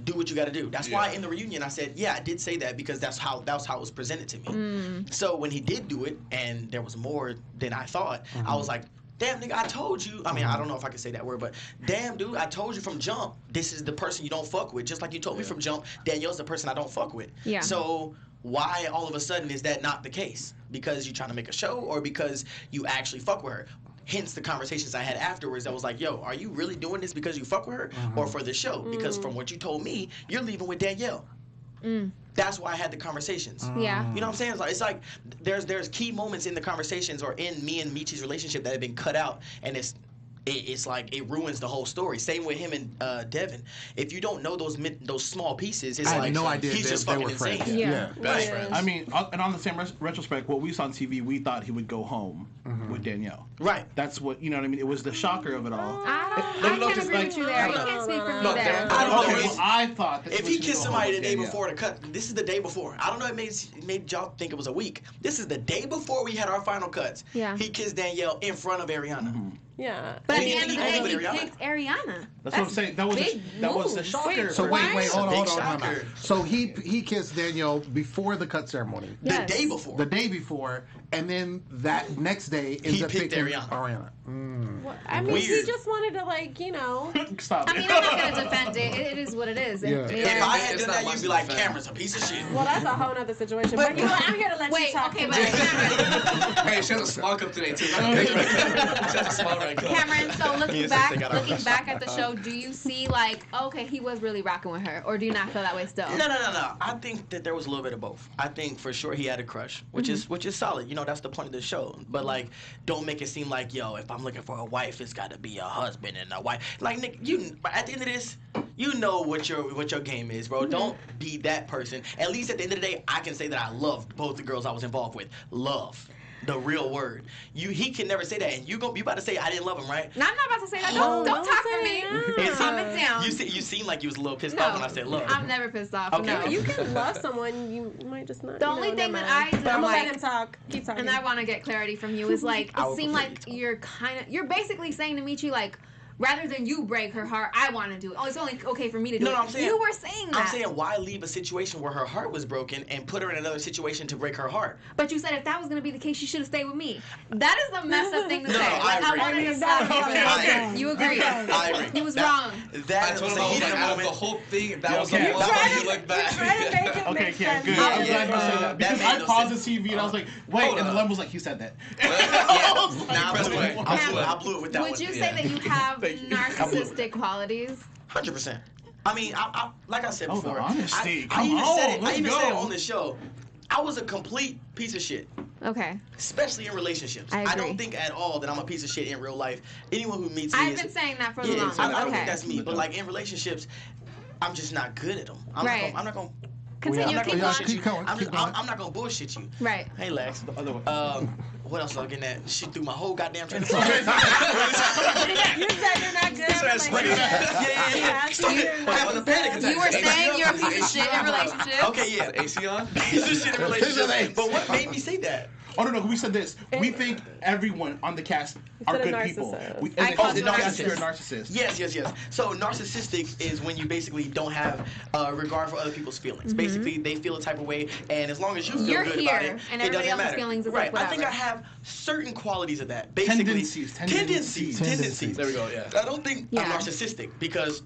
Q: Do what you gotta do. That's why in the reunion I said, yeah, I did say that because that's how it was presented to me. So when he did do it and there was more than I thought, I was like, damn, nigga, I told you. I mean, I don't know if I can say that word, but damn, dude, I told you from jump, this is the person you don't fuck with. Just like you told me from jump, Danielle's the person I don't fuck with.
E: Yeah.
Q: So why all of a sudden is that not the case? Because you're trying to make a show or because you actually fuck with her? Hence the conversations I had afterwards that was like, yo, are you really doing this because you fuck with her or for the show? Because from what you told me, you're leaving with Danielle. That's why I had the conversations.
E: Yeah.
Q: You know what I'm saying? It's like there's key moments in the conversations or in me and Michi's relationship that have been cut out, and it's like it ruins the whole story. Same with him and Devin. If you don't know those small pieces, it's
A: I had
Q: like
A: no idea
Q: he's just
A: they
Q: fucking
A: were
Q: insane.
A: friends.
C: Yeah.
Q: Best friends.
C: I mean, and on the same retrospect, what we saw on TV, we thought he would go home with Danielle.
Q: Right.
C: That's what, you know what I mean? It was the shocker of it all.
E: I can't agree with you there. You can't speak for me there.
Q: I don't know.
C: Okay, well, I thought
Q: If he kissed somebody the day before the cut, this is the day before. I don't know. It made y'all think it was a week. This is the day before we had our final cuts.
E: Yeah.
Q: He kissed Danielle in front of Ariana.
D: Yeah.
E: But at
Q: He
E: the end of the
Q: didn't
E: day,
Q: even
E: he
Q: Ariana.
E: picked Ariana.
C: That's what I'm saying. That was the shocker.
A: So wait, hold on.
Q: shocker.
A: So he kissed Danielle before the cut ceremony.
Q: The day before.
A: The day before, and then that next day ends up
Q: picked
A: picking
Q: Ariana.
D: Well, I mean, he
Q: Weird.
D: just wanted to, like, you know.
C: Stop.
E: I mean, I'm not gonna defend it. It is what it is.
A: Yeah.
Q: If I had
P: It's
Q: done
P: not
Q: that,
P: much
Q: you'd be
P: to
Q: like,
P: defend.
Q: Cameron's a piece of shit.
D: Well, that's a whole other situation. But you know, I'm here to let you talk.
E: Okay, but
D: today.
E: Cameron,
P: Hey, she has a small cup today too. She has a small red cup.
E: Cameron. So looking
Q: Yes,
E: back,
Q: they got our
E: looking back at the show, do you see like, okay, he was really rocking with her, or do you not feel that way still?
Q: No. I think that there was a little bit of both. I think for sure he had a crush, which is solid. You know, that's the point of the show. But like, don't make it seem like, yo, if I'm looking for a wife, it's got to be a husband and a wife. Like, Nick, at the end of this, you know what your game is, bro. Don't be that person. At least at the end of the day, I can say that I loved both the girls I was involved with. Love. The real word. He can never say that, and you about to say I didn't love him, right?
E: No, I'm not about to say that. Don't talk to me. Calm it down.
Q: You seem like you was a little pissed off when I said love.
E: I'm never pissed off.
Q: Okay.
E: No.
D: You can love someone, you might just not.
E: The only thing that I
D: But I'm gonna
E: like,
D: let him talk. Keep talking.
E: and I want to get clarity from you is like,
Q: I
E: it
Q: would
E: seemed
Q: prefer
E: like you're basically saying to Michi like, rather than you break her heart, I want to do it. Oh, it's only okay for me to do it.
Q: No, I'm saying
E: you were saying that.
Q: I'm saying why leave a situation where her heart was broken and put her in another situation to break her heart?
E: But you said if that was gonna be the case, she should have stayed with me. That is the messed up thing to
Q: No,
E: say.
Q: I
E: Like
Q: agree.
E: wanted to
Q: I agree.
E: You agree?
Q: I agree.
E: He was wrong.
P: I told him I was like, out of the whole thing, that was the
C: Okay.
P: one where you look back.
C: Okay, Cam, good.
Q: Yeah,
C: I'm glad you said that. Because
Q: made
C: I
Q: no
C: paused
Q: sense.
C: the TV and I was like, wait, and Lem was like, he said that.
Q: I blew it with that one.
E: Would you say that you have narcissistic qualities?
Q: 100%. I mean, I like I said
C: Oh, the
Q: before,
C: honesty.
Q: I
C: Come
Q: even
C: on,
Q: said it. I
C: let's
Q: even
C: go.
Q: said it on the show. I was a complete piece of shit,
E: Okay.
Q: especially in relationships.
E: I agree.
Q: don't think at all that I'm a piece of shit in real life. Anyone who meets me
E: I've
Q: is,
E: been saying that for the
Q: yeah,
E: longest.
Q: I don't
E: Okay.
Q: think that's me. But like in relationships, I'm just not good at them. I'm
E: Right.
Q: not gonna.
E: Continue.
Q: I'm not
E: Keep
Q: gonna
E: going.
Q: bullshit you.
A: Keep going,
Q: I'm
A: keep going.
Q: not gonna bullshit you.
E: Right.
Q: Hey Lex.
C: The other one.
Q: What else was I getting at? She threw my whole goddamn train of thought.
D: You said you're not good at relationships.
Q: Yeah. Started having a panic attack.
E: You were saying you're a piece of shit in relationships.
Q: Okay, yeah.
P: AC on?
Q: Piece of shit in relationships. But what made me say that?
C: Oh no, we said this. We think everyone on the cast are
D: said a
C: good people.
D: narcissist.
E: I called you a
C: Yes,
E: narcissist.
C: you're a narcissist.
Q: Yes. So narcissistic is when you basically don't have regard for other people's feelings. Basically, they feel a type of way, and as long as you feel
E: You're
Q: good
E: here,
Q: about it,
E: and
Q: it
E: everybody
Q: doesn't
E: else's
Q: matter.
E: feelings is
Q: right.
E: like
Q: I think I
E: whatever.
Q: have certain qualities of that. Basically,
C: Tendencies.
Q: tendencies.
P: There we go, yeah.
Q: I don't think
E: Yeah.
Q: I'm narcissistic because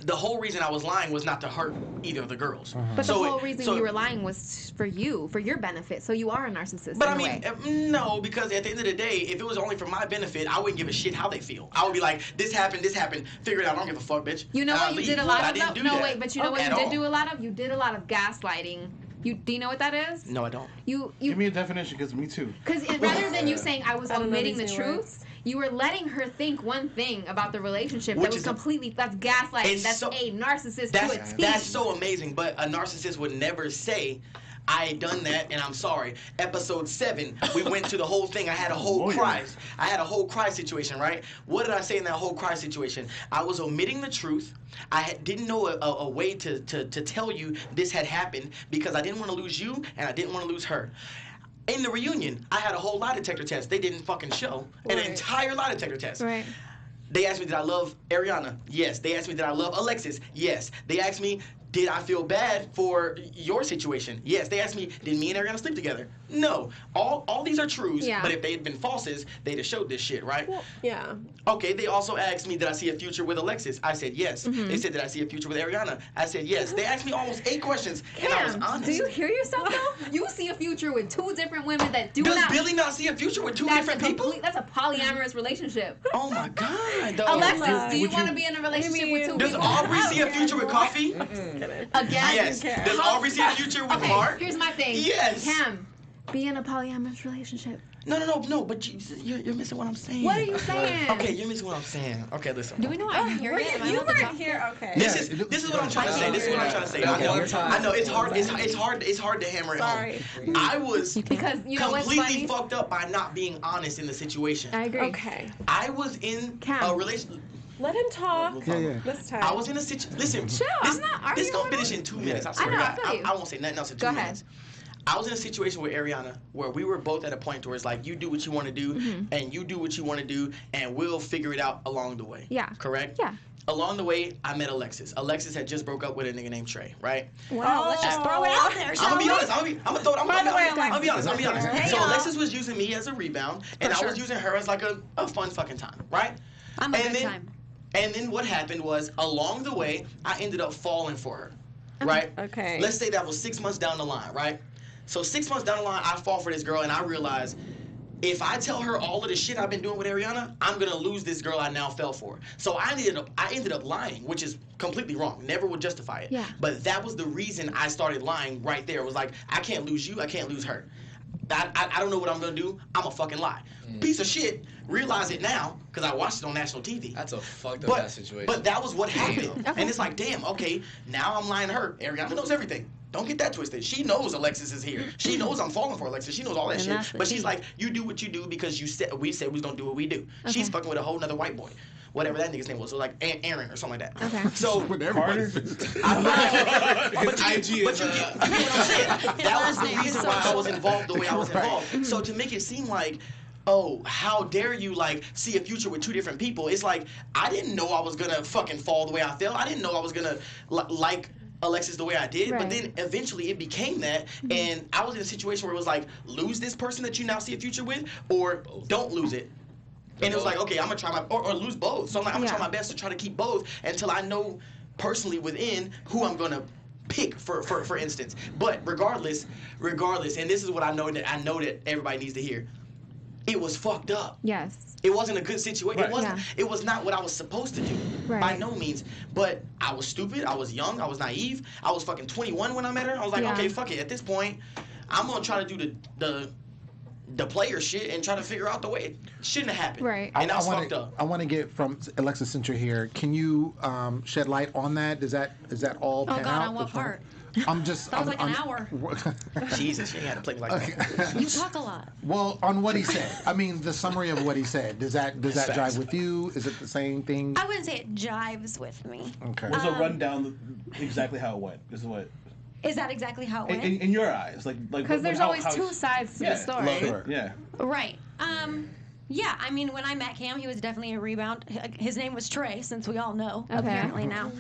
Q: the whole reason I was lying was not to hurt either of the girls.
E: But the whole reason
Q: so-
E: you were lying was for your benefit. So you are a narcissist.
Q: But
E: in
Q: I
E: a
Q: mean,
E: way.
Q: no, because at the end of the day, if it was only for my benefit, I wouldn't give a shit how they feel. I would be like, this happened, figure it out, I don't give a fuck, bitch.
E: You know
Q: And
E: what
Q: I'll
E: you
Q: leave.
E: did a
Q: But
E: lot
Q: I
E: of
Q: didn't
E: though?
Q: do
E: No,
Q: that.
E: wait, but you know what
Q: At
E: you did
Q: all.
E: do a lot of? You did a lot of gaslighting. Do you know what that is?
Q: No, I don't.
E: You
C: Give me a definition, because me too.
E: Because rather than you saying I was
D: I don't know
E: omitting the
D: these new
E: truth,
D: words.
E: you were letting her think one thing about the relationship
Q: Which
E: that was
Q: is a-
E: completely that's gaslighting.
Q: It's
E: That's
Q: so-
E: a narcissist to a T.
Q: That's so amazing, but a narcissist would never say, I had done that, and I'm sorry. Episode 7, we went to the whole thing. I had a whole cry. I had a whole cry situation, right? What did I say in that whole cry situation? I was omitting the truth. I didn't know a way to tell you this had happened because I didn't want to lose you, and I didn't want to lose her. In the reunion, I had a whole lie detector test. They didn't fucking show an entire lie detector test.
E: Right.
Q: They asked me, did I love Ariana? Yes. They asked me, did I love Alexis? Yes. They asked me, did I feel bad for your situation? Yes. They asked me, did me and Ariana sleep together? No. All these are truths, but if they had been falses, they'd have showed this shit, right?
D: Well, yeah.
Q: Okay, they also asked me, did I see a future with Alexis? I said yes. They said, did I see a future with Ariana? I said yes. They asked me almost 8 questions, and I was honest.
E: Do you hear yourself, though? You see a future with 2 different women that do
Q: Does
E: not...
Q: Billy not see a future with 2 different people?
E: That's a polyamorous relationship.
Q: Oh, my God.
E: Alexis, do you want to be in a relationship with 2
Q: Does
E: people?
Q: Aubrey see a future with Coffey?
E: Again?
Q: Yes. Does Aubrey see a future with Mark?
E: Here's my thing.
Q: Yes.
E: Cam, be in a polyamorous relationship.
Q: No, but you're missing what I'm saying.
E: What are you saying?
Q: Okay, you're missing what I'm saying. Okay, listen.
E: Do we know I'm here yet?
D: You weren't here. Okay.
Q: This is what I'm trying to say. This is what I'm trying to say. I know it's hard. It's hard to hammer it home. I was
E: because you know what's
Q: completely
E: funny?
Q: fucked up by not being honest in the situation.
E: I agree.
D: Okay.
Q: I was in a relationship.
D: Let him talk.
A: Yeah.
D: This time.
Q: I was in a situation. Listen,
E: Chill, I'm not arguing.
Q: this gonna finish in 2 minutes. I swear to God. I won't say nothing else in 2 minutes. I was in a situation with Ariana where we were both at a point where it's like, you do what you want to do, and you do what you want to do, and we'll figure it out along the way.
E: Yeah.
Q: Correct?
E: Yeah.
Q: Along the way, I met Alexis. Alexis had just broke up with a nigga named Trey, right?
G: Well, let's just throw it out there.
Q: I'm gonna be honest. I'm gonna be honest.
G: Hey,
Q: So
G: y'all.
Q: Alexis was using me as a rebound, and I was using her as like a fun fucking time, right?
G: I'm a good time.
Q: And then what happened was, along the way, I ended up falling for her, right?
D: Okay.
Q: Let's say that was 6 months down the line, right? So 6 months down the line, I fall for this girl, and I realize if I tell her all of the shit I've been doing with Ariana, I'm gonna lose this girl I now fell for. So I ended up lying, which is completely wrong. Never would justify it.
E: Yeah.
Q: But that was the reason I started lying right there. It was like, I can't lose you, I can't lose her. I don't know what I'm gonna do. I'm a fucking lie. Piece of shit. Realize it now because I watched it on national TV.
P: That's a fucked up ass situation.
Q: But that was what happened. And it's like, damn, okay, now I'm lying to her. Ariana knows everything. Don't get that twisted. She knows Alexis is here. She knows I'm falling for Alexis. She knows all that shit. But she's like, you do what you do because we said we was gonna do what we do. She's fucking with a whole nother white boy. Whatever that nigga's name was. So like Aaron or something like that.
E: Okay.
Q: So
A: Carter.
Q: But you get what I'm saying. That was the reason why I was involved the way I was involved. So to make it seem like, oh, how dare you like see a future with 2 different people? It's like I didn't know I was gonna fucking fall the way I fell. I didn't know I was gonna like Alexis the way I did, but then eventually it became that, and I was in a situation where it was like, lose this person that you now see a future with, or don't lose it. And it was like, okay, I'm gonna try or lose both. So I'm like, I'm gonna try my best to try to keep both until I know personally within who I'm gonna pick for instance. But regardless, and this is what I know that everybody needs to hear. It was fucked up.
E: Yes.
Q: It wasn't a good situation.
E: Right.
Q: It was not what I was supposed to do.
E: Right.
Q: By no means. But I was stupid. I was young. I was naive. I was fucking 21 when I met her. I was like, okay, fuck it. At this point, I'm gonna try to do the player shit and try to figure out the way it shouldn't have happened.
E: Right.
Q: And I was fucked up.
A: I want to get from Alexis, since you're here, can you shed light on that? Is that all pan out?
G: Oh God, on what part?
A: I'm just.
G: That was like an hour.
Q: Jesus, you ain't had to play me like that.
G: You talk a lot.
A: Well, on what he said. I mean, the summary of what he said. Does that jive with you? Is it the same thing?
G: I wouldn't say it jives with me.
A: Okay.
C: There's a rundown exactly how it went.
G: Is that exactly how it went?
C: In your eyes, like
E: because there's always 2 sides to the story.
C: Yeah.
G: Right. Yeah, I mean, when I met Cam, he was definitely a rebound. His name was Trey, since we all know, apparently now.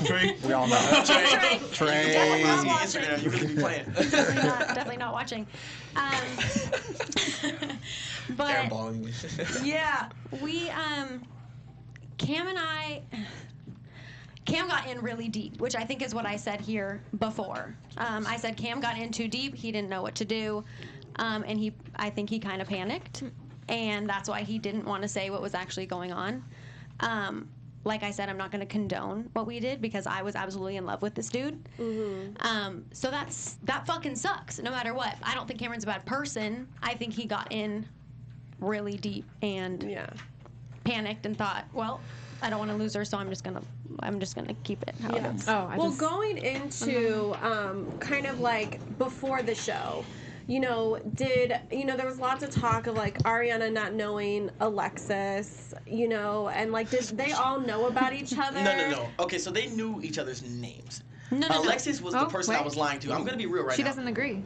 A: Trey? We all know.
G: Trey. Definitely not watching.
Q: You really be playing.
G: Definitely not watching. But, yeah, we, Cam got in really deep, which I think is what I said here before. I said Cam got in too deep. He didn't know what to do. And I think he kind of panicked. And that's why he didn't want to say what was actually going on. Like I said, I'm not going to condone what we did because I was absolutely in love with this dude. So that fucking sucks, no matter what. I don't think Cameron's a bad person. I think he got in really deep and panicked and thought, well, I don't want to lose her, so I'm just gonna keep it how it is.
D: Well, going into kind of like before the show, there was lots of talk of like Ariana not knowing Alexis, and like did they all know about each other?
Q: No. Okay, so they knew each other's names.
G: No.
Q: Alexis was the person I was lying to. I'm gonna be real right now.
E: She doesn't agree.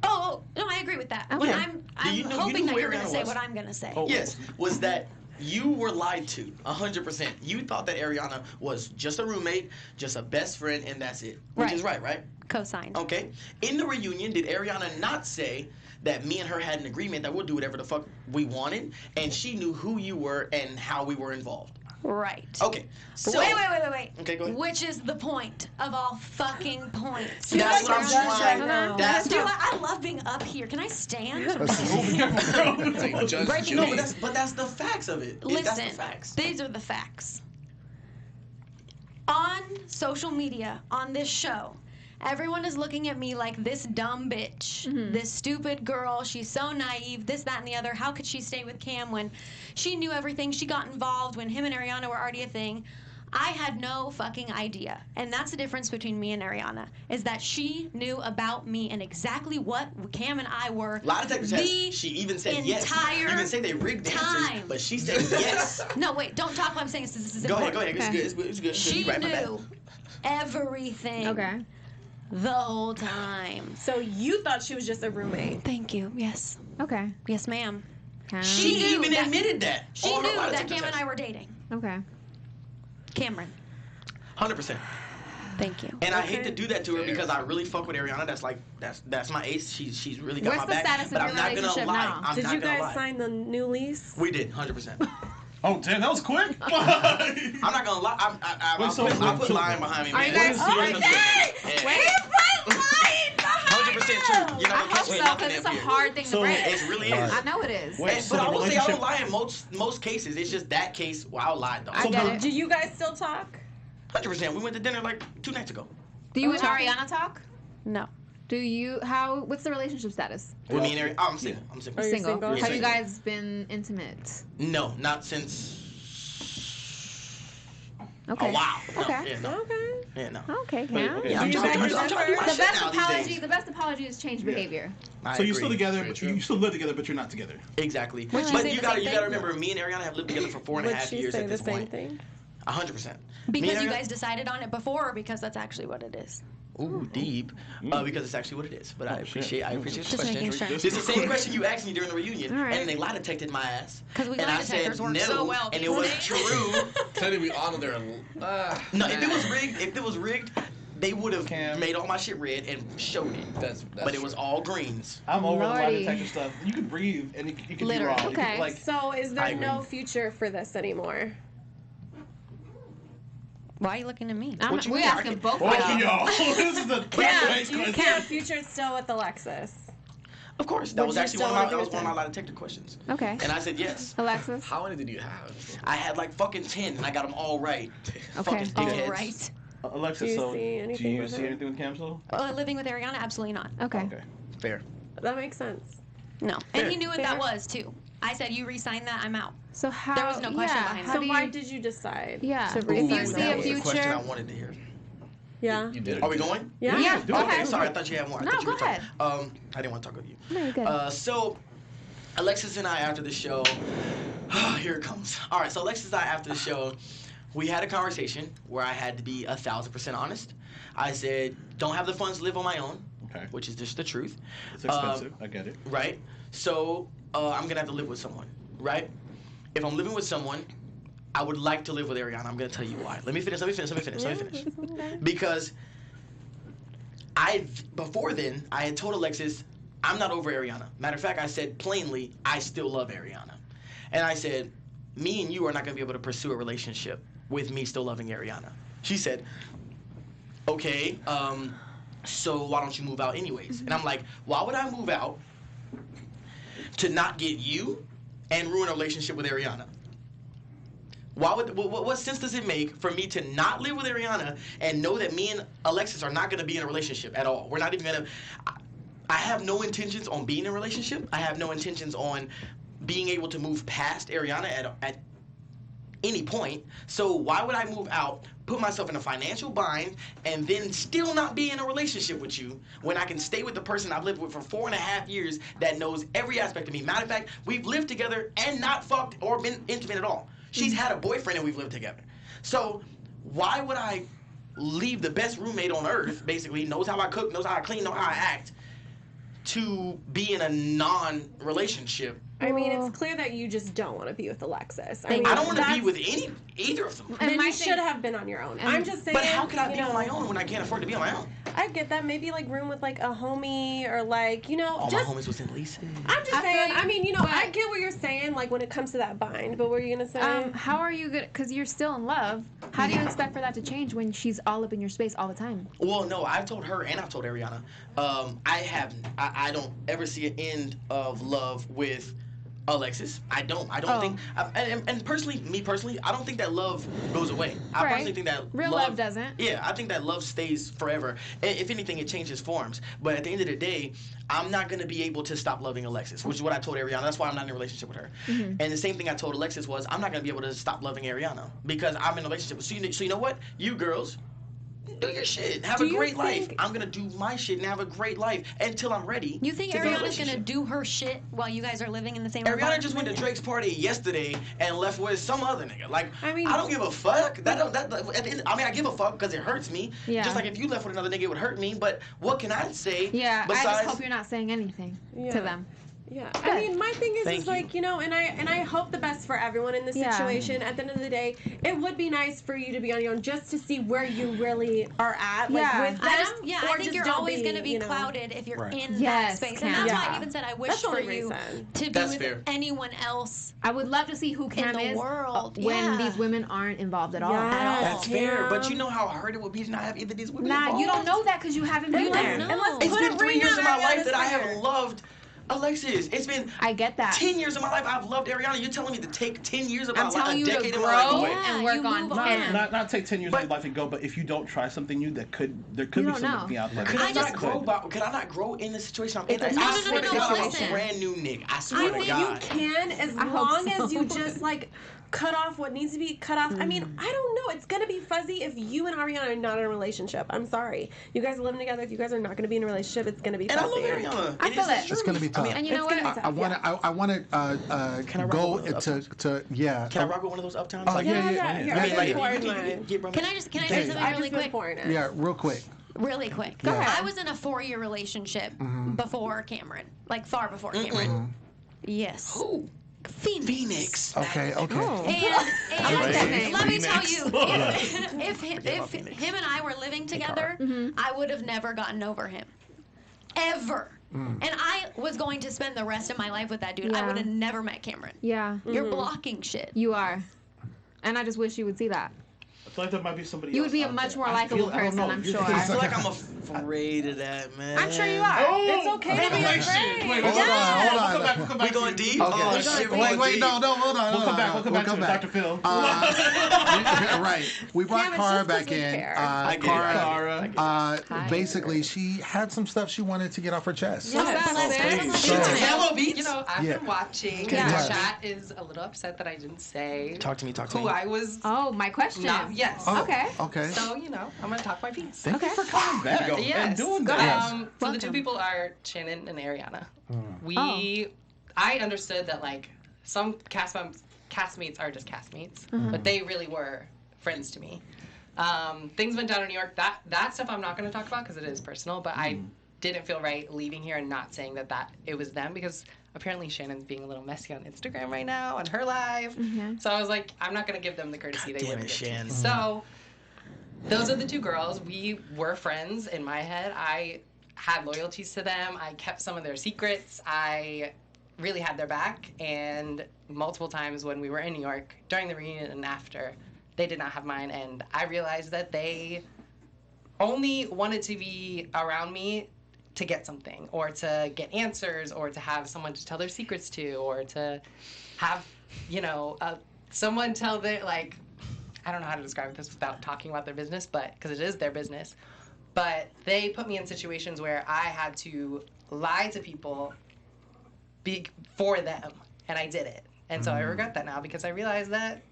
G: Oh, no, I agree with that.
E: Okay.
G: But I'm hoping that you're going to say what I'm going to say.
Q: Yes, was that you were lied to 100%. You thought that Ariana was just a roommate, just a best friend, and that's it. Which is right?
G: Co-signed.
Q: Okay. In the reunion, did Ariana not say that me and her had an agreement that we'll do whatever the fuck we wanted, and she knew who you were and how we were involved?
G: Right.
Q: Okay. So,
G: wait.
Q: Okay, go ahead.
G: Which is the point of all fucking points?
Q: That's what I'm trying.
G: I love being up here. Can I stand?
Q: Breaking news. But that's the facts of it.
G: Listen,
Q: That's the facts.
G: these are the facts. On social media, on this show, everyone is looking at me like this dumb bitch, this stupid girl. She's so naive, this, that, and the other. How could she stay with Cam when she knew everything? She got involved when him and Ariana were already a thing. I had no fucking idea. And that's the difference between me and Ariana, is that she knew about me and exactly what Cam and I were.
Q: A lot of texts said she even said yes. You even say they rigged the answers, but she said yes.
G: No, wait, don't talk while I'm saying this is
Q: Go
G: important.
Q: ahead. It's good.
G: She knew everything.
E: Okay.
G: The whole time.
D: So you thought she was just a roommate?
G: Thank you. Yes.
E: Okay.
G: Yes, ma'am.
Q: She even admitted that.
G: She knew that Cam and I were dating.
E: Okay.
G: Cameron.
Q: 100%.
G: Thank you.
Q: And I hate to do that to her because I really fuck with Ariana. That's my ace. She's really got
D: What's
Q: my
D: the
Q: back.
D: status
Q: But
D: of
Q: I'm
D: your
Q: not gonna
D: relationship
Q: lie.
D: now?
Q: I'm
D: Did
Q: not
D: you
Q: gonna
D: guys
Q: lie.
D: sign the new lease?
Q: We did, 100%.
C: Oh, damn, that was quick.
Q: I'm not gonna lie. I put lying behind me.
E: Are you
Q: man.
E: guys
Q: Okay.
E: Wait.
Q: 100% true. You're not
E: I
Q: gonna catch
E: hope
Q: me
E: so,
Q: nothing
E: because it's
Q: up
E: a
Q: here.
E: hard thing to break.
Q: It really is.
E: I know it is.
Q: But I will say I don't lie in most cases. It's just that case where I lied though.
D: I get it. Do you guys still talk?
Q: 100%. We went to dinner like 2 nights ago.
E: Do you and Ariana talk?
G: No.
E: What's the relationship status?
Q: With me and Ariana? I'm single. I'm single.
E: You're single.
Q: Yeah,
E: Have you
Q: single.
E: guys been intimate?
Q: No, not since.
E: Okay.
Q: Oh wow. No,
E: Okay.
Q: Yeah, no.
D: Okay.
Q: Yeah, no.
E: Okay,
C: Wait,
E: Cam.
C: okay.
Q: Yeah, I'm trying to do my
E: The
Q: shit
E: best
Q: now these days.
E: apology. The best apology is change behavior.
C: So you're still together, but you still live together, but you're not together.
Q: Exactly.
E: Would you
Q: But
E: say
Q: you
E: the
Q: gotta
E: same thing?
Q: remember, me and Ariana have lived together for 4.5 years at this point. 100%.
G: Because you guys decided on it before, or because that's actually what it is?
Q: Ooh, deep. Because it's actually what it is. But I appreciate the
G: Just
Q: question.
G: making sure.
Q: It's the same question you asked me during the reunion,
G: All right.
Q: and they lie detected my ass.
G: 'Cause we
Q: and
G: lie
Q: I said
G: detectors work
Q: no,
G: so well
Q: and it
G: these
Q: was
G: days.
Q: true.
P: Teddy, we on there.
Q: No, if it was rigged, they would have made all my shit red and showed it. But it was all greens.
C: I'm over the lie
D: Lordy.
C: detector stuff. You can breathe and you can be
D: Literally.
C: wrong. You can,
D: Okay.
C: like,
D: So is
Q: I
D: there
Q: agree.
D: no future for this anymore?
G: Why are you looking at me?
Q: What you
E: We
Q: mean?
E: asking both
C: Both
E: of
C: of y'all. This is a
D: Yeah,
C: question.
D: you can't. Future still with Alexis.
Q: Of course, that
D: Would
Q: was
D: you
Q: actually
D: still
Q: one
D: wanna
Q: of
D: be
Q: my
D: with
Q: lie
D: them?
Q: detector questions.
E: Okay.
Q: And I said yes.
E: Alexis.
P: How many did you have?
Q: I had like fucking 10, and I got them all right.
E: Okay.
Q: Fucking
G: All
Q: dickheads.
G: right.
C: Alexis,
D: Do you
C: so
D: see anything
C: do you
D: with
C: see
D: her?
C: anything with Cam still?
G: Living with Ariana? Absolutely not.
E: Okay.
C: Okay.
Q: Fair.
D: That makes sense.
G: No.
Q: Fair.
G: And he knew what
D: Fair.
G: that was, too. I said, you re-sign that, I'm out.
E: So how?
G: There was no question
E: yeah,
G: behind
E: how
D: So
E: do
D: why
E: you-
D: did you decide?
E: Yeah.
D: To
E: If
D: resign
E: you see
D: that?
E: a
Q: was the question
E: future.
Q: I wanted to hear.
D: Yeah.
P: You did.
Q: Are we going?
D: Yeah.
E: Yeah.
C: Do it.
E: Go
Q: Okay,
E: ahead.
Q: sorry, I thought you had more. I
E: No,
Q: thought you
E: go
Q: were talking-
E: ahead.
Q: I didn't want to talk with you.
E: No, you're good.
Q: So, Alexis and I, after the show, here it comes. All right, so Alexis and I, after the show, we had a conversation where I had to be 1,000% honest. I said, don't have the funds to live on my own,
C: Okay.
Q: which is just the truth.
C: It's expensive. I get it.
Q: Right? So, I'm going to have to live with someone, right? If I'm living with someone, I would like to live with Ariana. I'm going to tell you why. Let me finish. Because before then, I had told Alexis, I'm not over Ariana. Matter of fact, I said plainly, I still love Ariana. And I said, me and you are not going to be able to pursue a relationship with me still loving Ariana. She said, okay, so why don't you move out anyways? And I'm like, why would I move out to not get you and ruin a relationship with Ariana? What sense does it make for me to not live with Ariana and know that me and Alexis are not going to be in a relationship at all? We're not even going to. I have no intentions on being in a relationship. I have no intentions on being able to move past Ariana any point. So why would I move out, put myself in a financial bind, and then still not be in a relationship with you when I can stay with the person I've lived with for 4.5 years that knows every aspect of me? Matter of fact, we've lived together and not fucked or been intimate at all. She's had a boyfriend and we've lived together. So why would I leave the best roommate on earth, basically, knows how I cook, knows how I clean, knows how I act, to be in a non-relationship?
D: I mean, it's clear that you just don't want to be with Alexis.
Q: I don't want to be with either of them.
D: Then you should have been on your own. I'm just saying.
Q: But how can I be on my own when I can't afford to be on my own?
D: I get that. Maybe like room with like a homie or like, you know.
Q: All
D: just,
Q: my homies was in leases.
D: I'm just saying. I mean, you know, I get what you're saying. Like when it comes to that bind. But what are you gonna say?
E: How are you good? Because you're still in love. How do you expect for that to change when she's all up in your space all the time?
Q: Well, no, I've told her and I've told Ariana. I don't ever see an end of love with Alexis. I don't think, and personally, I don't think that love goes away. I personally think that
E: real love doesn't.
Q: Yeah, I think that love stays forever. If anything, it changes forms. But at the end of the day, I'm not gonna be able to stop loving Alexis, which is what I told Ariana. That's why I'm not in a relationship with her.
E: Mm-hmm.
Q: And the same thing I told Alexis was, I'm not gonna be able to stop loving Ariana because I'm in a relationship. So you know what, you girls, do your shit. Have a great life. I'm gonna do my shit and have a great life until I'm ready.
G: You think
Q: to be in a
G: Ariana's gonna
Q: relationship.
G: do her shit while you guys are living in the same
Q: Ariana
G: apartment?
Q: just went to Drake's party yesterday and left with some other nigga. Like, I don't give a fuck. At the end, I give a fuck because it hurts me.
E: Yeah.
Q: Just like if you left with another nigga, it would hurt me. But what can I say?
E: Yeah,
Q: besides,
E: I just hope you're not saying anything to them.
D: Yeah, I mean, my thing is,
Q: Thank
D: like, you know, and I hope the best for everyone in this situation. At the end of the day, it would be nice for you to be on your own just to see where you really are at, like, with them.
G: I think you're always going to be clouded if you're in that space. And that's why I even said I wish for you to be with anyone else.
E: I would love to see who Cam
G: in the
E: is
G: world
E: when these women aren't involved at all.
Q: That's fair. But you know how hard it would be to not have either of these women involved?
E: You don't know that because you haven't been there.
Q: It's been 3 years of my life that I have loved Alexis. It's been
E: I get that
Q: 10 years of my life I've loved Ariana. You're telling me to take 10 years of my life,
E: telling
Q: a
E: you to
Q: decade of my life
E: grow
Q: away.
E: and work on Cam.
C: Not take 10 years of your life and go, but if you don't try something new, there could be something out there.
Q: Could I not grow in the situation I'm in?
D: No,
Q: I swear to God, I'm
D: listen.
Q: a brand new nigga. I swear to
D: think
Q: God.
D: you can as long as you just like cut off what needs to be cut off. I mean, I don't know. It's gonna be fuzzy if you and Ariana are not in a relationship. I'm sorry. You guys are living together. If you guys are not gonna be in a relationship, it's gonna be fuzzy.
Q: And I love Ariana.
D: I feel it.
A: It's gonna be tough.
E: And you know what?
A: I want to go to yeah.
Q: Can I rock with one of those uptowns?
A: Oh, yeah.
G: Can I say something really quick?
A: Yeah, real quick.
G: Really quick.
A: Go ahead.
G: I was in a 4-year relationship before Cameron, like far before Cameron. Yes.
Q: Who?
G: Phoenix.
A: Okay.
G: And let me tell you, if him and I were living together, I would have never gotten over him. Ever. And I was going to spend the rest of my life with that dude. I would have never met Cameron.
E: Yeah.
G: You're blocking shit.
E: You are. And I just wish you would see that.
C: I feel like there might be somebody
E: You
C: else
E: would be a
C: out
E: much
C: there.
E: more likable person, I'm sure.
Q: I feel like I'm afraid of that, man.
E: I'm sure you are.
D: It's okay to be afraid.
C: Wait,
A: hold on.
Q: We going deep?
A: Okay.
Q: Oh, shit,
A: Wait, no, hold on.
C: We'll come back to Dr. Phil.
A: Right. We brought Cara back in. Cara. Basically, she had some stuff she wanted to get off her chest.
M: You know, I've
A: Yeah.
M: been watching.
A: Yeah.
M: The chat is a little upset that I didn't say
Q: Talk to me.
M: who I was.
E: Oh, my question.
M: Yes.
A: Oh,
E: Okay.
A: Okay.
M: So, I'm going to talk my piece.
C: Thank you for coming back and
M: Yes.
C: doing
M: So
C: that.
M: the two people are Shannon and Ariana. I understood that like some castmates are just castmates, but they really were friends to me. Things went down in New York. That stuff I'm not going to talk about because it is personal, but I didn't feel right leaving here and not saying that it was them because apparently Shannon's being a little messy on Instagram right now on her live. So I was like, I'm not going to give them the courtesy they would have given. So those are the two girls. We were friends in my head. I had loyalties to them. I kept some of their secrets. I really had their back. And multiple times when we were in New York, during the reunion and after, they did not have mine. And I realized that they only wanted to be around me to get something or to get answers or to have someone to tell their secrets to or to have, someone tell their, like, I don't know how to describe this without talking about their business, but because it is their business. But they put me in situations where I had to lie to people for them, and I did it. And so I regret that now because I realized that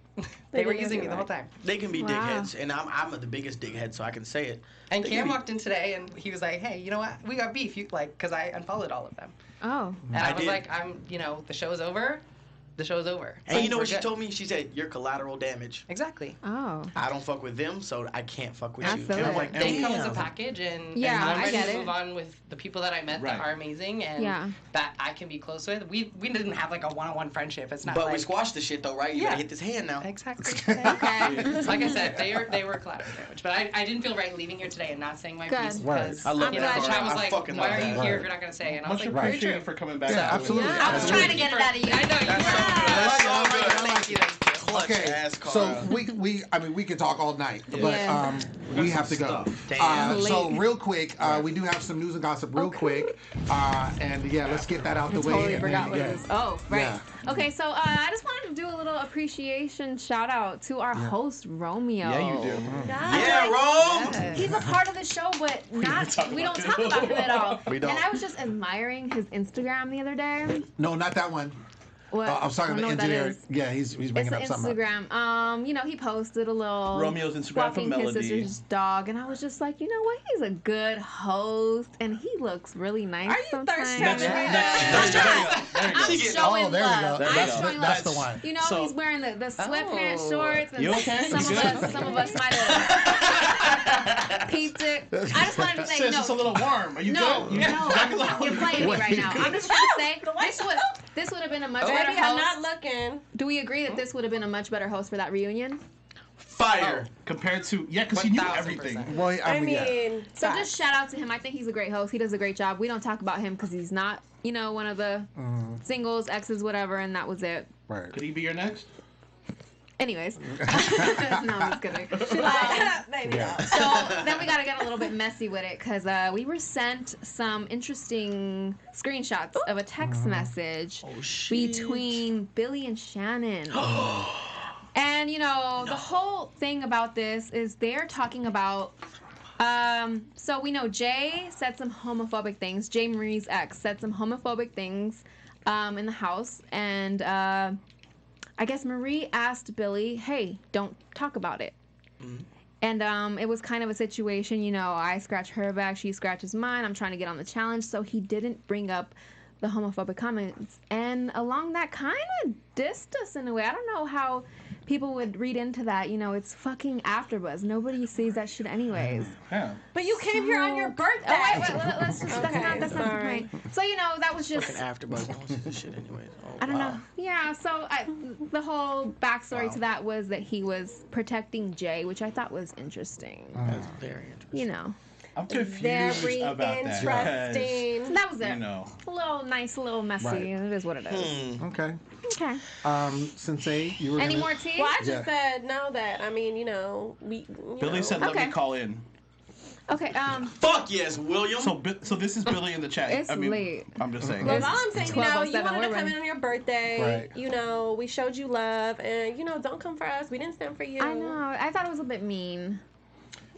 M: They were using me the whole time.
Q: They can be dickheads, and I'm the biggest dickhead, so I can say it.
M: And
Q: They
M: Cam
Q: can be-
M: walked in today, and he was like, "Hey, you know what? We got beef. You like, because I unfollowed all of them."
E: Oh.
M: And I was like, the show's over. The show's over.
Q: And you know what she told me? She said, "You're collateral damage."
M: Exactly.
E: Oh.
Q: I don't fuck with them, so I can't fuck with
E: I
Q: you.
E: feel
Q: And I'm
E: it.
Q: like,
M: They come as a
Q: damn.
M: package, and
E: Yeah,
M: and I'm
E: I
M: ready
E: get
M: to
E: it.
M: move on with the people that I met that are amazing and that I can be close with. We didn't have like a one-on-one friendship. It's not.
Q: But
M: like,
Q: we squashed the shit though, right? You gotta hit this hand now.
M: Exactly. Like I said, they were collateral damage, but I didn't feel right leaving here today and not saying my piece because
Q: I love
M: you
Q: that.
M: know, Chat was
Q: I
M: like,
Q: fucking
M: "Why
Q: love
M: are you
Q: that.
M: here if you're not gonna say?" And I was
C: Much
M: like, "Very
C: appreciated
M: true."
C: for coming back.
A: Yeah, absolutely.
G: I was trying to get it out of you.
M: I know
A: Thank
M: you.
A: Okay, so we can talk all night, but we have to go.
Q: Damn.
A: So real quick, we do have some news and gossip real quick, and yeah, let's get that out the way.
E: Totally
A: and
E: forgot
A: then,
E: what
A: yeah.
E: it is. Oh, right.
A: Yeah.
E: Okay, so I just wanted to do a little appreciation shout out to our host Romeo.
C: Yeah, you do.
Q: Yeah, Rome.
E: He's a part of the show, but we don't talk about him at all.
A: We don't.
E: And I was just admiring his Instagram the other day.
A: No, not that one.
E: What?
A: I'm sorry,
E: I don't
A: the
E: know what that
A: engineer.
E: is.
A: Yeah, he's bringing up
E: It's
A: something.
E: Instagram. You know, he posted a little
C: Romeo's Instagram
E: walking
C: from
E: his
C: Melody.
E: sister's dog, and I was just like, you know what? He's a good host, and he looks really nice sometimes. I'm showing
A: there we
E: love.
A: go.
E: I'm
A: That's,
E: showing
A: that's
E: love.
A: the one.
E: You know, he's wearing the sweatpants, shorts, and
C: You okay?
E: some of us might have peeped it. I just wanted to say,
C: Sis, it's a little warm. Are you
E: no,
C: good?
E: you're playing me right now. I'm just trying to say this would have been a much better
D: Baby, I'm
E: host.
D: not looking.
E: Do we agree that this would have been a much better host for that reunion?
Q: Fire.
C: Compared to because he knew everything.
A: Well,
D: I mean,
E: so just shout out to him. I think he's a great host. He does a great job. We don't talk about him because he's not, you know, one of the singles, exes, whatever, and that was it.
A: Right.
C: Could he be your next?
E: Anyways, no, I'm just kidding.
D: maybe not.
E: So then we gotta get a little bit messy with it because we were sent some interesting screenshots of a text message between Billy and Shannon. And you know, the whole thing about this is they're talking about. So we know Jay said some homophobic things. Jay Marie's ex said some homophobic things in the house, and I guess Marie asked Billy, "Hey, don't talk about it." And it was kind of a situation, you know, I scratch her back, she scratches mine. I'm trying to get on the challenge, so he didn't bring up the homophobic comments. And along that kind of dissed us in a way. I don't know how people would read into that. You know, it's fucking AfterBuzz. Nobody sees that shit anyways.
C: Yeah.
D: But you came here on your birthday.
E: Oh, wait, let's just, that's not the
D: sorry.
E: point. So, you know, that was just...
Q: Fucking AfterBuzz. Don't see this shit anyways. Oh,
E: I don't know. Yeah, so the whole backstory to that was that he was protecting Jay, which I thought was interesting.
Q: That's very interesting.
E: You know.
C: I'm confused
D: Very
C: about that.
D: interesting.
E: So that was it.
C: You know.
E: A little nice, a little messy.
A: Right.
E: It is what it is.
A: Okay.
E: Okay.
A: Sinse, you were
E: Any
A: gonna...
E: more tea?
D: Well, I just said no. That I mean, you know,
C: Billy said, "Let me call in."
E: Okay.
Q: Fuck yes, William.
C: So this is Billy in the chat.
E: It's
C: I mean,
E: late.
C: I'm just saying.
D: Well, all I'm saying, you know, you
E: 12:07,
D: wanted to
E: we're
D: come in on your birthday.
A: Right.
D: You know, we showed you love, and you know, don't come for us. We didn't stand for you.
E: I know. I thought it was a bit mean.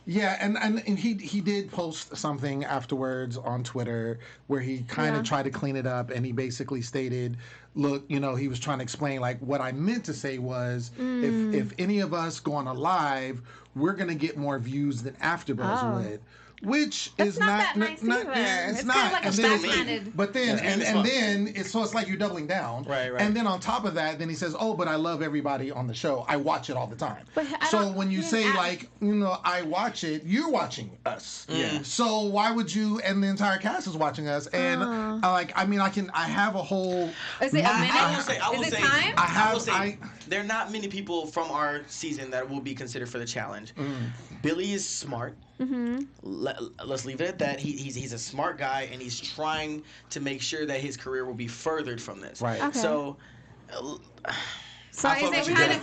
A: Yeah, and he did post something afterwards on Twitter where he kind of tried to clean it up, and he basically stated, look, you know, he was trying to explain, like, what I meant to say was if any of us go on a live, we're going to get more views than AfterBuzz would. Which is
E: not
A: not
E: that nice either.
A: yeah, it's
E: It's
A: not.
E: kind of like
A: And
E: a
A: then
E: backhanded.
A: but then
Q: Yeah,
A: and
Q: it's
A: then it's so it's like you're doubling down.
Q: Right.
A: And then on top of that, then he says, "Oh, but I love everybody on the show. I watch it all the time."
E: But I
A: So
E: don't-
A: when you
E: he
A: say
E: didn't
A: like, you know, I watch it, you're watching us.
C: Yeah.
A: So why would you? And the entire cast is watching us. And I have a whole.
E: Is it a minute?
Q: I will say,
E: Is it time?
Q: I will say, there are not many people from our season that will be considered for the challenge. Billy is smart. Let's leave it at that. He's a smart guy, and he's trying to make sure that his career will be furthered from this.
A: Right.
E: Okay.
Q: So.
E: So
Q: I
E: is
Q: fuck
E: it
Q: with you,
E: kind
Q: Billy.
E: of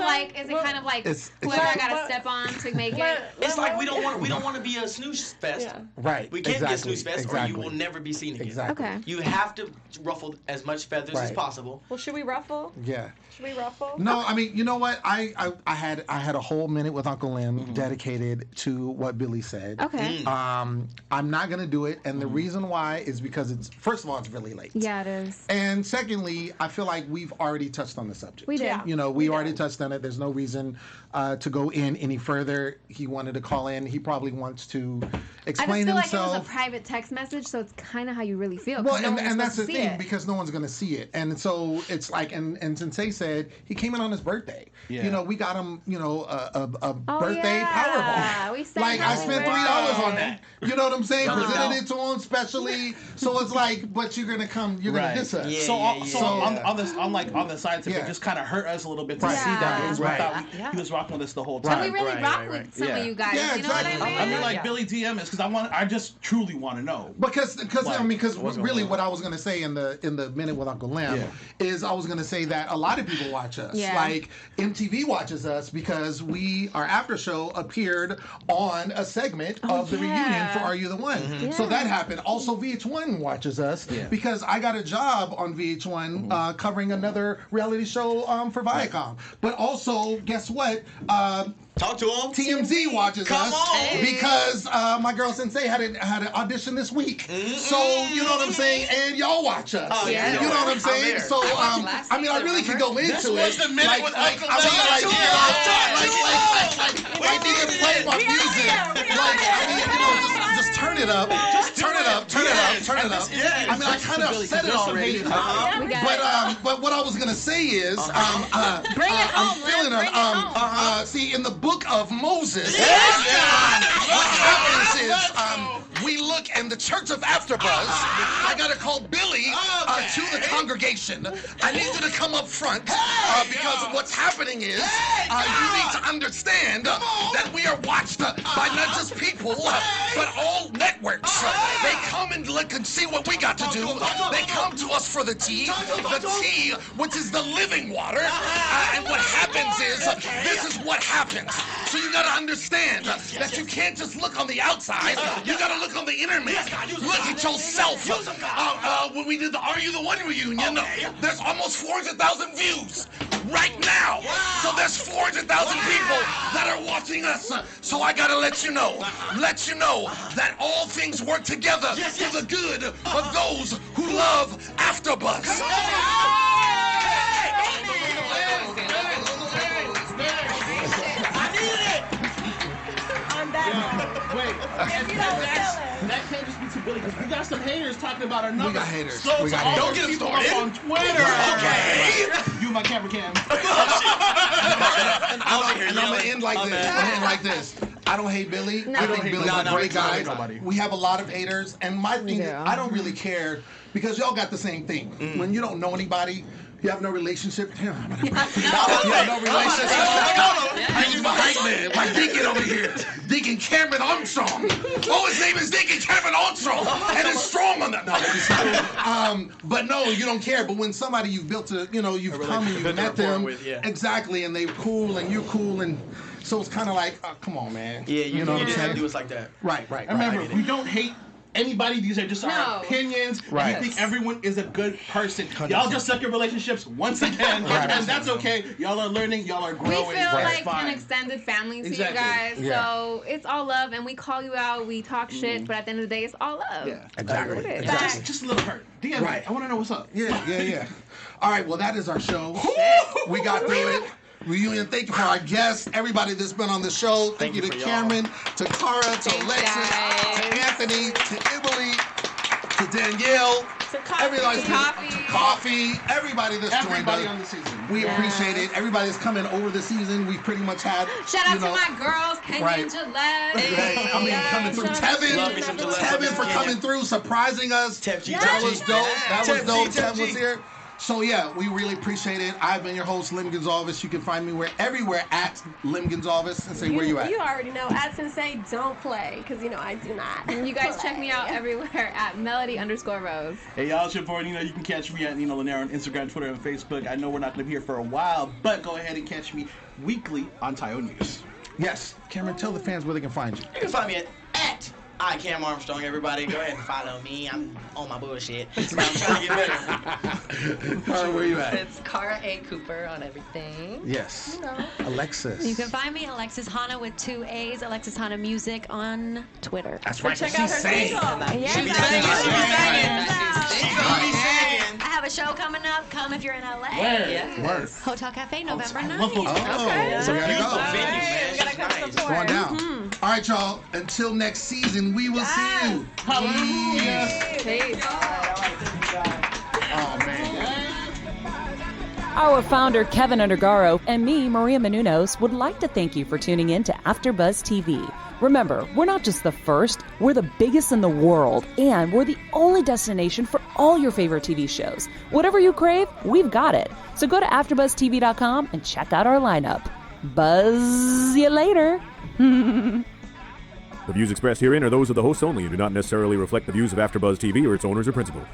E: like
A: It's-
E: whoever I gotta step on to make it?
Q: It's like we don't want to be a snooze fest.
D: Yeah.
A: Right.
Q: We can't be a
A: exactly,
Q: snooze fest, or
A: exactly.
Q: you will never be seen again.
A: Exactly.
E: Okay.
Q: You have to ruffle as much feathers as
A: Right.
Q: possible.
D: Well, should we ruffle?
A: Yeah.
D: Should we ruffle?
A: No, I mean, you know what? I had a whole minute with Uncle Lim dedicated to what Billy said.
E: Okay.
A: I'm not gonna do it, and the reason why is because it's first of all it's really late.
E: Yeah, it is.
A: And secondly, I feel like we've already touched on the subject.
E: We did.
D: Yeah.
A: You we already touched on it. There's no reason to go in any further. He wanted to call in. He probably wants to explain
E: I just feel
A: himself.
E: like it was a private text message, so it's kind of how you really feel.
A: Well,
E: no
A: and that's the
E: see
A: thing,
E: it.
A: because no one's going to see it. And so it's like, and Sinse said he came in on his birthday.
C: Yeah.
A: We got him, a birthday Powerball.
E: We sang
A: Like, I spent $3 on that. You know what I'm saying? Presented it to him specially. So it's like, but you're going to diss us.
C: So on the side tip, it just kind of hurt us a little bit to see that. Because we thought he was rocking with us the whole time.
E: And we really rock with some of you guys.
A: Yeah,
E: you know what I mean?
C: I mean, like Billy DM is because I just truly want to know.
A: Because really what I was gonna say in the minute with Uncle Lim is I was gonna say that a lot of people watch us.
E: Yeah.
A: Like MTV watches us because our after show appeared on a segment of the reunion for Are You the One?
E: Mm-hmm.
A: So that happened. Also VH1 watches us because I got a job on VH1 covering another reality show for Viacom. But also, guess what?
Q: Talk to him.
A: TMZ watches us because my girl Sinse had an audition this week. So you know what I'm saying, and y'all watch us.
Q: Oh, yeah.
A: You know what I'm saying. So I mean, I really could go into
Q: This
A: it.
Q: was the minute with Uncle Lim.
A: Like they can play my music. Like I mean, just turn it up. Just turn it up. Turn it up. Turn it up. I mean, I kind of said it already. But what I was gonna say is, I'm feeling it. See, in the book of Moses, what happens is we look in the church of AfterBuzz. I gotta call Billy to the congregation. I need you to come up front because what's happening is you need to understand that we are watched by not just people but all networks. They come and look and see what we got to do. They come to us for the tea, which is the living water. And what happens is this is what happens. So you gotta understand that you can't just look on the outside. You gotta look on the internet. Look at yourself. When we did the Are You the One reunion, there's almost 400,000 views right now. So there's 400,000 people that are watching us. So I gotta let you know that all things work together for the good of those who love AfterBuzz.
C: That can't just be too Billy because we got some haters talking about our numbers.
A: We got haters.
C: So
A: We got haters.
C: don't get them started on Twitter. Okay. You my camera cam.
A: And I'm gonna end like this. I don't hate Billy. I think Billy's a great guy. We have a lot of haters, and my thing is, I don't really care because y'all got the same thing. When you don't know anybody, you have no relationship. You have no relationship. He's my hype man, my Deacon over here, Deacon Cameron Armstrong. Oh, his name is Deacon Cameron Armstrong, and it's strong on that. No, it's not. But no, you don't care. But when somebody you've built you've come and you've met them, exactly, and they're cool and you're cool, and so it's kind of like, come on, man.
Q: Yeah, you
A: know what I'm
Q: just have
A: saying?
Q: to do us like that.
A: Right.
C: Remember, we don't hate anybody. These are just our opinions.
A: Right.
C: We think everyone is a good person. Y'all just suck at relationships once again, and that's okay. Y'all are learning. Y'all are growing.
E: We feel like an extended family to you guys, so it's all love, and we call you out, we talk shit, but at the end of the day, it's all love.
A: Yeah, exactly.
C: Just a little hurt. DM me. I want to know what's up.
A: Yeah. All right, well, that is our show. We got through it. Reunion, thank you for our guests, everybody that's been on the show. Thank you to Cameron, to Cara, to Alexis, to Anthony, to Emily, to Danielle, everybody, to Coffey, everybody that's joined us.
C: On the season.
A: We appreciate it. Everybody that's coming over the season. We pretty much had.
E: Shout out to my girls, Kenya and Gillette.
A: I mean, coming through. Tevin for coming through, surprising us. That was dope. Tev was here. So yeah, we really appreciate it. I've been your host, Lim Gonzalez. You can find me everywhere at Lim Gonzalez, and say where you at.
D: You already know at Sinse don't play, because I do not.
E: And you guys check me out everywhere at Melody_Rose.
C: Hey y'all, it's your boy Nino. You can catch me at Nino Lanier on Instagram, Twitter, and Facebook. I know we're not gonna be here for a while, but go ahead and catch me weekly on Tayo News.
A: Yes, Cameron, tell the fans where they can find you.
Q: You can find me at Cam Armstrong. Everybody, go ahead and follow me. I'm on my bullshit. I'm trying to get better.
A: All right, where you at?
F: It's Cara A. Cooper on everything.
A: Yes. Alexis.
G: You can find me Alexis Hana with 2 A's. Alexis Hana Music on Twitter.
A: That's right.
G: Check
A: She's
G: out her
A: singing.
G: single.
Q: I have a
G: a show coming up. Come if you're in LA.
A: Where?
G: Hotel Cafe, November 9th.
A: Oh, so we gotta go.
Q: Venue, man.
G: We gotta come
A: It's
G: support.
A: going down. All right, y'all. Until next season, we will see you. Peace. Oh, man.
B: Our founder, Kevin Undergaro, and me, Maria Menounos, would like to thank you for tuning in to AfterBuzz TV. Remember, we're not just the first, we're the biggest in the world, and we're the only destination for all your favorite TV shows. Whatever you crave, we've got it. So go to AfterBuzzTV.com and check out our lineup. Buzz you later.
R: The views expressed herein are those of the hosts only and do not necessarily reflect the views of AfterBuzz TV or its owners or principals.